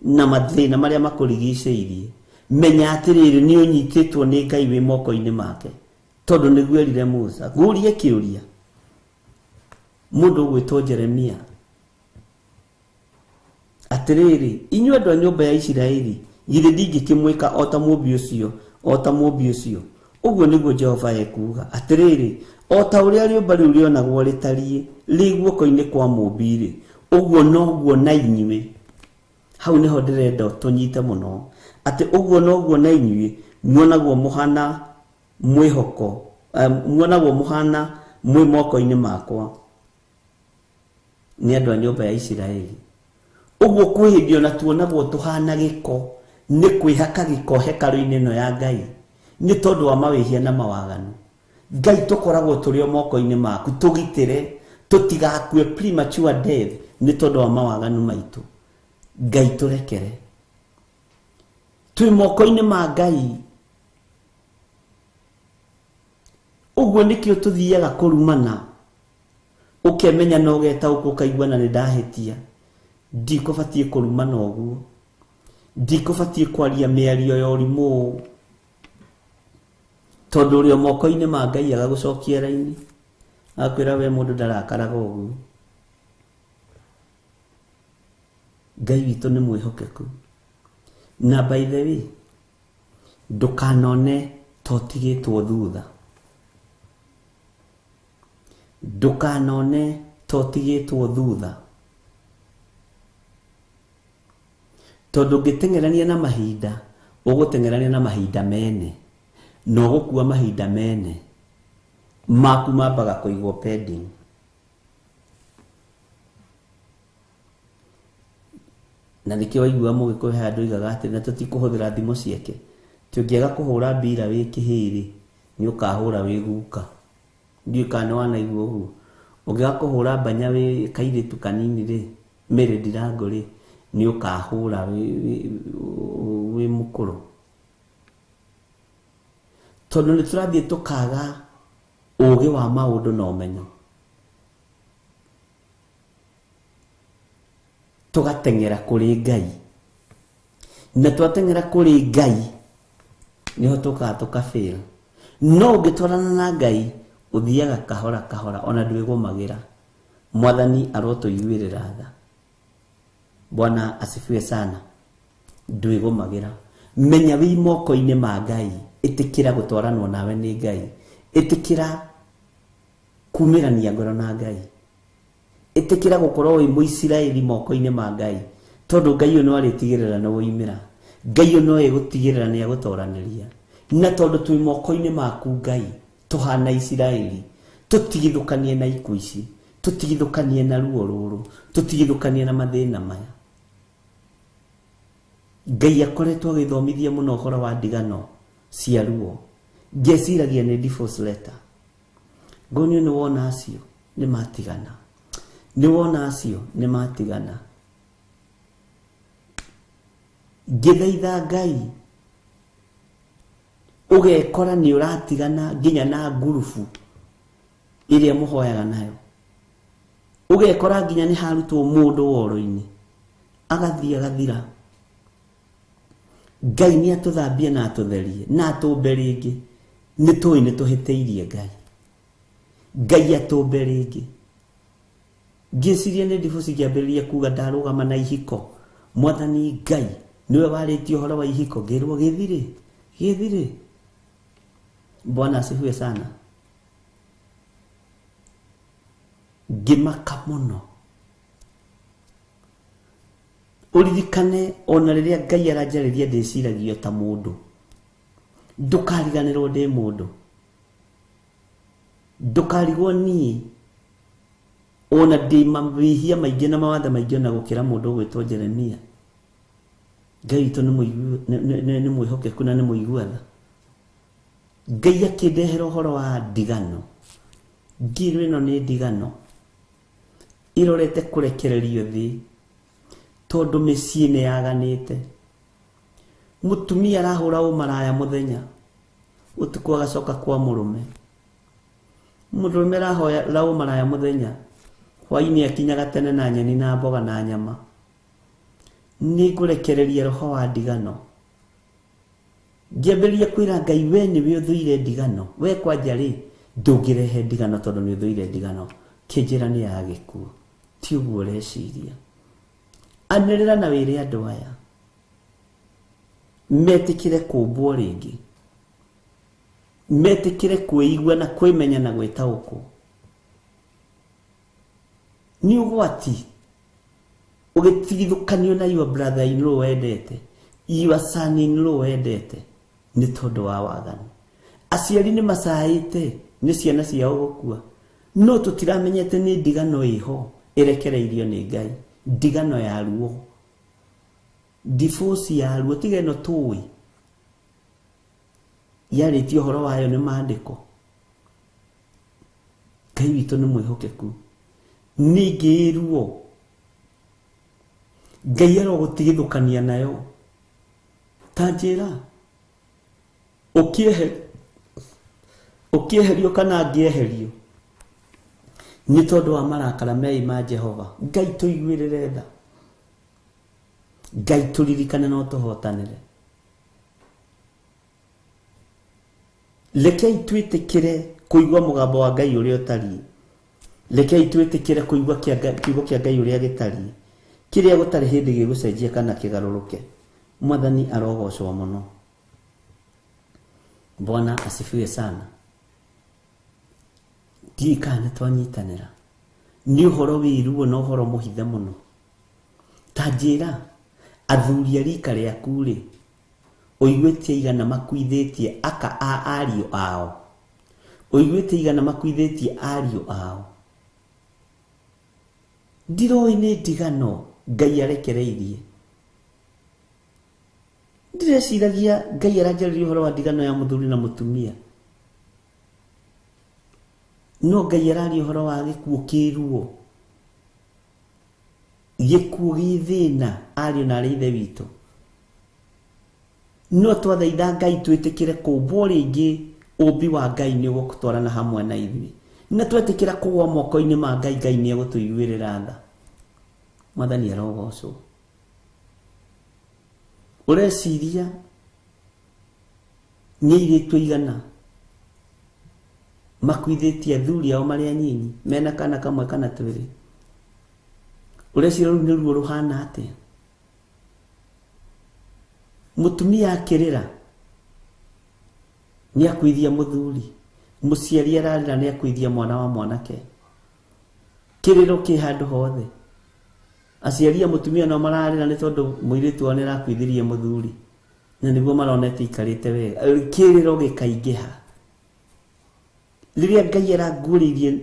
Speaker 2: Na mathĩna marĩa makũrigicĩirie. Menya atĩrĩrĩ nĩ ũnyitĩtwo nĩ Ngai wĩ moko-inĩ make. Tondũ nĩguo erire Musa. Ngũrie kĩũria. Mũndũ gwĩtwo Jeremia. Atĩrĩrĩ, inyuĩ andũ a nyũmba ya Isiraeli, githĩ ndingĩkĩmwĩka o ta mũmbi ũcio, o ta mũmbi ũcio. Ũguo nĩguo Jehova ekuuga. Atĩrĩrĩ, o ta ũrĩa rĩũmba rĩu rĩonagwo rĩtariĩ rĩ guoko-inĩ kwa mũmbi-rĩ, ũguo noguo na inyuĩ. Hau nĩho ndĩrenda tũnyite mũno. Atĩ ũguo noguo na inyuĩ muonagwo mũhana mwĩhoko, muonagwo mũhana mwĩ moko-inĩ makwa nĩ andũ a nyũmba ya Isiraeli. Ũguo kwĩ hĩndĩ ona tuonagwo tũhana gĩko, nĩ kwĩhaka gĩko hekarũ-inĩ ĩno ya Ngai nĩ tondũ wa mawĩhia na mawaganu. Ngai tũkoragwo tũrĩ o moko-inĩ maku, tũgitĩre tũtigakue premature death nĩ tondũ wa mawaganu maitũ. Ngai tũrekere. Twĩ moko-inĩ ma Ngai. Ũguo nĩkĩo tũthiaga kũrumana. Ũkemenya na ũgetaũkwo ũkaigua na nĩ ndahĩtia. Ndikũbatiĩ kũrumana ũguo. Ndikũbatiĩ kwaria mĩario ya ũrimũ. Tondũ ũrĩ o moko-inĩ ma Ngai agagũcokia raini. Akwĩra we mũndũ ndarakaraga ũguo. Ngai witũ nĩ mwĩhokeku. Na by the way, ndũkanone to tigĩtwo thutha. Ndũkanone to tigĩtwo thutha. Tondũ ngĩteng'erania na mahinda, ũgũteng'erania na mahinda mene. Na ũgũkua mahinda mene. Maku mambaga kũigwo pending. Na nĩkĩo waigua Mũgĩkũyũ he andũ oigaga atĩ na tũtikũhũthĩra thimũ ciake. Tũngĩaga kũhũra mbira wĩ kĩhĩrĩ, nĩ ũkahũra wĩ guka. Ndiũĩ kana nĩ wanaigua ũguo. Ũngĩaga kũhũra mbanya wĩ kairĩtu kanini-rĩ, Mary Ndirangũ-rĩ, nĩ ũkahũra wĩ mũkũrũ. Tondũ nĩ tũrathiĩ tũkaga ũũgĩ wa maũndũ na ũmenyo. Tũgateng'era kũrĩ Ngai. Na twateng'era kũrĩ Ngai niho tũkaga tũkafail. No ũngĩtwarana na Ngai ũthiaga kahora kahora ona ndwĩgũmagĩra. Mwathani arotũiguĩrĩra tha. Bwana asifiwe sana. Ndwĩgũmagĩra. Menya wĩ moko-inĩ ma Ngai. Ĩtĩkĩra gũtwaranwo nawe nĩ Ngai. Ĩtĩkĩra kumĩrania ngoro na Ngai. Ĩtĩkĩra gũkorwo wĩ Mũisiraeli moko-inĩ ma Ngai. Tondũ Ngai ũyũ no arĩtigĩrĩra nĩ woimĩra. Ngai ũyũ no egũtigĩrĩra nĩ egũtoranĩria. Na tondũ twĩ moko-inĩ maku Ngai, tũhana Isiraeli, tũtigithũkanie na ikuũ ici, tũtigithũkanie na ruo rũrũ, tũtigithũkanie na mathĩna maya. Ngai akoretwo agĩthomithia mũno ũhoro wa ndigano cia ruo. Ngeciragia nĩ divorce letter. Ngonio nĩ wona acio nĩ matigana. Nĩ wona acio nĩ matigana. Ngĩthaitha Ngai ũgekora nĩ ũratigana nginya na ngurubu ĩrĩa mũhoyaga nayo. Ũgekora nginya nĩ harutwo mũndũ woro-inĩ agathiĩ agathira. Ngai nĩ atũthambie na atũtherie na atũmbe rĩngĩ. Nĩ tũĩ nĩ tũhĩtĩirie Ngai. Ngai atũmbe rĩngĩ. Ngĩciria nĩ divorce ngĩambĩrĩria kuga ndarũgama na ihiko. Mwathani Ngai niwe warĩtie ũhoro wa ihiko. Ngĩrwo gĩthire. Bwana asifiwe sana. Ngĩmaka mũno. Ũririkane ona rĩrĩa Ngai aranjarĩria ndĩciragio ta mũndũ. Ndũkariganĩrwo ndĩ mũndũ. Ndũkarigwo niĩ ona ndi mabihia maingĩ na mawathe maingĩ na gũkĩra mũndũ gwĩtwo Jeremia. Ngai witũ nĩ mwĩhokeku na nĩ mũiguana. Ngai akĩndehera ũhoro wa ndigano. Ngiro ĩno nĩ ndigano irorete kũrekererio thĩ tondũ mĩciĩ nĩ yaganĩte. Mũtumia arahũra ũmaraya mũthenya, ũtukũ agacoka kwa mũrũme. Mũrũme arahoya ũmaraya mũthenya, hwaĩ-inĩ akinyaga tene na nyeni na mboga na nyama. Nĩ ngũrekereria roho wa ndigano. Ngĩambĩrĩria kwĩra Ngai, we nĩwe ũthũire ndigano. We kwanja rĩ, ndũngĩrehe ndigano tondũ nĩ ũthũire ndigano. Kĩnjĩra nĩ ya gĩkuũ. Ti ũguo ũreciria. Anĩrĩra na wĩre andũ aya metĩkĩre kũmbwo rĩngĩ, metĩkĩre kwĩigua na kwĩmenya na gwĩtaũkwo. Nĩ ũgwati ũgĩtigithũkanio na your brother in law wendete, your son in law wendete, nĩ tondũ wa waganu. Aciari nĩ macaĩte nĩ ciana ciao gũkua, no tũtiramenyete nĩ ndigano ĩho ĩrekereirio nĩ Ngai. Ndigano ya ruo, divorce ya ruo, tiga ĩno tũĩ yarĩtio ũhoro wayo nĩ maandĩko. Ngai witũ nĩ mwĩhokeku. Ningĩ ruo Ngai arogũtigithũkania nayo. Ta njĩra ũkĩeherio kana ngĩeherio nĩ tondũ wa marakara mei ma Jehova. Ngai tũiguĩrĩre tha. Ngai tũririkane no tũhotanĩre. Rekei twĩtĩkĩre kũigua mũgambo wa Ngai ũrĩa ũtariĩ. Rekei twĩtĩkĩre kũigua kiugo kĩa Ngai ũrĩa gĩtariĩ, kĩrĩa gũtarĩ hĩndĩ gĩgũcenjia kana kĩgarũrũke. Mwathani arogocwo mũno. Bwana asifiwe sana. Ndiĩka nĩ twanyitanĩra. Nĩ ũhoro wĩruo na ũhoro mũhithe mũno. Ta njĩra athuri a rika rĩaku rĩ, ũiguĩtie igana makuithĩtie aka a ariũ ao. Ũiguĩtie igana makuithĩtie ariũ ao. Ndiroĩ nĩ ndigano Ngai arekereirie. Ndireciragia Ngai aranjarĩria ũhoro wa ndigano ya mũthuri na mũtumia. No Ngai araria ũhoro wa gĩkuũ kĩruo. Gĩkuũ gĩthĩna ariũ na ithe witũ. No twathaitha Ngai twĩtĩkĩre kũmbwo rĩngĩ ũmbi wa Ngai nĩ ũgũtwarana hamwe na ithuĩ. Na twetĩkĩra kũgwa moko-inĩ ma Ngai, Ngai nĩ egũtũiguĩrĩra tha. Mwathani arogocwo. Ũreciria nĩ airĩtu igana makuithĩtie athuri ao marĩ anyinyi mena kana kamwe kana twĩrĩ. Ũreciria rũu nĩ ruo rũhana atĩa? Mũtumia akĩrĩra nĩ akuithia mũthuri, mũciari ararĩra nĩ akuithia mwana wa mwanake. Kĩrĩro kĩ handũ hothe. Aciari a mũtumia no mararĩra nĩ tondũ mũirĩtu wao nĩ arakuithirie mũthuri, na nĩguo maronete ikarĩte wega. Kĩrĩro gĩkaingĩha. Rĩrĩa Ngai aranguũrĩirie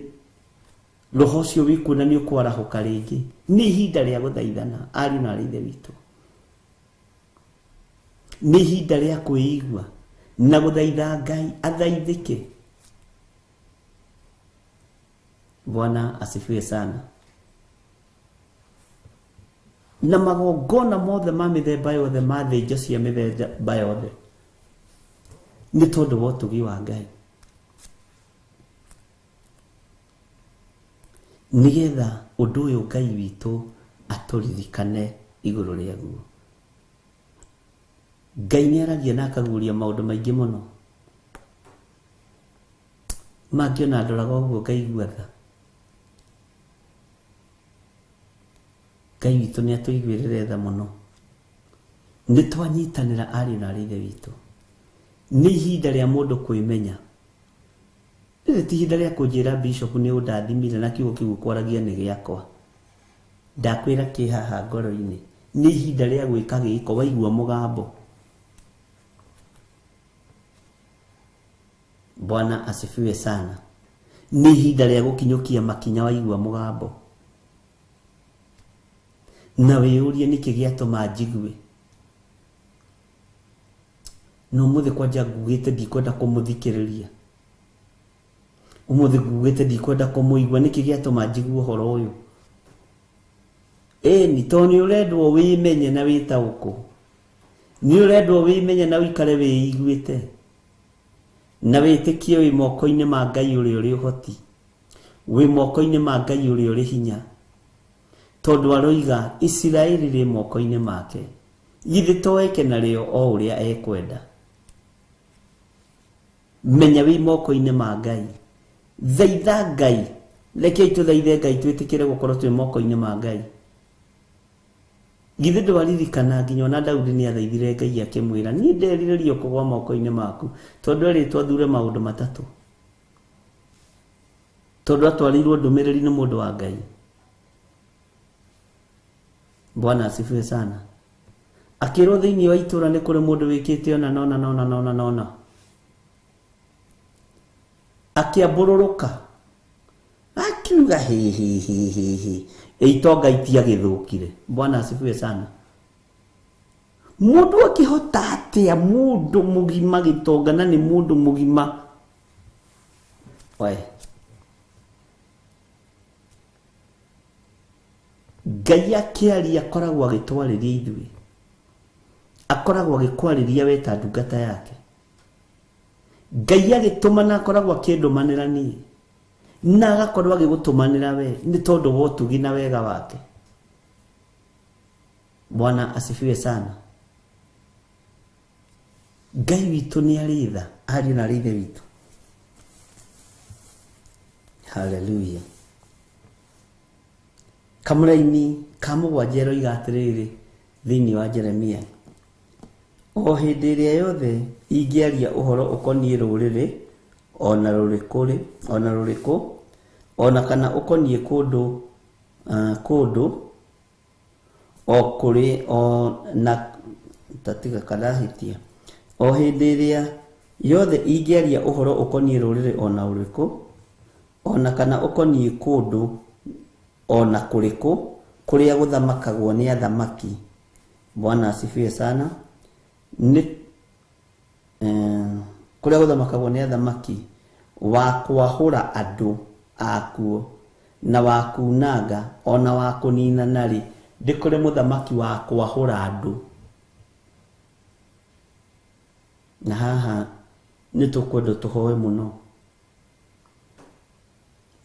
Speaker 2: roho ũcio wĩkuo na nĩ ũkwarahũka rĩngĩ, nĩ ihinda rĩa gũthaithana ariũ na ithe witũ. Nĩ ihinda rĩa kwĩigua na gũthaitha Ngai athaithĩke. Bwana asifiwe sana. Na magongona mothe ma mĩthemba yothe ma thĩnjo cia mĩthemba yothe nĩ tondũ wa ũtugi wa Ngai. Nĩgetha ũndũ ũyũ Ngai witũ atũririkane igũrũ rĩaguo. Ngai nĩ aragia na akaguũria maũndũ maingĩ mũno. Mangĩona ndoraga ũguo ngaigua tha. Ngai witũ nĩ atũiguĩrĩre tha mũno. Nĩ twanyitanĩra ariũ na ithe witũ. Nĩ ihinda rĩa mũndũ kwĩmenya. Rĩrĩ ti ihinda rĩa kũnjĩra bishop nĩ ũndathimire na kiugo kĩu kwaragia nĩ gĩakwa. Ndakwĩra kĩ haha ngoro-inĩ. Nĩ ihinda rĩa gwĩka gĩko waigua mũgambo. Bwana asifiwe sana. Nĩ ihinda rĩa gũkinyũkia makinya waigua mũgambo. na wĩyũrie nĩkĩ gĩatũma njigue. No mũthĩ kwanja ngugĩte ndikwenda kũmũthikĩrĩria, ũmũthĩ ngugĩte ndikwenda kũmũigua, nĩkĩ gĩatũma njigue ũhoro ũyũ? Ni to nĩ ũrendwo wĩmenye na wĩtaũkũ, nĩ ũrendwo wĩmenye na wĩikare wĩiguĩte na wĩtĩkie wĩ moko-inĩ ma Ngai ũrĩa ũrĩ ũhoti, wĩ moko-inĩ ma Ngai ũrĩa ũrĩ hinya, tondũ aroiga Isiraeli rĩ moko-inĩ make, githĩ to eke narĩo o ũrĩa ekwenda. Menya wĩ moko-inĩ ma Ngai, thaitha Ngai, rekei tũthaithe Ngai twĩtĩkĩre gũkorwo twĩ moko-inĩ ma Ngai. Githĩ ndwaririkana nginya ona Daudi nĩ athaithire Ngai akĩmwĩra, niĩ nderirĩria kũgwa moko-inĩ maku, tondũ erĩtwo athure maũndũ matatũ, tondũ atwarirwo ndũmĩrĩri nĩ mũndũ wa Ngai. Bwana asifiwe sana. Akĩrwo thĩinĩ wa itũra nĩ kũrĩ mũndũ wĩkĩte ona nona, akĩambũrũrũka akiuga hihihihi, itonga itia gĩthũkire. Bwana asifiwe sana. Mũndũ akĩhota atĩa mũndũ mũgima gĩtonga na nĩ mũndũ mũgima? Ngai akĩaria akoragwo agĩtwarĩria ithuĩ, akoragwo agĩkwarĩria we ta ndungata yake. Ngai agĩtũmana akoragwo akĩndũmanĩra niĩ, na agakorwo agĩgũtũmanĩra we nĩ tondũ wa ũtugi na wega wake. Bwana asifiwe sana. Ngai witũ nĩ arĩ tha, ariũ na ithe witũ. Haleluya. Kamũraini ka mũgwanja roiga atĩrĩrĩ thĩinĩ wa Jeremia, o hĩndĩ ĩrĩa yothe ingĩaria ũhoro ũkoniĩ rũrĩrĩ ona rũrĩkũ, ona kana ũkoniĩ kũndũ o kũrĩ na tatiga karahitia, o hĩndĩ ĩrĩa yothe ingĩaria ũhoro ũkoniĩ rũrĩrĩ ona rũrĩkũ, ona kana ũkoniĩ kũndũ ona kũrĩkũ kũrĩa gũthamakagwo nĩ athamaki. Bwana asifiwe sana. Kũrĩa gũthamakagwo nĩ athamaki, wa kwahũra andũ akuo na wa kunanga ona wa kũnina narĩ, ndĩ kũrĩ mũthamaki wa kwahũra andũ. Na haha nĩ tũkwenda tũhoe mũno,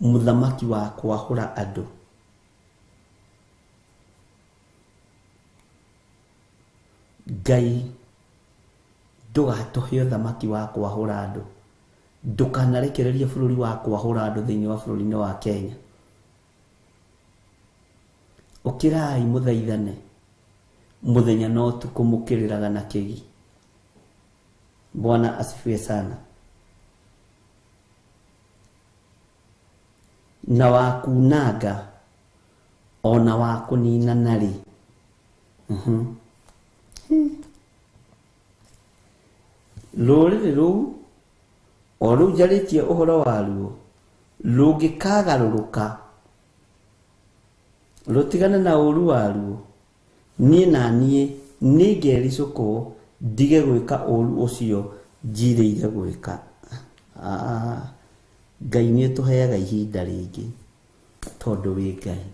Speaker 2: mũthamaki wa kwahũra andũ. Ngai ndũgatũhe ũthamaki wa kwahũra andũ, ndũkanarekererie bũrũri wa kwahũra andũ thĩinĩ wa bũrũri-inĩ wa Kenya. Ũkĩrai mũthaithane mũthenya no ũtukũ mũkĩrĩraga na kĩgi. Bwana asifiwe sana. Na wa kunanga ona wa kũnina narĩ. Rũrĩrĩ rũu o rũu njarĩtie ũhoro waruo rũngĩkagarũrũka rũtigane na ũru waruo, niĩ na niĩ nĩngericũkwo ndige gwĩka ũru ũcio njirĩire gwĩka. Ngai nĩ tũheaga ihinda rĩngĩ tondũ wĩ Ngai.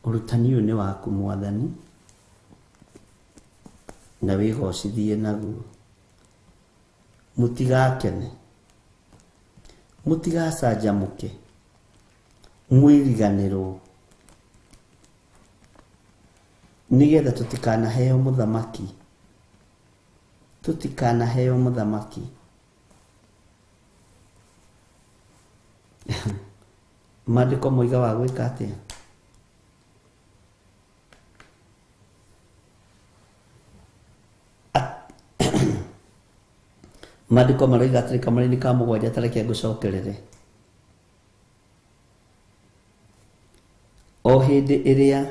Speaker 2: Ũrutani ũyũ nĩ waku Mwathani, na wĩgocithie naguo. Mũtigakene, mũtigacanjamũke, mwĩriganĩrwo, nĩgetha tũtikanaheo mũthamaki, tũtikanaheo mũthamaki. Maandĩko moiga wa gwĩka atĩa? Maandĩko maroiga atĩrĩ Kamũra-inĩ ka mũgwanja tareke ngũcokerere. O hĩndĩ ĩrĩa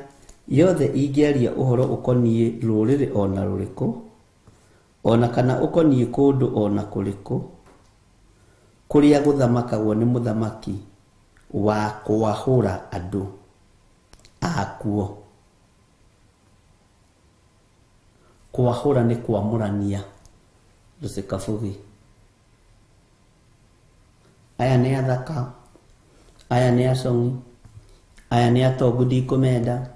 Speaker 2: yothe ingĩaria ũhoro ũkoniĩ rũrĩrĩ ona rũrĩkũ, ona kana ũkoniĩ kũndũ ona kũrĩkũ kũrĩa gũthamakagwo nĩ mũthamaki, wa kwahũra andũ akuo. Kwahũra nĩ kwamũrania Rusikabugi. Aya nĩ athaka, aya nĩ acong'i, aya nĩ atongu ndikũmenda,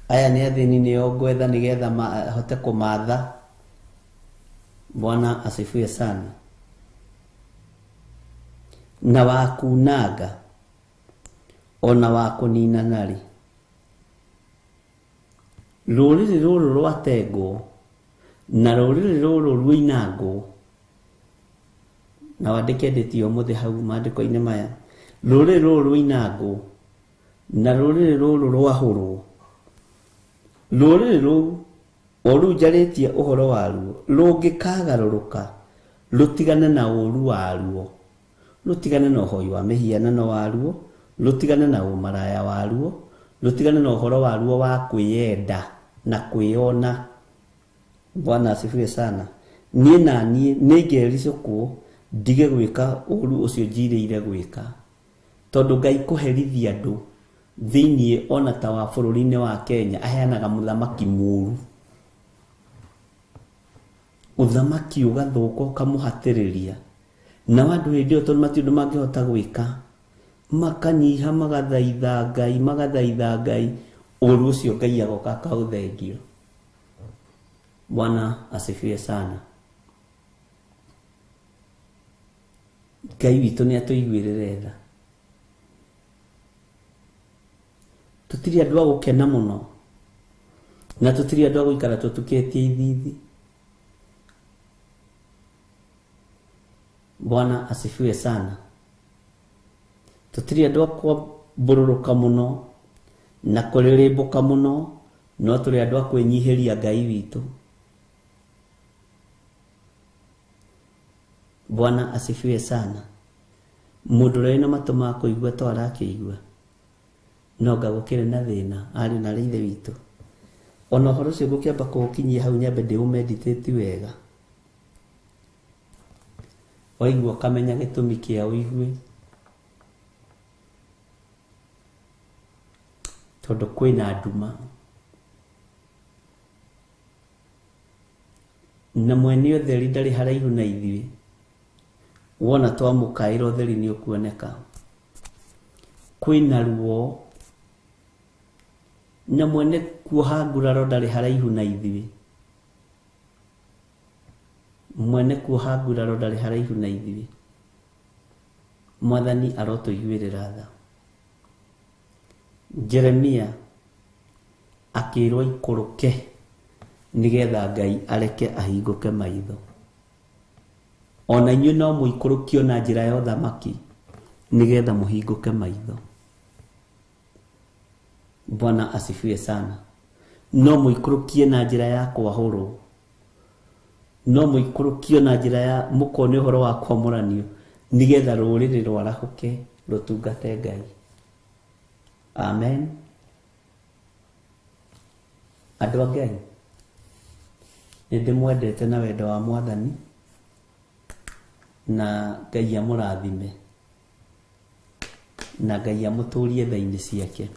Speaker 2: aya nĩ athĩni nĩo ngwetha nĩgetha mahote kũmatha. Bwana asifiwe sana. Na wakunanga ona wakunina nari. Rũrĩrĩ rũrũ rwatengwo na rũrĩrĩ rũrũ rũinangwo. Na wandĩke ndĩti ũmũthĩ hau maandĩko-inĩ maya. Rũrĩrĩ rũrũ rũinangwo na rũrĩrĩ rũrũ rwahũrwo. Rũrĩrĩ rũu o rĩu njarĩtie ũhoro waruo rũngĩkagarũrũka rũtigane na ũru waruo, rũtigane na ũhoi wa mĩhianano waruo, rũtigane na ũmaraya waruo, rũtigane na ũhoro waruo wa kwĩyenda na kwĩona. Bwana asifiwe sana. Niĩ na niĩ nĩngericũkwo ndige gwĩka ũru ũcio njirĩire gwĩka, tondũ Ngai kũherithia andũ thĩiniĩ ona ta wa bũrũri-inĩ wa Kenya aheanaga mũthamaki mũru. Ũthamaki ũgathũka ũkamũhatĩrĩria, na andũ hĩndĩ ĩyo tondũ matiũndũ mangĩhota gwĩka makanyiha magathaitha Ngai, ũru ũcio Ngai agoka akaũthengio. Bwana asifiwe sana. Ngai witũ nĩ atũiguĩrĩre tha. Tũtirĩ andũ a gũkena mũno na tũtirĩ andũ a gũikara tũtukĩtie ithithi. Bwana asifiwe sana. Tũtirĩ andũ a kwambũrũrũka mũno na kũrĩrĩmbũka mũno, no tũrĩ andũ a kwĩnyihĩria Ngai witũ. Bwana asifiwe sana. Mũndũ ũrĩa na matũ ma kũigua to arakĩigua, no ngagũkĩrĩ na thĩna arĩ na Ithe witũ. Ona ũhoro ũcio ngũkĩamba kũũkinyia hau nyambe ndĩũmeditate wega. Waigua kamenya gĩtũmi kĩa ũigue, tondũ kwĩna nduma na mwene ũtheri ndarĩ haraihu na ithuĩ. Wona twamũkaĩra ũtheri nĩ ũkuoneka. Kwĩna ruo na mwene kuoha nguraro ndarĩ haraihu na ithuĩ. Mwene kuoha nguraro ndarĩ haraihu na ithuĩ. Mwathani arotũiguĩrĩra tha. Jeremia akĩrwo ikũrũke nĩgetha Ngai areke ahingũke maitho. Ona inyuĩ no mũikũrũkio na njĩra ya ũthamaki nĩgetha mũhingũke maitho. Bwana asifiwe sana. No mũikũrũkie na njĩra ya kwahũrwo, no mũikũrũkio na njĩra ya mũkone ũhoro wa kwamũranio nĩgetha rũrĩrĩ rwarahũke rũtungate Ngai. Amen. Andũ a Ngai, nĩndĩmwendete na wendo wa Mwathani, na Ngai amũrathime, na Ngai amũtũrie tha-inĩ ciake.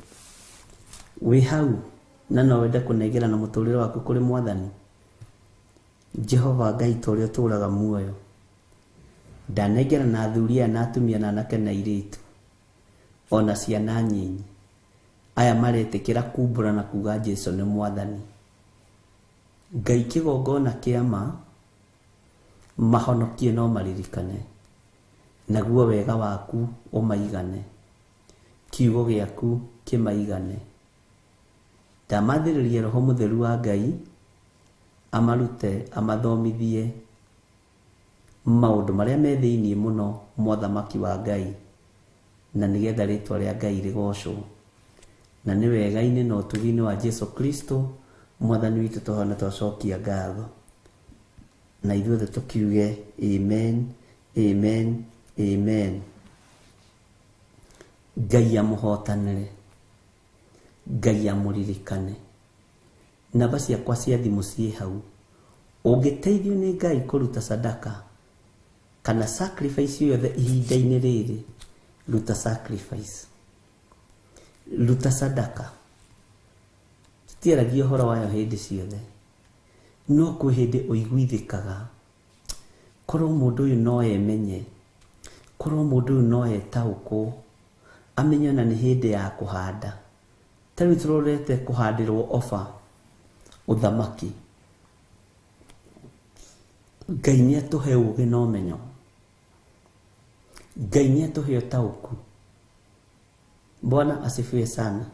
Speaker 2: Wĩ hau na no wende kũnengera na mũtũrĩre waku kũrĩ Mwathani. Jehova Ngai ta ũrĩa ũtũũraga muoyo, ndanengera na athuri na atumia na anake na airĩtu ona ciana nyinyi aya maretĩkĩra kumbũra na kuga Jesũ nĩ Mwathani. Ngai kĩgongona kĩa ma mahonokie no maririkane, naguo wega waku ũmaigane, kiugo gĩaku kĩmaigane. Ndamathĩrĩrie Roho Mũtheru wa Ngai amarute amathomithie maũndũ marĩa me thĩiniĩ mũno mothamaki wa Ngai, na nĩgetha rĩtwa rĩa Ngai rĩgocwo. Na nĩ wega-inĩ na ũtugi-inĩ wa Jesũ Kristo Mwathani witũ tũhana twacokia ngatho, na ithuothe tũkiuge amen, amen, amen. Ngai amũhotanĩre, Ngai amũririkane. Namba ciakwa cia thimũ ciĩ hau. Ũngĩteithio nĩ Ngai kũruta sadaka kana sacrifice yothe ihinda-inĩ rĩrĩ, ruta sacrifice. ruta sadaka. Tutiaragia horo wayo hindi ciothe, no kwĩ hĩndĩ ũiguithĩkaga korwo mũndũ ũyũ no emenye, korwo mũndũ ũyũ no etaũkwo, amenye na nĩ hĩndĩ ya kũhanda. Tarĩu tũrorete kũhandĩrwo ofa ũthamaki. Ngai nĩatũhe ũũgĩ na ũmenyo, Ngai nĩatũhe ũtaũku. Bwana asifiwe sana.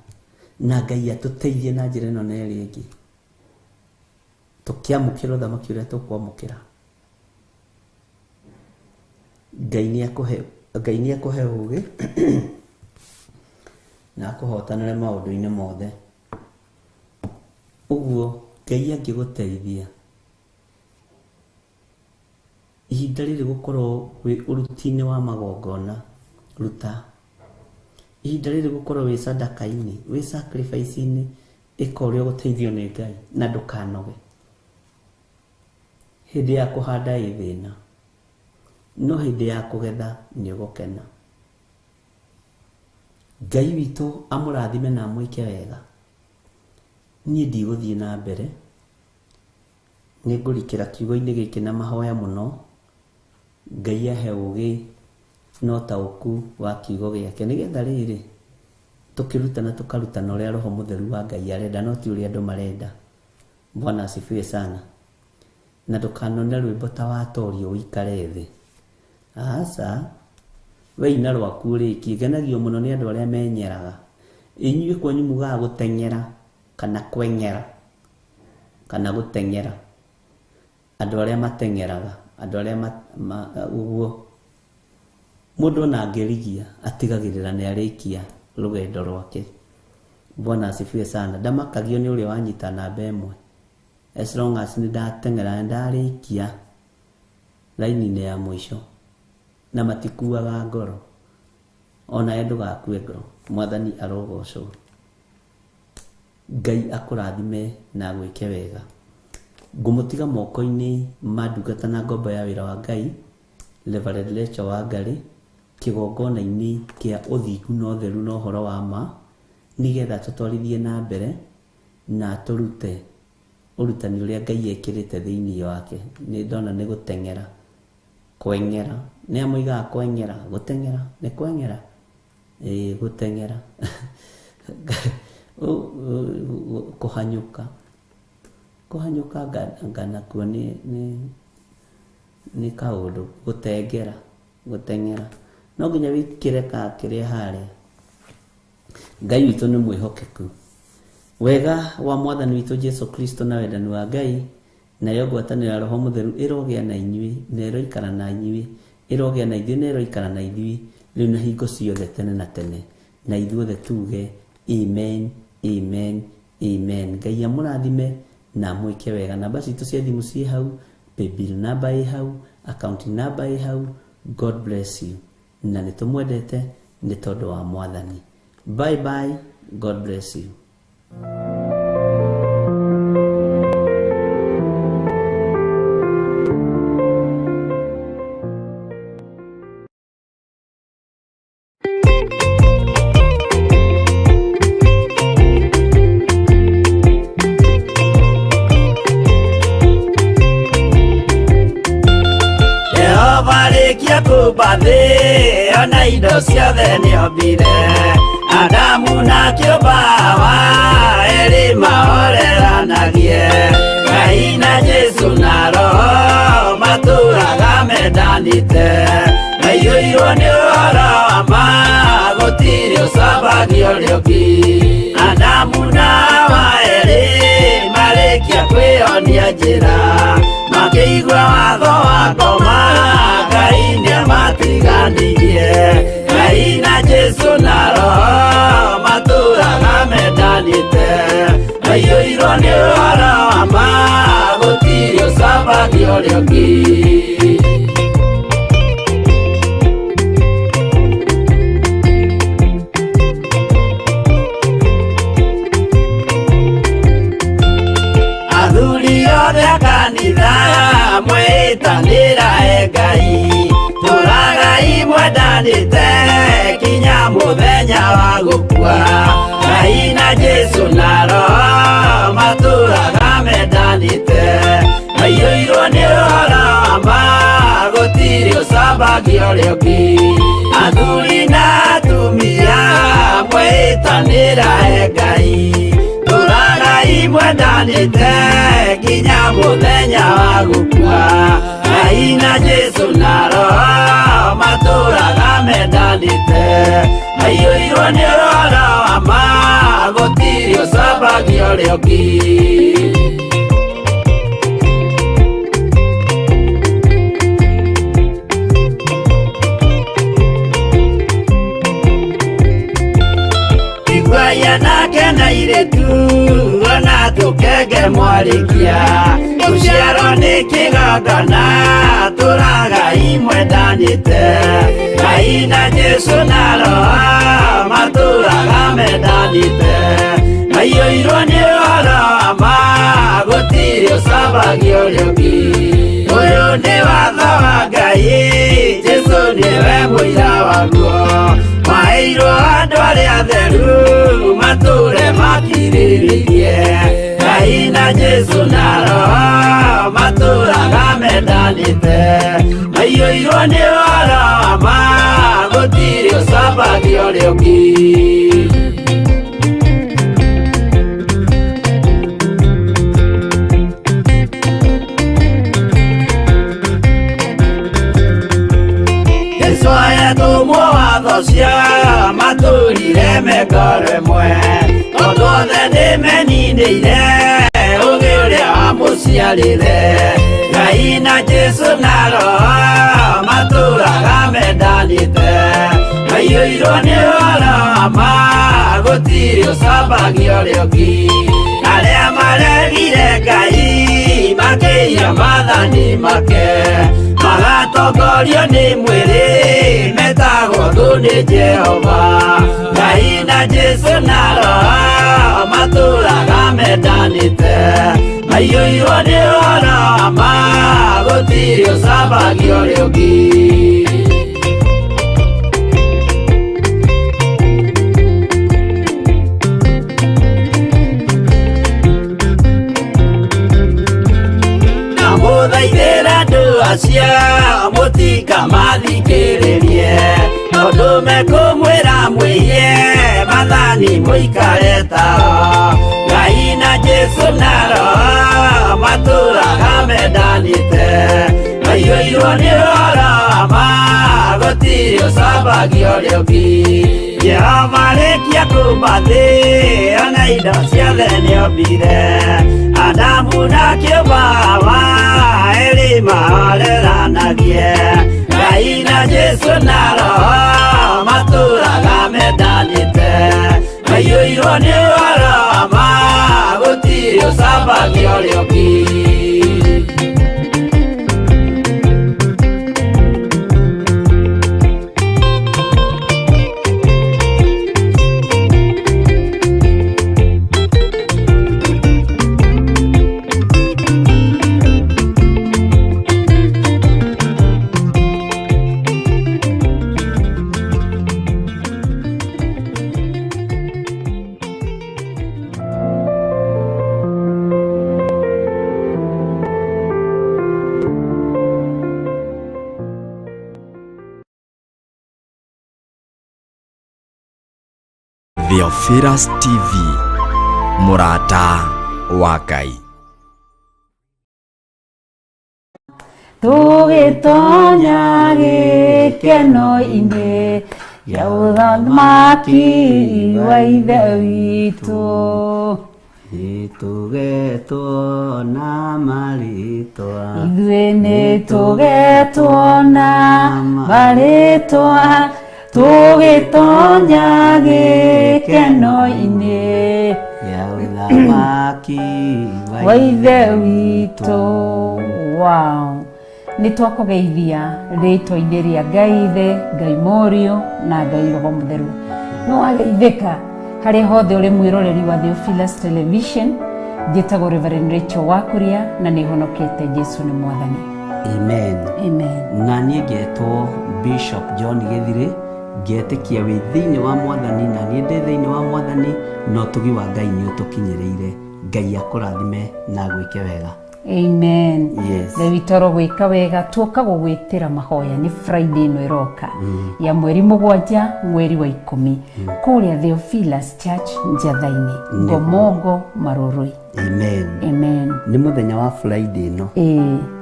Speaker 2: Na Ngai atũteithie na njĩra ĩno na ĩrĩa ĩngĩ, tũkĩamũkĩra ũthamaki ũrĩa tũkwamũkĩra. Ngai nĩakũhe ũũgĩ na akũhotanĩre maũndũ-inĩ mothe. Ũguo Ngai angĩgũteithia, ihinda rĩrĩ gũkorwo wĩ ũruti-inĩ wa magongona, ruta. Ihinda rĩrĩ gũkorwo wĩ sadaka-inĩ, wĩ sacrifice-inĩ, ĩka ũrĩa ũgũteithio nĩ Ngai na ndũkanoge. Hĩndĩ ya kũhanda ĩ thĩna, no hĩndĩ ya kũgetha nĩ ũgũkena. Ngai witũ amũrathime na amwĩke wega. Niĩ ndigũthiĩ na mbere, nĩ ngũrikĩra kiugo-inĩ gĩkĩ na mahoya mũno. Ngai ahe ũũgĩ no taũku wa kiugo gĩake, nĩgetha rĩrĩ tũkĩrutana tũkarutana ũrĩa Roho Mũtheru wa Ngai arenda, no ti ũrĩa andũ marenda. Bwana asifiwe sana. Na ndũkanone rwĩmbo ta watorio ũikare thĩ. Aca, we ina rwaku ũrĩkie. Ngenagio mũno nĩ andũ arĩa menyeraga. Inyuĩ kwanyu mugaga gũteng'era kana kweng'era kana gũteng'era. Andũ arĩa mateng'eraga, andũ arĩa ũguo. Mũndũ ona angĩrigia atigagĩrĩra nĩ arĩkia rũgendo rwake. Bwana asifiwe sana. Ndamakagio nĩ ũrĩa wanyita namba ĩmwe. As long as nĩ ndateng'era ndarĩkia raini-inĩ ya mũico, na matikuaga ngoro, ona ndũgakue ngoro. Mwathani arogocwo. Ngai akũrathime na gwĩke wega. Ngũmũtiga moko-inĩ ma ndungata na ngombo ya wĩra wa Ngai, Reverend Rachel Wangari, kĩgongona-inĩ kĩa ũthingu na ũtheru na ũhoro wa ma, nĩgetha tũtwarithie na mbere na tũrute ũrutani ũrĩa Ngai ekĩrĩte thĩinĩ wake. Nĩ ndona nĩ gũteng'era, kweng'era. Nĩ amũigaga kweng'era, gũteng'era, nĩ kweng'era, gũteng'era. Kũhanyũka nganakuo nĩ kaũndũ. Gũteng'era, gũteng'era, no nginya wĩkĩre kĩrĩa harĩa. Ngai witũ nĩ mwĩhokeku. Wega wa Mwathani witũ Jesu Kristo na wendani wa Ngai nayo ngwatanĩro ya Roho Mũtheru ĩrogĩa na inyuĩ na ĩroikara na inyuĩ, ĩrogĩa na ithuĩ na ĩroikara na ithuĩ rĩu na hingo ciothe tene na tene. Na ithuothe tuge amen, amen, amen. Ngai amũrathime na mwĩke wega. Namba citũ cia thimũ ciĩ hau, paybill namba ĩ hau, account namba ĩ hau. God bless you. Na nĩtũmwendete nĩ tondũ wa Mwathani. Bye bye. God bless you.
Speaker 3: Kubathi ona indo ciothe nĩombire, Adamu na kĩũmba wa erĩ mahoreranagie. Ngai na Jesu na Roho matũraga mendanĩte, maiyũirwo nĩ ũhoro wa ma, gũtirĩ ũcambagio rĩũki. Adamu na wa erĩ marĩkia kwĩyonia njĩra, makĩigua watho wa ngoma, Ngai nĩamatiganirie. Ngai na Jesu na Roho matũraga mendanĩte, maiyũirwo nĩ ũhoro wa ma, gũtirĩ ũcambagio rĩũki. Athuri othe a kanitha mwĩtanĩra Ngai, tũragai mwendanĩte kinya mũthenya wa gũkua. Ngai na Jesu na Roho matũraga mendanĩte, maiyũirwo nĩ ũhoro wa ma, gũtirĩ ũcambagia ũrĩa ũngĩ. Athuri na atumia mwĩtanĩra he Ngai, tũragai mwendanĩte nginya mũthenya wa gũkua. Ngai na Jesu na Roho matũraga mendanĩte, maiyũirwo nĩ ũhoro wa ma, gũtirĩ ũcambagia ũrĩa ũngĩ. Igwaya nake na iretu ona tũkenge mwarĩkia, tũciarwo nĩ kĩgongona tũragai mwendanĩte. Ngai na Jesu na Roho matũraga mendanĩte, maiyũirwo nĩ ũhoro wa ma, gũtirĩ ũcambagia ũrĩa ũngĩ. Ũyũ nĩ watho wa Ngai, Jesu nĩwe mũira waguo, maheirwo andũ arĩa atheru matũre makirĩrĩirie. Ngai na Jesu na Roho matũraga mendanĩte, maiyũirwo nĩ ũhoro wa ma, gũtirĩ ũcambagia ũrĩa ũngĩ. Jesu ayatũmwo watho cia matũrire mekoro ĩmwe, tondũ othe nĩmeninĩire ũgĩ ũrĩa wamũciarire. Ngai na Jesu na Roho matũraga mendanĩte, maiyũirwo nĩ ũhoro wa ma, gũtirĩ ũcambagia ũrĩa ũngĩ. Arĩa maregire Ngai makĩiya maathani make, magatongorio nĩ mwĩrĩ metagwo thũ nĩ Jehova. Ngai na Jesu na Roho matũraga mendanĩte, maiyũirwo nĩ ũhoro wa ma, gũtirĩ ũcambagia ũrĩa ũngĩ. Mũthaithĩra andũ acio mũtikamathikĩrĩrie, tondũ mekũmwĩra mwĩhie maathani mũikare tao. Ngai na Jesu na Roho matũraga mendanĩte, maiyũirwo nĩ ũhoro wa ma, gũtirĩ ũcambagia ũrĩa ũngĩ. Jehova arĩkia kũmba thĩ ona indo ciothe nĩombire, Adamu na kĩũmba Hawa erĩ mahoreranagie. Ngai na Jesu na Roho matũraga mendanĩte, maiyũirwo nĩ ũhoro wa ma, gũtirĩ ũcambagia ũrĩa ũngĩ.
Speaker 1: Theophilus TV, mũrata wa Ngai.
Speaker 4: Tũgĩtonya gĩkeno-inĩ gĩa ũthamaki wa Ithe witũ,
Speaker 2: nĩtũgetwo na marĩtwa,
Speaker 4: ithuĩ nĩtũgetwo na marĩtwa, tũgĩtonya gĩkeno-inĩ
Speaker 2: gĩa ũthamaki
Speaker 4: wa Ithe witũ. Wow. Nĩtwakũgeithia rĩtwa-inĩ rĩa Ngai Ithe, Ngai Mũriũ na Ngai Roho Mũtheru. Nĩwageithĩka harĩa hothe ũrĩ mwĩroreri wa Theophilus Television. Njĩtagwo Reverend Rachel Wakuria na nĩhonokete. Jesu nĩ Mwathani.
Speaker 2: Amen.
Speaker 4: Amen.
Speaker 2: Na niĩ ngetwo Bishop John Gĩthirĩ, ngĩetĩkia wĩ thĩinĩ wa Mwathani na niĩ ndĩ thĩinĩ wa Mwathani, no ũtugi wa Ngai nĩ ũtũkinyĩrĩire. Ngai akũrathime na gwĩke wega.
Speaker 4: Amen.
Speaker 2: Yes.
Speaker 4: Thewitoro gwĩka wega tuoka gũgwĩtĩra mahoya nĩ Friday ĩno ĩroka ya mweri 7 mweri wa 10 kũrĩa Theophilus Church Njathainĩ Ngomongo Marũrũi.
Speaker 2: Amen.
Speaker 4: Amen.
Speaker 2: Nĩ mũthenya wa Friday ĩno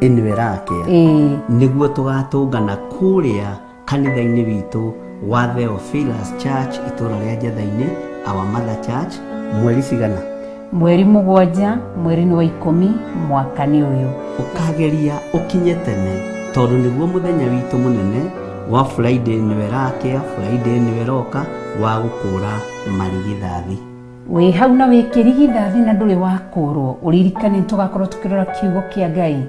Speaker 2: ĩno ĩrakĩa nĩguo tũgatũngana kũrĩa kanitha-inĩ witũ wa Theophilus Church itũra rĩa Njathainĩ, our mother church, mweri cigana?
Speaker 4: Mweri 7 mweri wa 10 mwaka-inĩ ũyũ.
Speaker 2: Ũkageria ũkinye tene tondũ nĩguo mũthenya witũ mũnene wa Friday ĩno ĩrakĩa, Friday ĩno ĩroka wa gũkũra marigithathi.
Speaker 4: Wĩ hau na wĩkĩrigithathi na ndũrĩ wakũrwo, ũririkane tũgakorwo tũkĩrora kiugo kĩa Ngai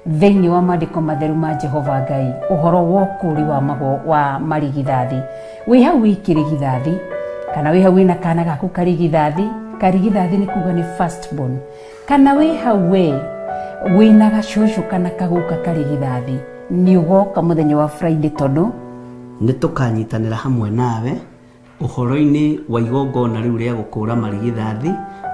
Speaker 4: thĩinĩ wa maandĩko matheru ma Jehova Ngai, ũhoro wa ũkũri wa marigithathi. Wĩ hau wĩkĩrigithathi kana wĩ hau wĩna kana gaku karigithathi. Karigithathi nĩ kuga nĩ first born. Kana wĩ hau wĩna gacũcũ kana kagũka karigithathi, nĩ ũgoka mũthenya wa Friday tondũ
Speaker 2: nĩ tũkanyitanĩra hamwe nawe ũhoro-inĩ wa igongona rĩu rĩa gũkũra marigithathi,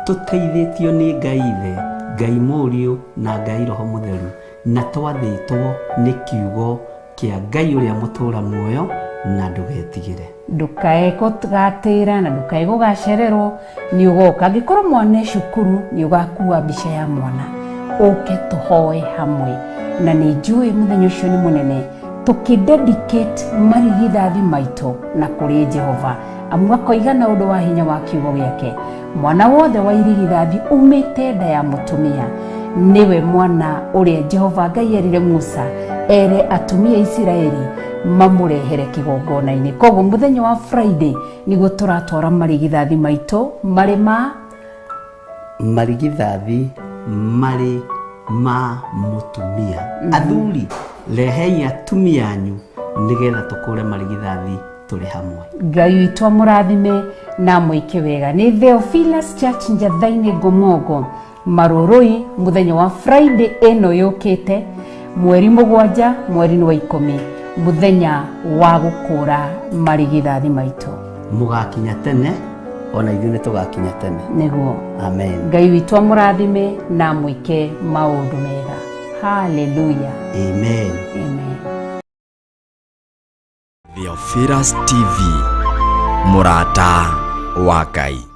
Speaker 2: tũteithĩtio nĩ Ngai Ithe, Ngai Mũriũ na Ngai Roho Mũtheru, na twathĩtwo nĩ kiugo kĩa Ngai ũrĩa mũtũra muoyo, na ndũgetigĩre.
Speaker 4: Ndukae gũgatĩra na ndukae gũgacererwo, nĩ ũgoka. Angĩkorwo mwana cukuru nĩ ũgakua mbica ya mwana ũke tũhoe hamwe, na nĩ njũĩ mũthenya ũcio nĩ mũnene tũkĩdedicate marigithathi maitũ na kũrĩ Jehova, amu akoiga na ũndũ wa hinya wa kiugo gĩake, mwana wothe wa irigithathi umĩte nda ya mũtumia niwe mwana ũrĩa Jehova Ngai erire Musa ere atumia Isiraeli mamũrehere kĩgongona-inĩ. Koguo mũthenya wa Friday nĩguo tũratwara marigithathi maitũ marĩ
Speaker 2: marigithathi marĩ ma mũtumia. Athuri rehei atumia anyu nĩgetha tũkũre marigithathi tũrĩ hamwe.
Speaker 4: Ngai witũ amũrathime na mwĩke wega. Nĩ Theophilus Church Njathainĩ Ngomongo Marũrũi, mũthenya wa Friday ĩno yũkĩte mweri 7 mweri wa 10 mũthenya wa gũkũra marigithathi maitũ.
Speaker 2: Mũgakinya tene, ona ithuĩ nĩ tũgakinya tene.
Speaker 4: Nĩguo.
Speaker 2: Amen.
Speaker 4: Ngai witũ amũrathime na mwĩke maũndũ mega. Hallelujah.
Speaker 2: Amen.
Speaker 4: Amen.
Speaker 1: Theophilus TV, mũrata wa Ngai.